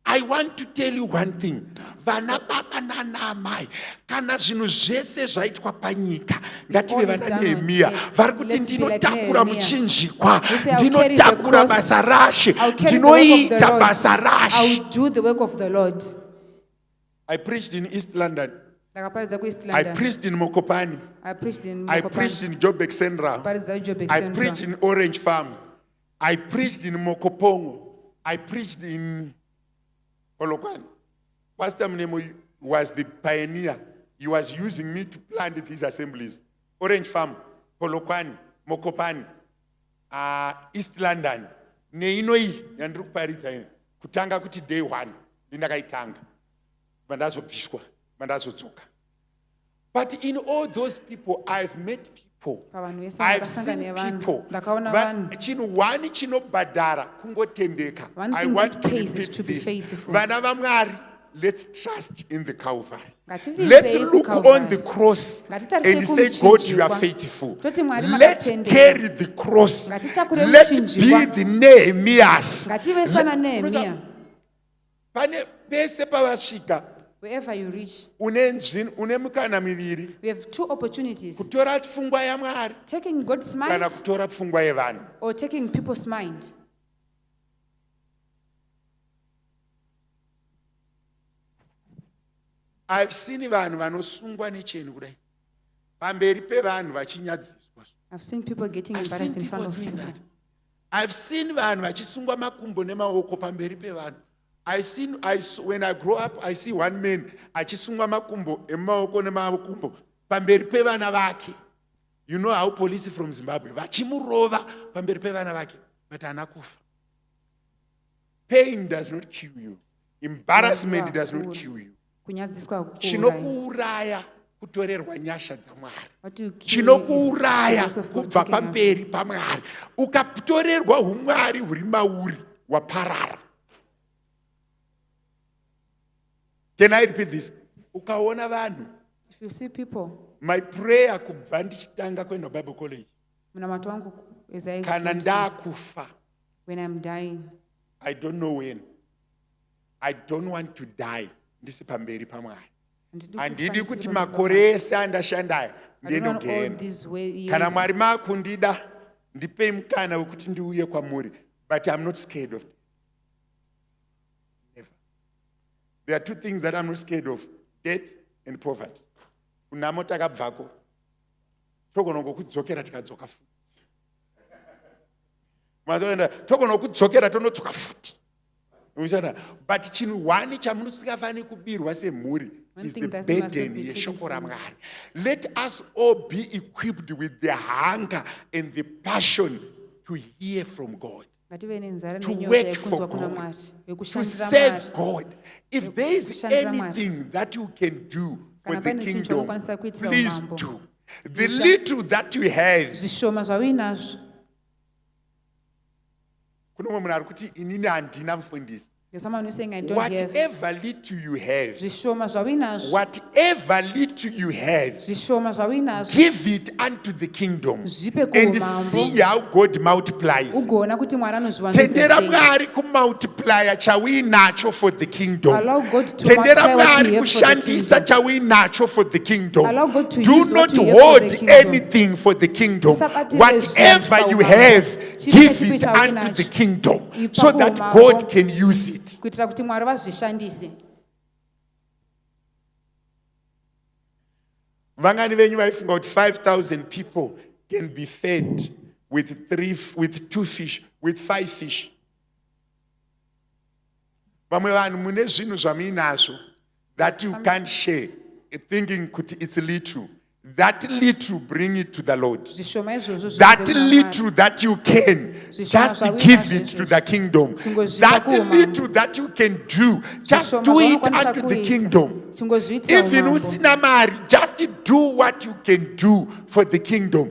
I want to tell you one thing. Vana baba nana mai kana zvinhu zvese zvaitwa panyika ngative vana Nehemia vari kuti ndinotakura muchinjikwa ndinotakura basa rashe ndinoita basa I rashe. will do the work of the Lord. I preached in East London. Ndakaparidza kuEast I London. preached in Mokopani. I preached in I Mokopane. preached in Joburg Central. Paridza kuJoburg I Central. preached in Orange Farm. I preached in Mokopongo. I preached in Polokwane. Pastor Mnemo was the pioneer. He was using me to plant these assemblies. Orange Farm, Polokwane, Mokopane, East London. Neinoi yandiri kuparidza ine. Kutanga kuti day 1 ndakaitanga. Mandazobvishwa, mandazodzoka. But in all those people, I've met people. I've seen people. Chinhu 1 chinobhadhara kungotendeka. I want to repeat this. Vana vaMwari, let's trust in the Calvary. Let's look on the cross and say, God, you are faithful. Let's carry the cross. Let's be the Nehemiahs. Pane pese pavasvika Wherever you reach, une mukana miviri. we have 2 opportunities: Kutora pfungwa yaMwari taking God's kana mind kutora pfungwa yevanhu. or taking people's mind. I've seen vanhu vanosungwa necheni kudai pamberi pevanhu vachinyadziswa. I've seen people getting I've embarrassed seen in front people of doing people. that. I've seen vanhu vachisungwa makumbo nemaoko pamberi pevanhu. When I grow up, I see one man achisungwa makumbo emaoko nemakumbo pamberi pevana vake. You know how police from Zimbabwe vachimurova pamberi pevana vake, but haana kufa. Pain does not kill you. Embarrassment does not kill you. Kunyadziswa hakukuuraya. Chinokuuraya kutorerwa nyasha dzaMwari. What you kill is Chinokuuraya the grace of God kubva taken away. pamberi paMwari. Ukatorerwa umwari huri mauri waparara. Can I repeat this? Ukaona vanhu. If you see people, My prayer kubva ndichitanga kuenda Bible College. munamato wangu as I Kana ndakufa. when I'm dying, I don't know when. I don't want to die ndisi pamberi paMwari. Handidi Handidi kufanisira kuti pamberi makore ese andashandayo I don't want all ndinogenda. these years. Kana Mwari makundida ndipei mukana wekuti ndiuye kwamuri, but I'm not scared of it. Never. There are two things that I'm not scared of: death and poverty. Unamo takabvako togona kudzokera tikadzoka futi. Mazoenda togona kudzokera tonodzoka futi. But chinhu one chamunosingafani kubirwa semhuri is the burden yeshoko raMwari. Let us all be equipped with the hunger and the passion to hear from God, to work for God, to serve God. If there is anything that you can do for the kingdom, please do. The little that you have. Kuno mumwe munhu ari kuti inini handina mufundisi. There's someone who's saying, I don't have. Whatever little you have, Zvishoma zvawinazvo. whatever little you have, Zvishoma zvawinazvo. give it unto the kingdom Zvipe and kuumambo. see how God multiplies. Ugoona kuti Mwari Tendera anozviwandudzira sei. Mwari kumultiplya chauinacho for the kingdom. Allow God to Tendera multiply what Mwari you have for the kushandisa chauinacho for the kingdom. Allow God to Do use what not you have for hold the kingdom. anything for the kingdom. Usabatire Whatever zvinhu you paumambo. have, Chipe give chipi it unto chauinacho. the kingdom Ipa so that kuumambo. God can use it. Kuitira kuti Mwari vazvishandise. Vangani venyu vaifunga kuti 5,000 people can be fed with 2 fish, with 5 fish. Vamwe vanhu mune zvinhu zvamuinazvo that you can't share, thinking kuti it's little. That little, bring it to the Lord. Zvishoma izvozvo That zviudze kuna little Mwari. that you can, just give it to the kingdom. That little that you can do, just do it unto the kingdom. Chingozviitira Even umambo. usina mari, just do what you can do for the kingdom.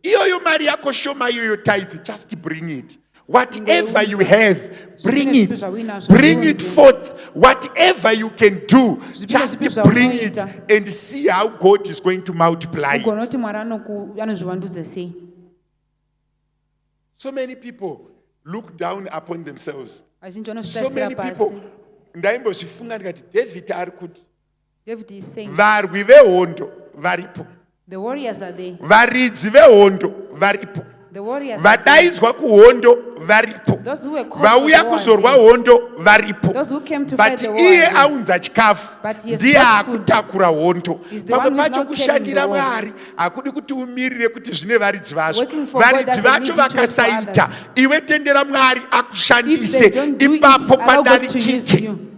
Iyoyo mari yako shoma iyoyo tithe, just bring it. Whatever you have, bring it. Bring it forth. Whatever you can do, just bring it and see how God is going to multiply Ugoona it. kuti Mwari anozvivandudza sei. So many people look down upon themselves. Vazhinji So vanozvitarisira many people, pasi. ndaimbozvifunga ndikati David ari kuti David is saying, varwi vehondo varipo, the warriors are there. varidzi vehondo varipo, The warriors are there. vadaidzwa kuhondo varipo, Those who were called vauya for the war kuzorwa are there. hondo varipo. Those who came to fight But the war iye are there. aunza chikafu But he has ndiye brought food. akutakura hondo. He's the one Pamwe who's pacho not carrying kushandira the war. Mwari hakudi kuti umirire kuti zvine varidzi vazvo. Working for God Varidzi doesn't vacho need you to work for vakasaita, others. iwe tendera Mwari If they akushandise, don't do it, ipapo allow God to use padarikike. you.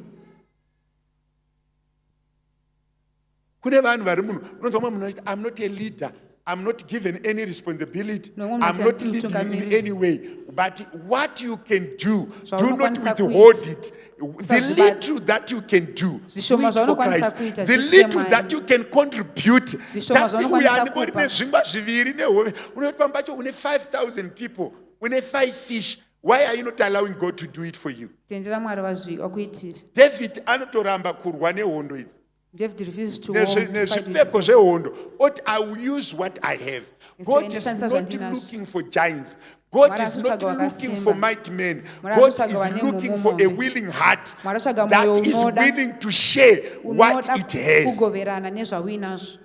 Kune vanhu vari muno unonzwa mumwe munhu achiti I'm not a leader, I'm not given any responsibility, No, I'm munhu not achati leading in mutungamiri. any way. But what you can do, Zvaunokwanisa do not kuita. withhold it. The Usazvibata. little that you can do, do Zvishoma it for zvaunokwanisa Christ. kuita, The zviitire little Mwari. that you can contribute, Zvishoma just uya zvaunokwanisa anengori kupa. nezvingwa zviviri nehove, unoti pamba pacho une 5,000 people, une 5 fish. Why are you not allowing God to do it for you? Tendera Mwari wakuitira. David anotoramba kurwa nehondo idzi. David refuses to war, to fight with nezvipfeko his- zvehondo oti I will use what I have. God is ndoshandisa not zvandinazvo. looking for giants. God Mwari is not anotsvaga looking vakasimba. for mighty men. Mwari God anotsvaga is vane looking for a mumombe. willing heart Mwari anotsvaga that mwoyo is unoda- willing to share what unoda it has. kugoverana nezvauinazvo.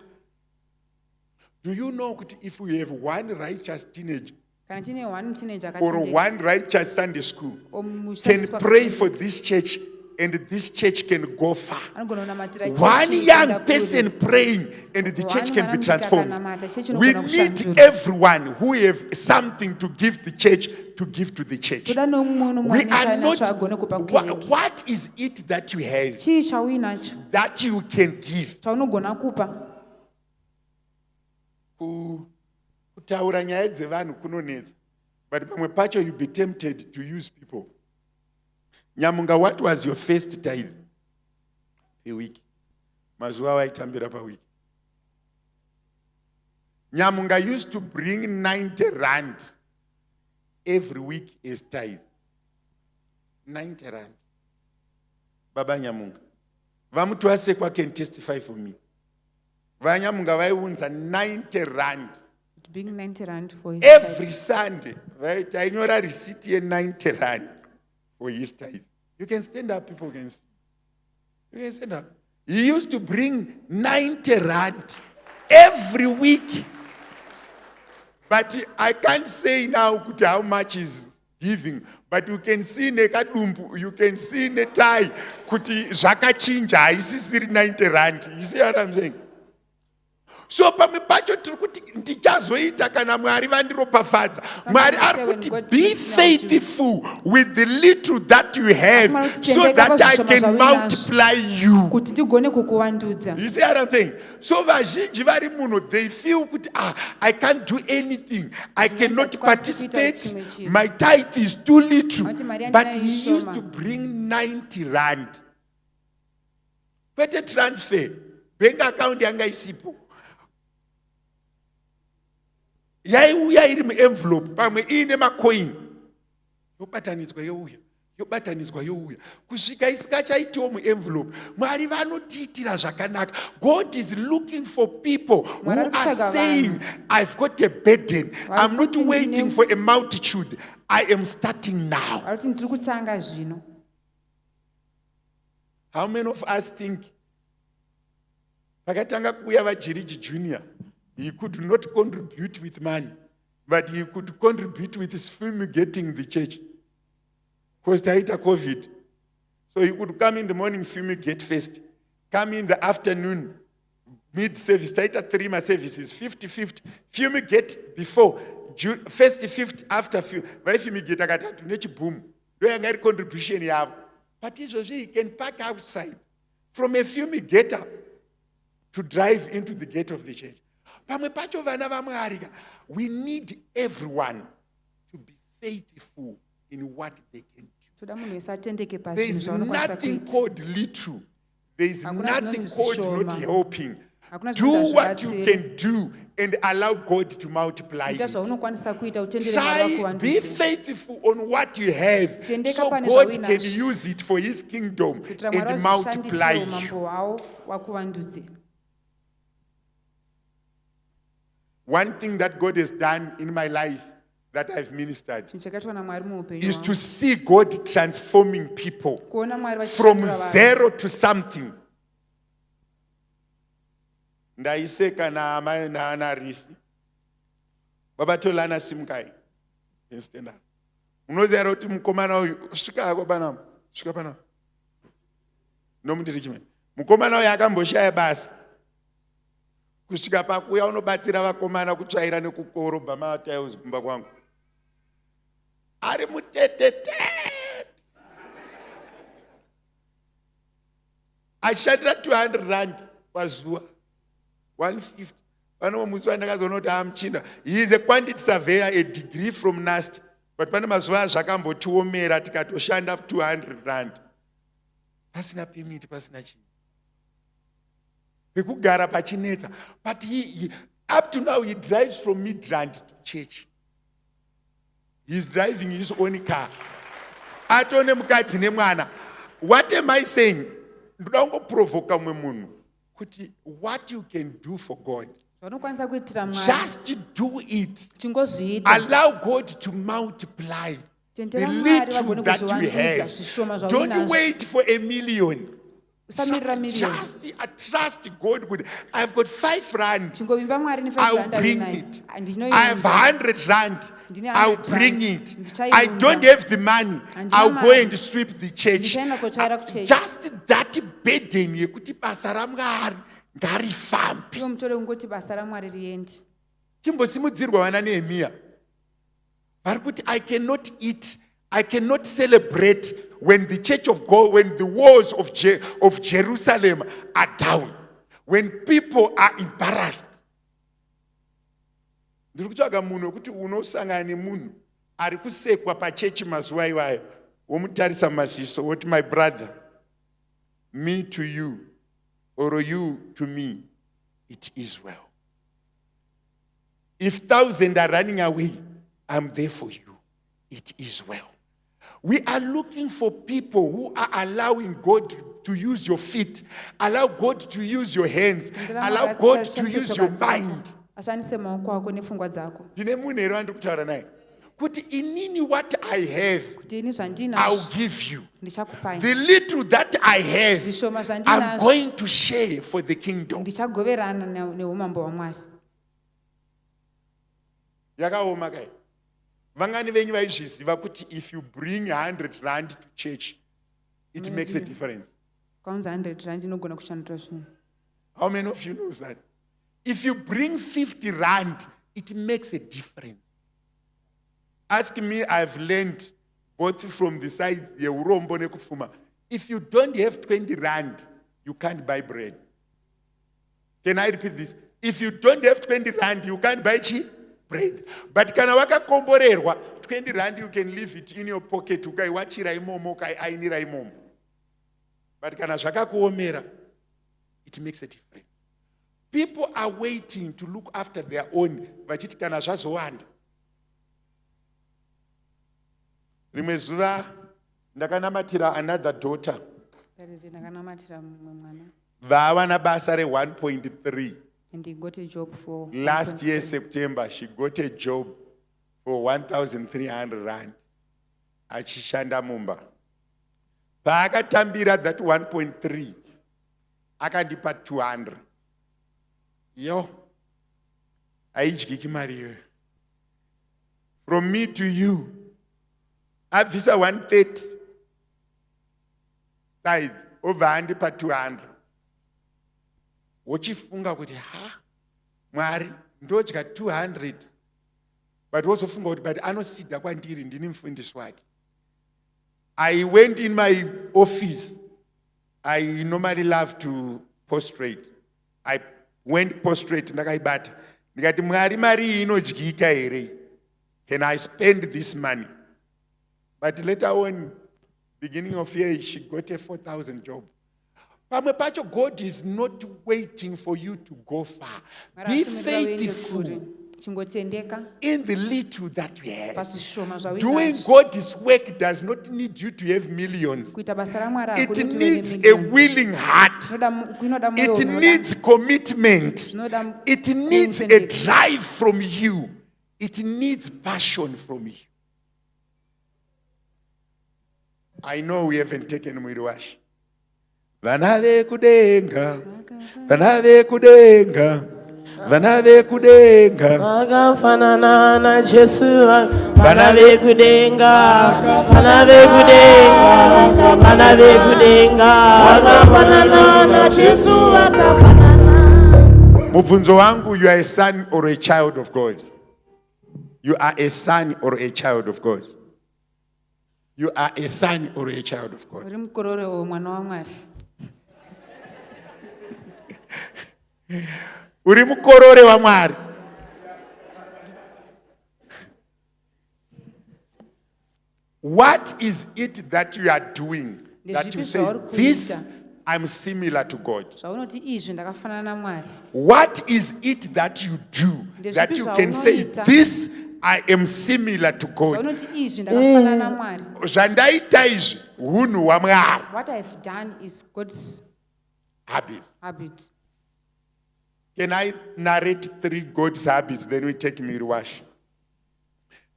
Do you know that if we have one righteous teenager Kana tine one teenager or akatendeka, one righteous Sunday school or can mushandiswa pray kutendeka, for this church and this church can go far. anogona kunamatira chechi One kuenda young kure. person praying and the church can be One transformed. mwanamutaka akanamata, chechi We inogona need kushandurwa. everyone who have something to give the church to give to the church. Toda nomunhu We mwane are chainacho not. agone kupa Wha- kukereke. What is it that you have Chii chauinacho that you can give? chaunogona kupa. Kutaura nyaya dzevanhu kunonetsa, but pamwe pacho you be tempted to use people. Nyamunga, what was your first tithe a week? Mazuva waitambira pa week. Nyamunga used to bring 90 rand every week as tithe. 90 rand. Baba Nyamunga. Vamutwasekwa can testify for me. Vanyamunga vaiunza 90 rand. Being 90 rand for his Every tithe. Sunday, right? I know a receipt here 90 rand for his tithe. You can stand up, people can see. Yes, no. He used to bring 90 rand every week. But I can't say now how much is giving. But you can see nekadumbu, you can see netai kuti zvakachinja isisiri 90 rand. You see what I'm saying? So pamwe pacho tiri kuti ndichazoita kana Mwari vandiropafadza. Mwari ari kuti be faithful with the little that you have so that I can multiply you. kuti ndigone kukuvandudza. You see what I'm saying? So vazhinji vari muno, they feel kuti I can't do anything. I cannot participate. My tithe is too little. But he used to bring 90 rand. Kwete transfer. Bank account yanga isipo. Yaiuya iri mu-envelope pamwe ine macoin yobatanidzwa youya kusvika isikachaitiwo mu-envelope. Mwari vanotiitira zvakanaka. God is looking for people who are saying, I've got a burden. I'm not waiting for a multitude. I am starting now. How many of us think pakatanga kuuya vajiriji junior, he could not contribute with money, but he could contribute with his fumigating the church. Because taita COVID. So he could come in the morning, fumigate first. Come in the afternoon, mid-service. Taita 3 services, 50-50. Fumigate before. First 50 after fumigate. Akatatu nechi boom. Do you get contribution you have? But he can park outside from a fumigator to drive into the gate of the church. We need everyone to be faithful in what they can do. There is nothing called little. There is nothing called not helping. Do what you can do and allow God to multiply it. Try, be faithful on what you have so God can use it for his kingdom and multiply you. One thing that God has done in my life that I've ministered is to see God transforming people from zero to something. Ndaiseka na amai na anarisi. Baba tolana simkai. Stand up. Unoziya kuti mukomana uyu svika kwa bana. Svika pana. Nomundirichime. Mukomana uyu akamboshaya basa. Kusvika pakuya unobatsira vakomana kutsvaira nekukorobha matails kumba kwangu. Ari mutetete. Ashandira 200 rand pazuva. 150. He is a quantity surveyor, a degree from NAST. But pane mazuva zvakambotiomera tikatoshanda 200 rand. Pasina payment, pasina chinhu. Bekugara pachinetsa. But he up to now he drives from Midrand to church. He's driving his own car. Atone mukadzi nemwana. What am I saying? Ndongo provoka mwe munhu. Kuti what you can do for God. Just do it. Allow God to multiply the little that you have. Don't wait for a million. Just trust God with. I've got 5 rand. I'll bring it. I have 100 rand. I'll bring it. I don't have the money. I'll go and sweep the church. Just that burden. Yekuti basa ramwari ngarifambe. Chimbosimudzirwa vana Nehemiah. Varikuti I cannot eat. I cannot celebrate when the church of God, when the walls of Jerusalem are down, when people are embarrassed. Ndikutsvaga munhu kuti unosangana nemunhu ari kusekwa pachechi mazuva iwayo womutarisa maziso woti my brother, me to you or you to me, it is well. If 1,000 are running away, I'm there for you. It is well. We are looking for people who are allowing God to use your feet, allow God to use your hands, allow God to use your mind. kuti inini what I have, kuti ini I'll zvandinazvo give you. ndichakupai, The little that I have, zvishoma I'm zvandinazvo going to share for the kingdom. ndichagoverana neumambo hwaMwari. Yakaoma kai. Vangani venyu vaizviziva kuti if you bring 100 rand to church, it makes a difference. Kaunza 100 rand inogona kushandura zvinhu. How many of you knows that? If you bring 50 rand, it makes a difference. Ask me, I've learned both from the sides, Urombo nekufuma. If you don't have 20 rand, you can't buy bread. Can I repeat this? If you don't have 20 rand, you can't buy bread. But kana wakakomborerwa 20 rand, you can leave it in your pocket. Ukaiwachira imomo, ukaiainira imomo. But kana zvakakuomera, it makes a difference. People are waiting to look after their own. Vachiti kana zvazowanda. Rimwe zuva ndakanamatira another daughter. Ndakanamatira mumwe mwana. Vava nabasa re 1.3. And he got a job for Last year, September, she got a job for 1,300 rand. Achishanda mumba. Paakatambira that 1.3, akandipa 200. Yo, aidyiki mari iyoyo. From me to you, abvisa 130. Tithe, over andipa 200. Uchifunga kuti Mwari ndodya 200, but wozofunga kuti but anosida kwandiri ndini mufundisi wake. I went in my office. I normally love to prostrate. I went prostrate ndakaibata. Ndikati Mwari mari inodyika here. Can I spend this money? But later on, beginning of year, she got a 4,000 job. Pamwe pacho, God is not waiting for you to go far. Be faithful in the little that you have. Doing God's work does not need you to have millions. It needs a willing heart. It needs commitment. It needs a drive from you. It needs passion from you. I know we haven't taken Mwiriwashi. Vana vekudenga, vana vekudenga, vana vekudenga. Vakafanana na Jesu, vana vekudenga, vana vekudenga, vana vekudenga. Vakafanana na Jesu, vakafanana. Mubvunzo wangu, you are a son or a child of God? You are a son or a child of God? You are a son or a child of God? Uri mukorore mwana waMwari. Uri mukorore wa Mwari. What is it that you are doing that you say, this I'm similar to God? What is it that you do that you can say, this I am similar to God? What I've done is God's habits. habit. Can I narrate 3 God's habits? Then we take Mwiriwashi.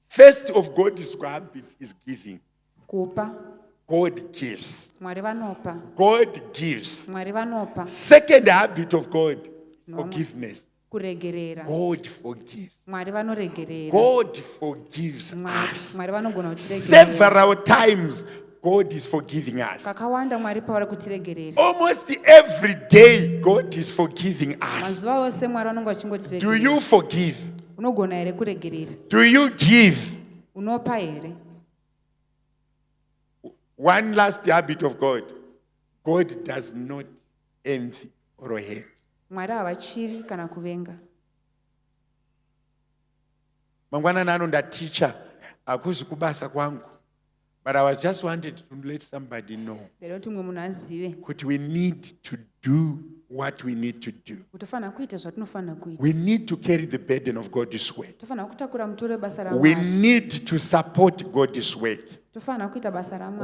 First of God's habit is giving. Kupa. God gives. Mwari vanopa. God gives. Mwari vanopa. Second habit of God, forgiveness. Kuregerera. God forgives. Mwari vanoregerera. God forgives us. Mwari vanogona kutiregerera. Several times, God is forgiving us. Kakawanda Mwari pavari kutiregerera. Almost every day, God is forgiving us. Mazuva ose Mwari vanonga vachingotire. Do you forgive? Unogona here kuregerera. Do you give? Unopa here. One last habit of God. God does not envy or hate. Mwari havachivi kana kuvenga. Mangwana nano ndaticha akuzi kubasa kwangu. But I was just wanted to let somebody know that we need to do what we need to do. We need to carry the burden of God's work. We need to support God's work.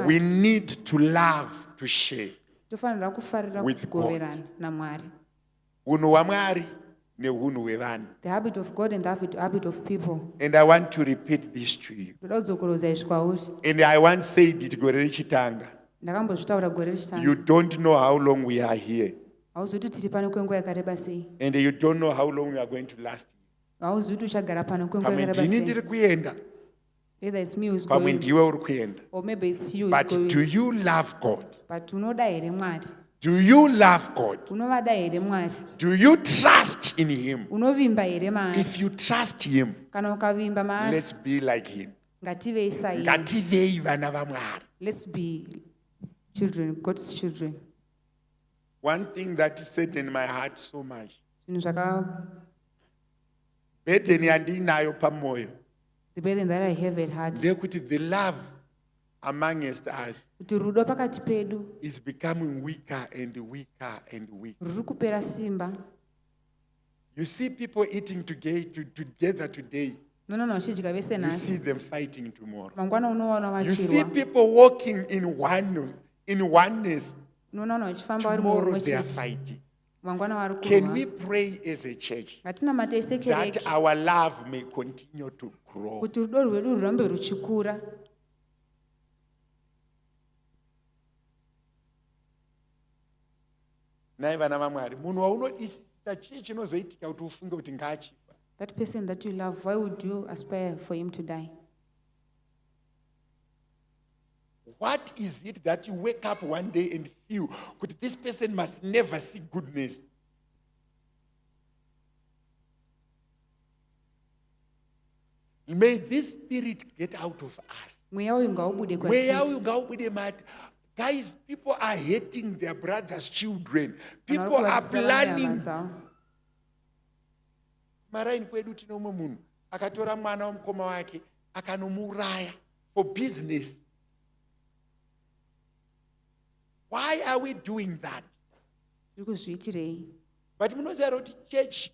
We need to love, to share with God. Unhu wa Mwari neunhu hwevanhu. The habit of God and the habit of people. And I want to repeat this to you. Ndoda kudzokoroza izvi kwauri. And I once said it gore richitanga. Ndakambozvitaura gore richitanga. You don't know how long we are here. Hauzivi kuti tiri pano kwenguva yakareba sei. And you don't know how long we are going to last. Hauzivi kuti uchagara pano kwenguva Pamwe yakareba ndini sei. ndiri kuenda. Either it's me who's Pamwe going, ndiwe uri kuenda. or maybe it's you who's But going. do you love God? But unoda here Mwari? Do you love God? Unovada here Mwari? Do you trust in Him? Unovimba here Mwari? If you trust Him, Kana ukavimba Mwari, let's be like Him. ngativei saiye. Ngativei vana vaMwari. Let's be children, God's children. One thing that is set in my heart so much. Zvinhu zvaka, Burden yandinayo pamoyo. the burden that I have at heart. Ndekuti the love amongst us Kuti rudo pakati pedu is becoming weaker and weaker and weaker. ruri kupera simba. You see people eating together today. Nonono vachidya vese You see nhasi. them fighting tomorrow. Mangwana unoona You see vachirwa. people walking in oneness. Unoona vachifamba vari Tomorrow mumwe they are chete. fighting. Mangwana vari Can we kurwa. pray as a church Ngatinamate that sekereke our love may continue to grow? kuti rudo rwedu rurambe ruchikura. Nai vana vaMwari, munhu waunodisisa chii chinozoitika kuti ufunge kuti ngaachifa? That person that you love, why would you aspire for him to die? What is it that you wake up one day and feel that this person must never see goodness? May this spirit get out of us. Mweya uyu ngaubude Where kwatiri. you go with the mad guys, people are hating their brothers' children. Vanhu People vari are kuvadzisa vana hama planning. dzavo. Maraini kwedu tinomwe munhu akatora mwana womukoma wake akanomuraya for business. Why are we doing that? Tiri kuzviitirei? But munoziva kuti church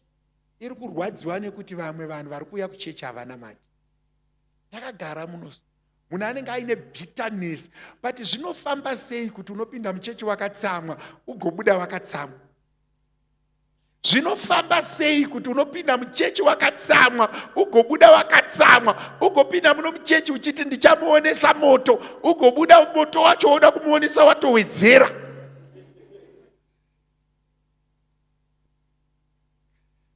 iri kurwadziwa nekuti vamwe vanhu vari kuuya kuchechi havana mati. Takagara munoso. Munhu anenge aine bitterness. But zvinofamba sei kuti unopinda muchechi wakatsamwa ugobuda wakatsamwa? Zvinofamba sei kuti unopinda muchechi wakatsamwa ugobuda wakatsamwa, ugopinda muno muchechi uchiti ndichamuonesa moto, ugobuda moto wacho woda kumuonesa watowedzera.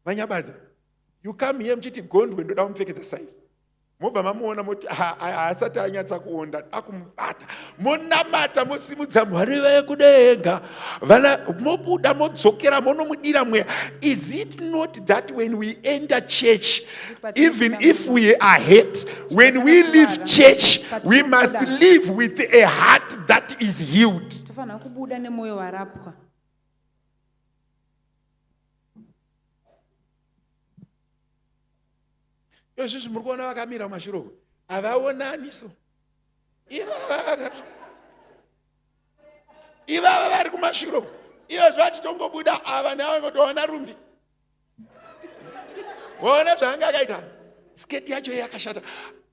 Vanyabadza, you come here muchiti gondwe ndoda kumupfekedza size. Mobva mamuona moti haasati anyatsa kuonda akumubata. Monamata mosimudza Mwari wekudenga. Vana mobuda modzokera monomudira mweya. Is it not that when we enter church, even if we are hurt, when we leave church, we must live with a heart that is healed? Tofanira kubuda nemwoyo warapwa. Izvizvi muri kuona vakamira mumashuro havaonani so. Ivava vari kumashuro iyo zvachitongobuda ava nevangotoona rumbi. Waona zvaanga akaita sketi yacho yakashata.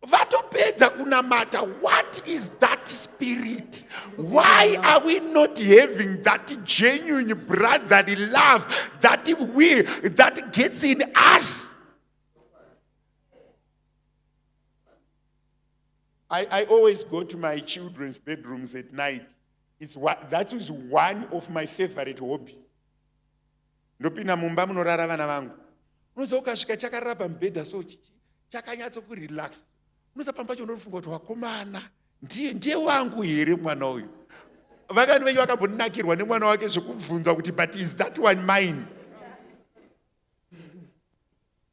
Vatopedza kunamata. What is that spirit? Why are we not having that genuine brotherly love that gets in us? I always go to my children's bedrooms at night. That is one of my favorite hobbies. Ndopinda mumba munorara vana vangu. Unoziva ukasvika chakarara pamubhedha so chakanyatsa kurelax. Unoziva pamba pacho unofunga kuti wakomana ndiye wangu here mwana uyu. Vakani venyu vakambonakirwa nemwana wake zvekubvunza kuti but is that one mine?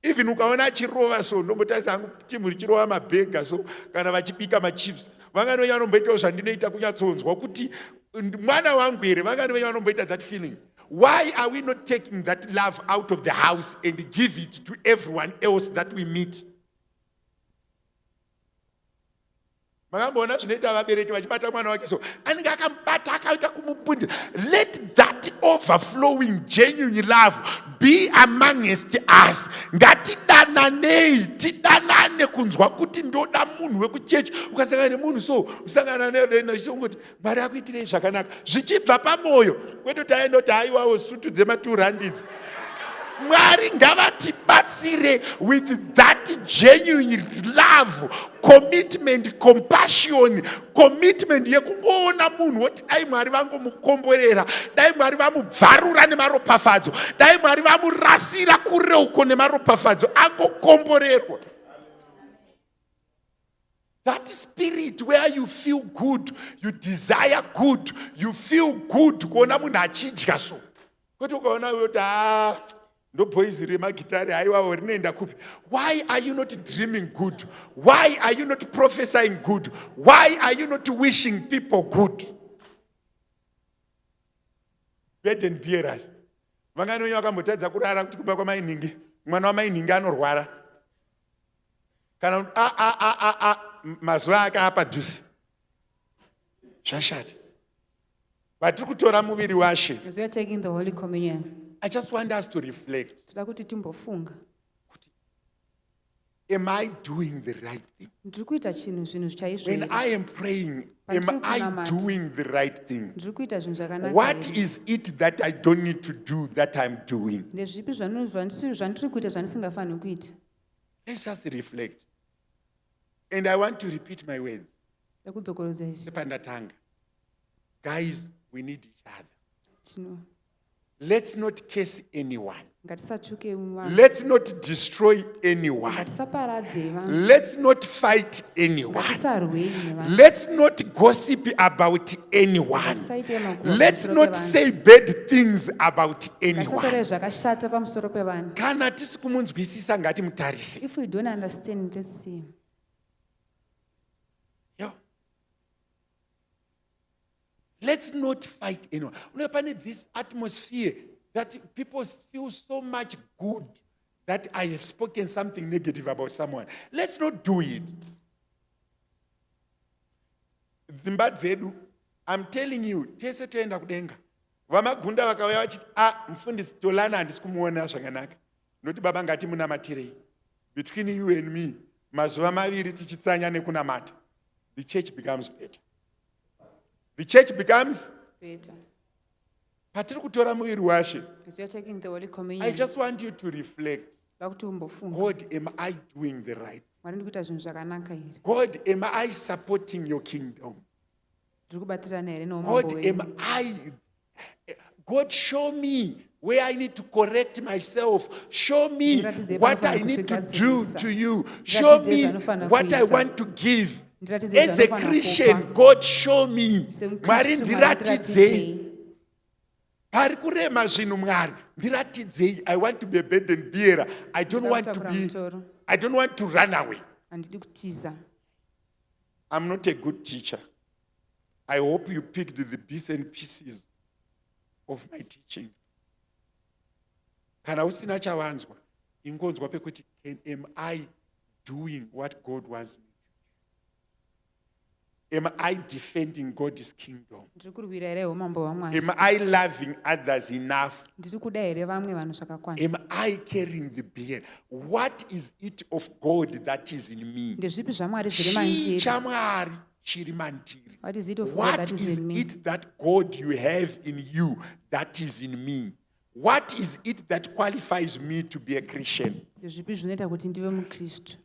Even ukaona achirova so ndombotarisa hangu chimuri chirova mabhega so kana vachibika machips. Vangani venyu vanomboitawo zvandinoita kunyatsonzwa kuti mwana wangu here. Vangani venyu vanomboita that feeling. Why are we not taking that love out of the house and give it to everyone else that we meet? Makamboona zvinoita vabereki vachibata mwana wake so anenge akamubata akaita kumupundira. Let that overflowing genuine love be amongst us. Ngatidananei, tidanane kunzwa kuti ndoda munhu wekuchechi. Ukasangana nemunhu so usangana nechongoti Mwari akuitirei zvakanaka. Zvichibva pamoyo kwete taenda kuti haiwawo sutu dzema200. Mwari ngavatibatsire with that genuine love, commitment, compassion, commitment yekungoona munhu woti dai Mwari vangomukomborera, dai Mwari vamubvarura nemaropafadzo, dai Mwari vamurasira kure uko nemaropafadzo angokomborerwa. That spirit where you feel good, you desire good, you feel good kuona munhu achidya so. Kuti ukaona yoti ndobhoizi remagitari haiwawo rinoenda kupi. Why are you not dreaming good? Why are you not prophesying good? Why are you not wishing people good? Burden bearers. Vanganonyo vakambotadza kurara kuti kuba kwamainingi, mwana wamainingi anorwara. Kana mazuva ake apadhuze. Zvashata. Vatiri kutora muviri washe. As we are taking the Holy Communion, I just want us to reflect. toda kuti timbofunga. Am I doing the right thing? Ndiri kuita zvinhu chaizvo When here? I am praying, am I doing the right thing? Ndiri kuita zvinhu zvakanaka What here? is it that I don't need to do that I'm doing? Ndezvipi zvandiri kuita zvandisingafaniri kuita? Let's just reflect. And I want to repeat my words. Ndakudzokorodza izvi. Sepandatanga. Guys, we need each other. Tino- Let's not curse anyone. Ngatisatsvuke vanhu. Let's not destroy anyone. Ngatisaparadze vanhu. Let's not fight anyone. Ngatisarwei nevanhu. Let's not gossip about anyone. Ngatisaite makuhwa Let's pamusoro not pevanhu. say bad things about Ngatisatore anyone. zvakashata pamusoro pevanhu. Kana tisi kumunzwisisa ngatimutarise. If we don't understand, let's see. Yo. Let's not fight anyone. Pane this atmosphere that people feel so much good that I have spoken something negative about someone. Let's not do it. Dzimba dzedu, I'm telling you, tese toenda kudenga. Vamagunda vakauya vachiti, mufundisi Tolana handisi kumuona zvakanaka. Noti baba ngati munamatirei. Between you and me, mazuva maviri tichitsanya nekunamata. The church becomes better. The church becomes Better. patiri kutora muviri washe. As we are taking the Holy Communion, I just want you to reflect. toda kuti umbofunga. God, am I doing the right? Mwari ndiri kuita zvinhu zvakanaka here? God, am I supporting your kingdom? Ndiri kubatirana here neumambo God, wenyu? am I? God, show me where I need to correct myself. Show me Ndiratidze what I panofanira need to do kuzvigadzirisa. to you. Show Ndiratidze me zvanofanira what I kuita. want to give. Ndiratidze As a zvanofanira Christian, kupa. God, show me. SemuKristu, Mwari Mwari ndiratidzei. ndiratidzei. Pari kurema zvinhu Mwari ndiratidzei. I want to be a burden bearer. I don't want to Ndakutakura be. mutoro. I don't want to run away. Handidi kutiza. I'm not a good teacher. I hope you picked the bits and pieces of my teaching. Kana usina chawanzwa, ingonzwa pekuti, am I doing what God wants me to do? Am I defending God's kingdom? Ndiri kurwira here umambo hwaMwari? Am I loving others enough? Ndiri kuda here vamwe vanhu zvakakwana? Am I carrying the burden? What is it of God that is in me? Ndezvipi zvaMwari zviri mandiri? Chamwari chiri mandiri. What is it of God What that is is in me? it that God you have in you that is in me? What is it that qualifies me to be a Christian? Ndezvipi zvinoita kuti ndive muKristu?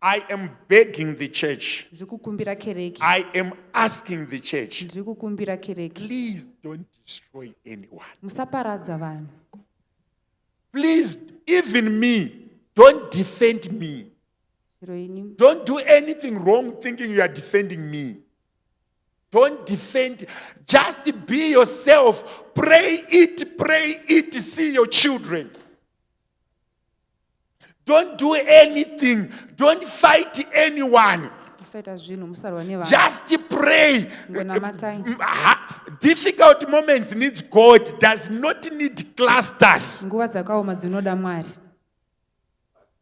I am begging the church. Ndiri kukumbira kereke. I am asking the church. Ndiri kukumbira kereke. Please don't destroy anyone. Musaparadza vanhu. Please, even me, don't defend me. Chero ini Don't do anything wrong thinking you are defending me. Don't defend. Just be yourself. Pray it, see your children. Don't do anything. Don't fight anyone. musaita zvinhu musarwa nevanhu. Just pray. Ngonamatai. Difficult moments needs God, does not need clusters. Nguva dzakaoma dzinoda Mwari.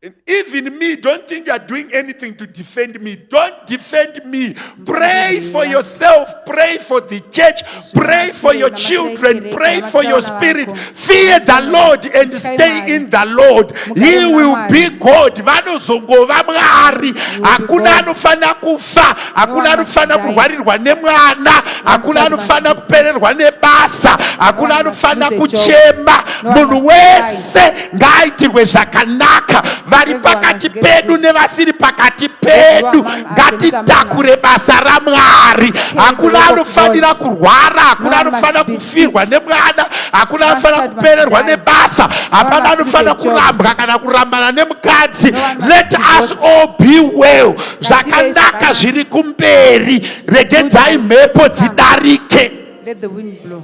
And even me, don't think you are doing anything to defend me. Don't defend me. Pray for yourself. Pray for the church. Pray for your children. Pray for your spirit. Fear the Lord and stay in the Lord. He will be God. Vanozongova Mwari. Hakuna anofana kufa. Hakuna anofana kurwarirwa nemwana. Hakuna anofana kupererwa nebasa. Hakuna anofana kuchema. Munhu wese ngaitirwe zvakanaka. Vari pakati pedu nevasiri pakati pedu ngatitakure basa raMwari. Hakuna anofanira kurwara, hakuna anofanira kufirwa nemwana, hakuna anofanira kupererwa nebasa, hapana anofanira kurambwa kana kurambana nemukadzi. Let us all be well. Zvakanaka zviri kumberi, regedzai mhepo dzidarike. Let the wind blow.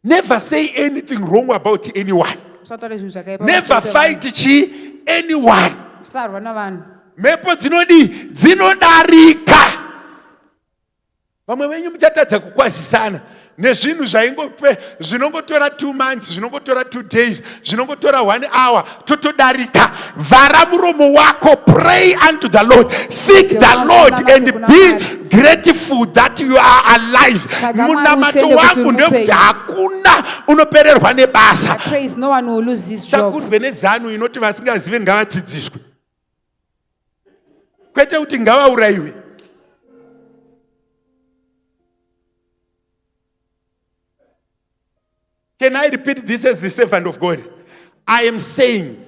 Never say anything wrong about anyone. Never fight anyone. Mhepo dzinodarika. Vamwe venyu muchatadza kukwazisana nezvinhu zvinongotora 2 months, zvinongotora 2 days, zvinongotora 1 hour, totodarika. Vhara muromo wako, pray unto the Lord, seek the Lord and be grateful that you are alive. Munamato wangu ndekuti hakuna unopererwa nebasa. No one will lose his job. Sakurwe nezano inoti vasingazive ngavadzidziswe. Kwete kuti ngavaurayiwe. Can I repeat this as the servant of God? I am saying,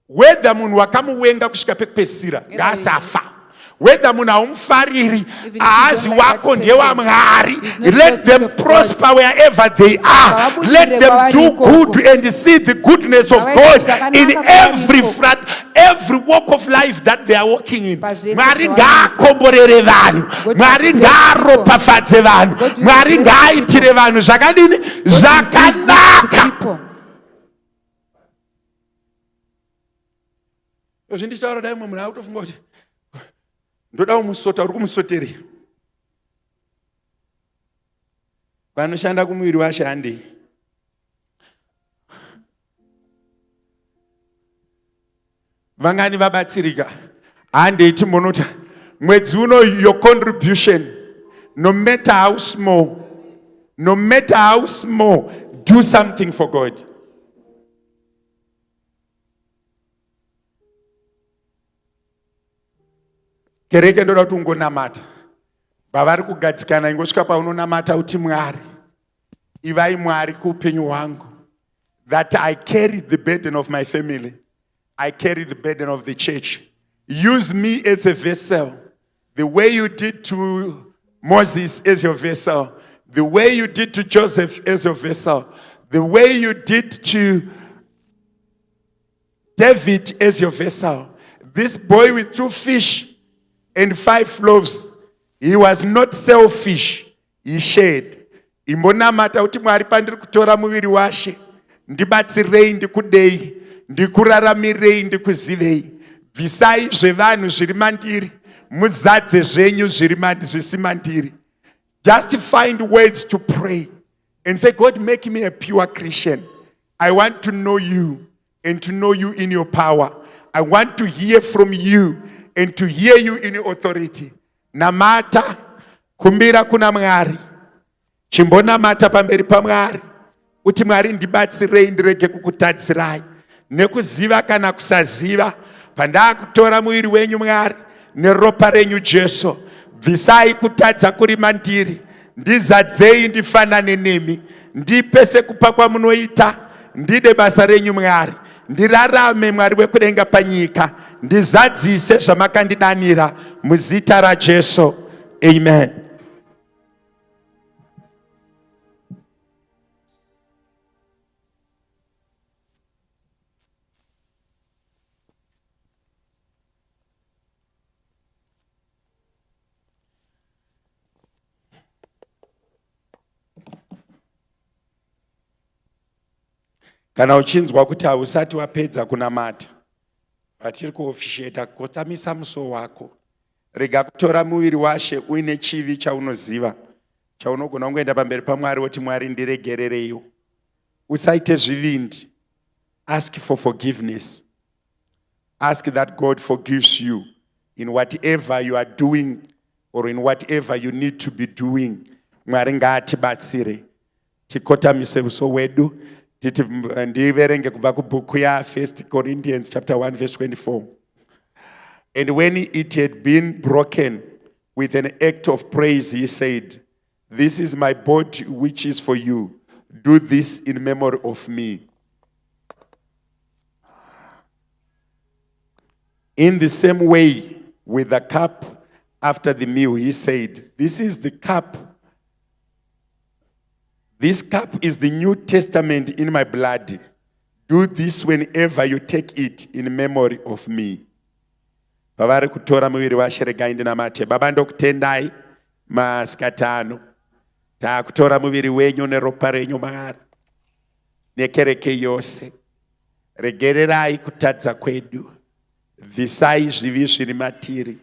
whether munhu wakamuwenga kusvika pekupedzisira ngaasafa. Whether munhu haumufariri, haazi wako ndewaMwari. Let them prosper wherever they are. Let them do good and see the goodness of God in every front, every walk of life that they are walking in. Mwari ngaakomborere vanhu. Mwari ngaaropafadze vanhu. Mwari ngaaitire vanhu zvakadini? Zvakanaka. Zvinditaura dai munhu akutofunga kuti ndoda kumusota, uri kumusoterei? Vanoshanda kumuviri washe handei. Vangani vabatsirika handei timbonota mwedzi uno your contribution, no matter how small, do something for God. Kereke ndoda kuti ungonamata. Bavari kugadzikana ingosvika paunonamata uti Mwari, ivai Mwari kuupenyu hwangu. That I carry the burden of my family. I carry the burden of the church. Use me as a vessel. The way you did to Moses as your vessel. The way you did to Joseph as your vessel. The way you did to David as your vessel. This boy with 2 fish and 5 loaves, he was not selfish, he shared. Imbonamata uti Mwari pandiri kutora muviri washe, ndibatsirei, ndikudei, ndikuraramirei, ndikuzivei. Bvisai zvevanhu zviri mandiri, muzadze zvenyu zvisi mandiri. Just find words to pray and say, God, make me a pure Christian. I want to know you and to know you in your power. I want to hear from you and to hear you in your authority. Namata, kumbira kuna Mwari. Chimbonamata pamberi paMwari. Uti Mwari ndibatsirei ndirege kukutadzirai. Nekuziva kana kusaziva. Pandakutora muviri wenyu Mwari. Neropa renyu Jesu. Bvisai kutadza kuri mandiri. Ndizadzei ndifanane nemi. Ndipe sekupa kwamunoita. Ndide basa renyu Mwari. Ndirarame Mwari wekudenga panyika. Ndizadzise zvamakandidanira muzita raJesu. Amen. Kana uchinzwa kuti hausati wapedza kunamata, patiri kuofisheta, kotamisa muso wako. Rega kutora muviri washe uine chivi chaunoziva, chaunogona kungoenda pamberi paMwari woti Mwari ndiregerereiwo. Usaite zvivindi. Ask for forgiveness. Ask that God forgives you in whatever you are doing or in whatever you need to be doing. Mwari ngaatibatsire. Tikotamise uso wedu. Ndiverenge kubva kubhuku ya 1 Corinthians chapter 1 verse 24. And when it had been broken with an act of praise, he said, "This is my body which is for you. Do this in memory of me." In the same way, with the cup after the meal, he said, "This is the cup. This cup is the New Testament in my blood. Do this whenever you take it in memory of me." Pavari kutora muviri washe regai ndinamate. Baba ndokutendai masikati ano. Takutora muviri wenyu neropa renyu Mwari. Nekereke yose. Regererai kutadza kwedu. Bvisai zvivi zviri matiri.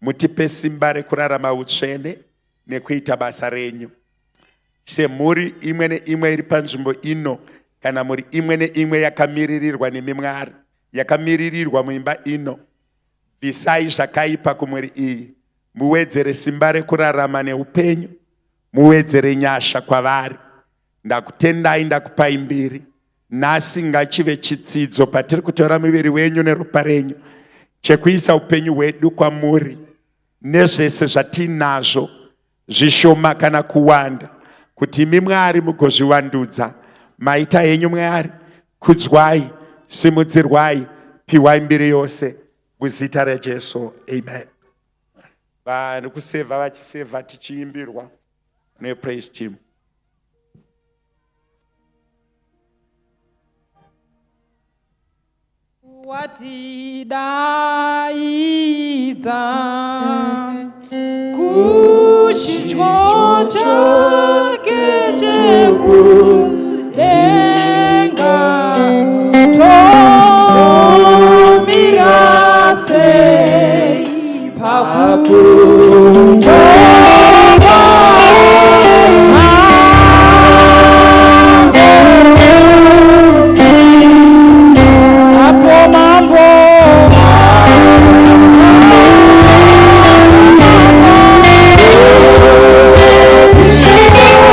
Mutipe simba rekurarama utsvene nekuita basa renyu. Semuri imwe neimwe iri panzvimbo ino, kana muri imwe neimwe yakamiririrwa nemi Mwari, yakamiririrwa muimba ino, bvisai zvakaipa kumwiri iyi. Muwedzere simba rekurarama neupenyu, muwedzere nyasha kwavari. Ndakutendai, ndakupai mbiri. Nhasi ngachive chitsidzo patiri kutora muviri wenyu neropa renyu, chekuisa upenyu hwedu kwamuri nezvese zvatinazvo, zvishoma kana kuwanda, kuti imi Mwari mugozvivandudza. Maita henyu Mwari, kudzwai, simudzirwai, piwai mbiri yose muzita raJesu. Amen. Vanhu kusevha vachisevha tichiimbirwa nepraise team. Watidaidza kuchicho chake chekudenga tomira sei pakutonga Shake it.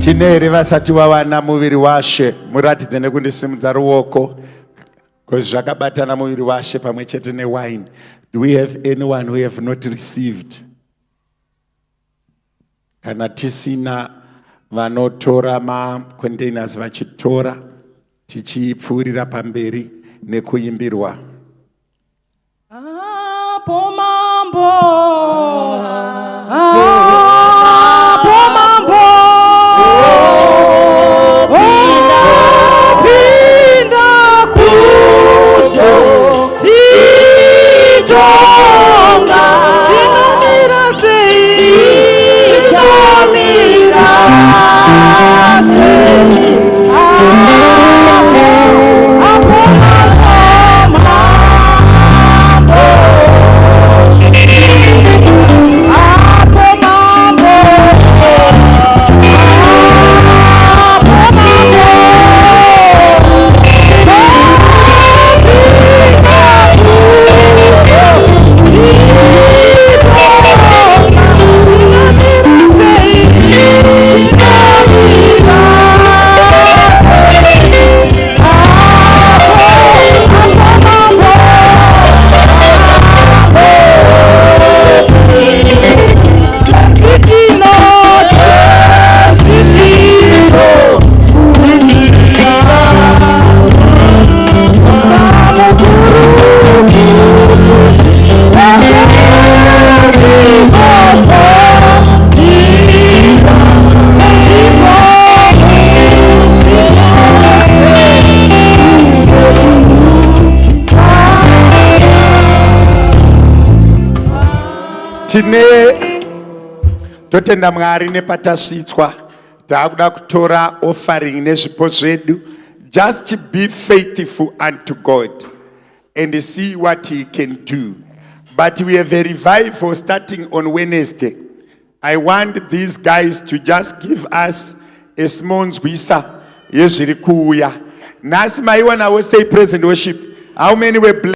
Tine here vasati vawana muviri washe, muratidze nekundisimudza ruoko because zvakabatana muviri washe pamwe chete newine. Do we have anyone who have not received? Kana tisina vanotora macontainers vachitora tichipfuurira pamberi nekuimbirwa. Apo mambo, pinda kuso, titonga, tinomira sei, tichamira sei, apo mambo, Tine totenda Mwari nepatasvitswa taakuda kutora offering nezvipo zvedu, just to be faithful unto God and see what he can do. But we have a revival starting on Wednesday. I want these guys to just give us a small nzwisa yezviri kuuya. Nasi maiwana will say present worship. How many were blessed?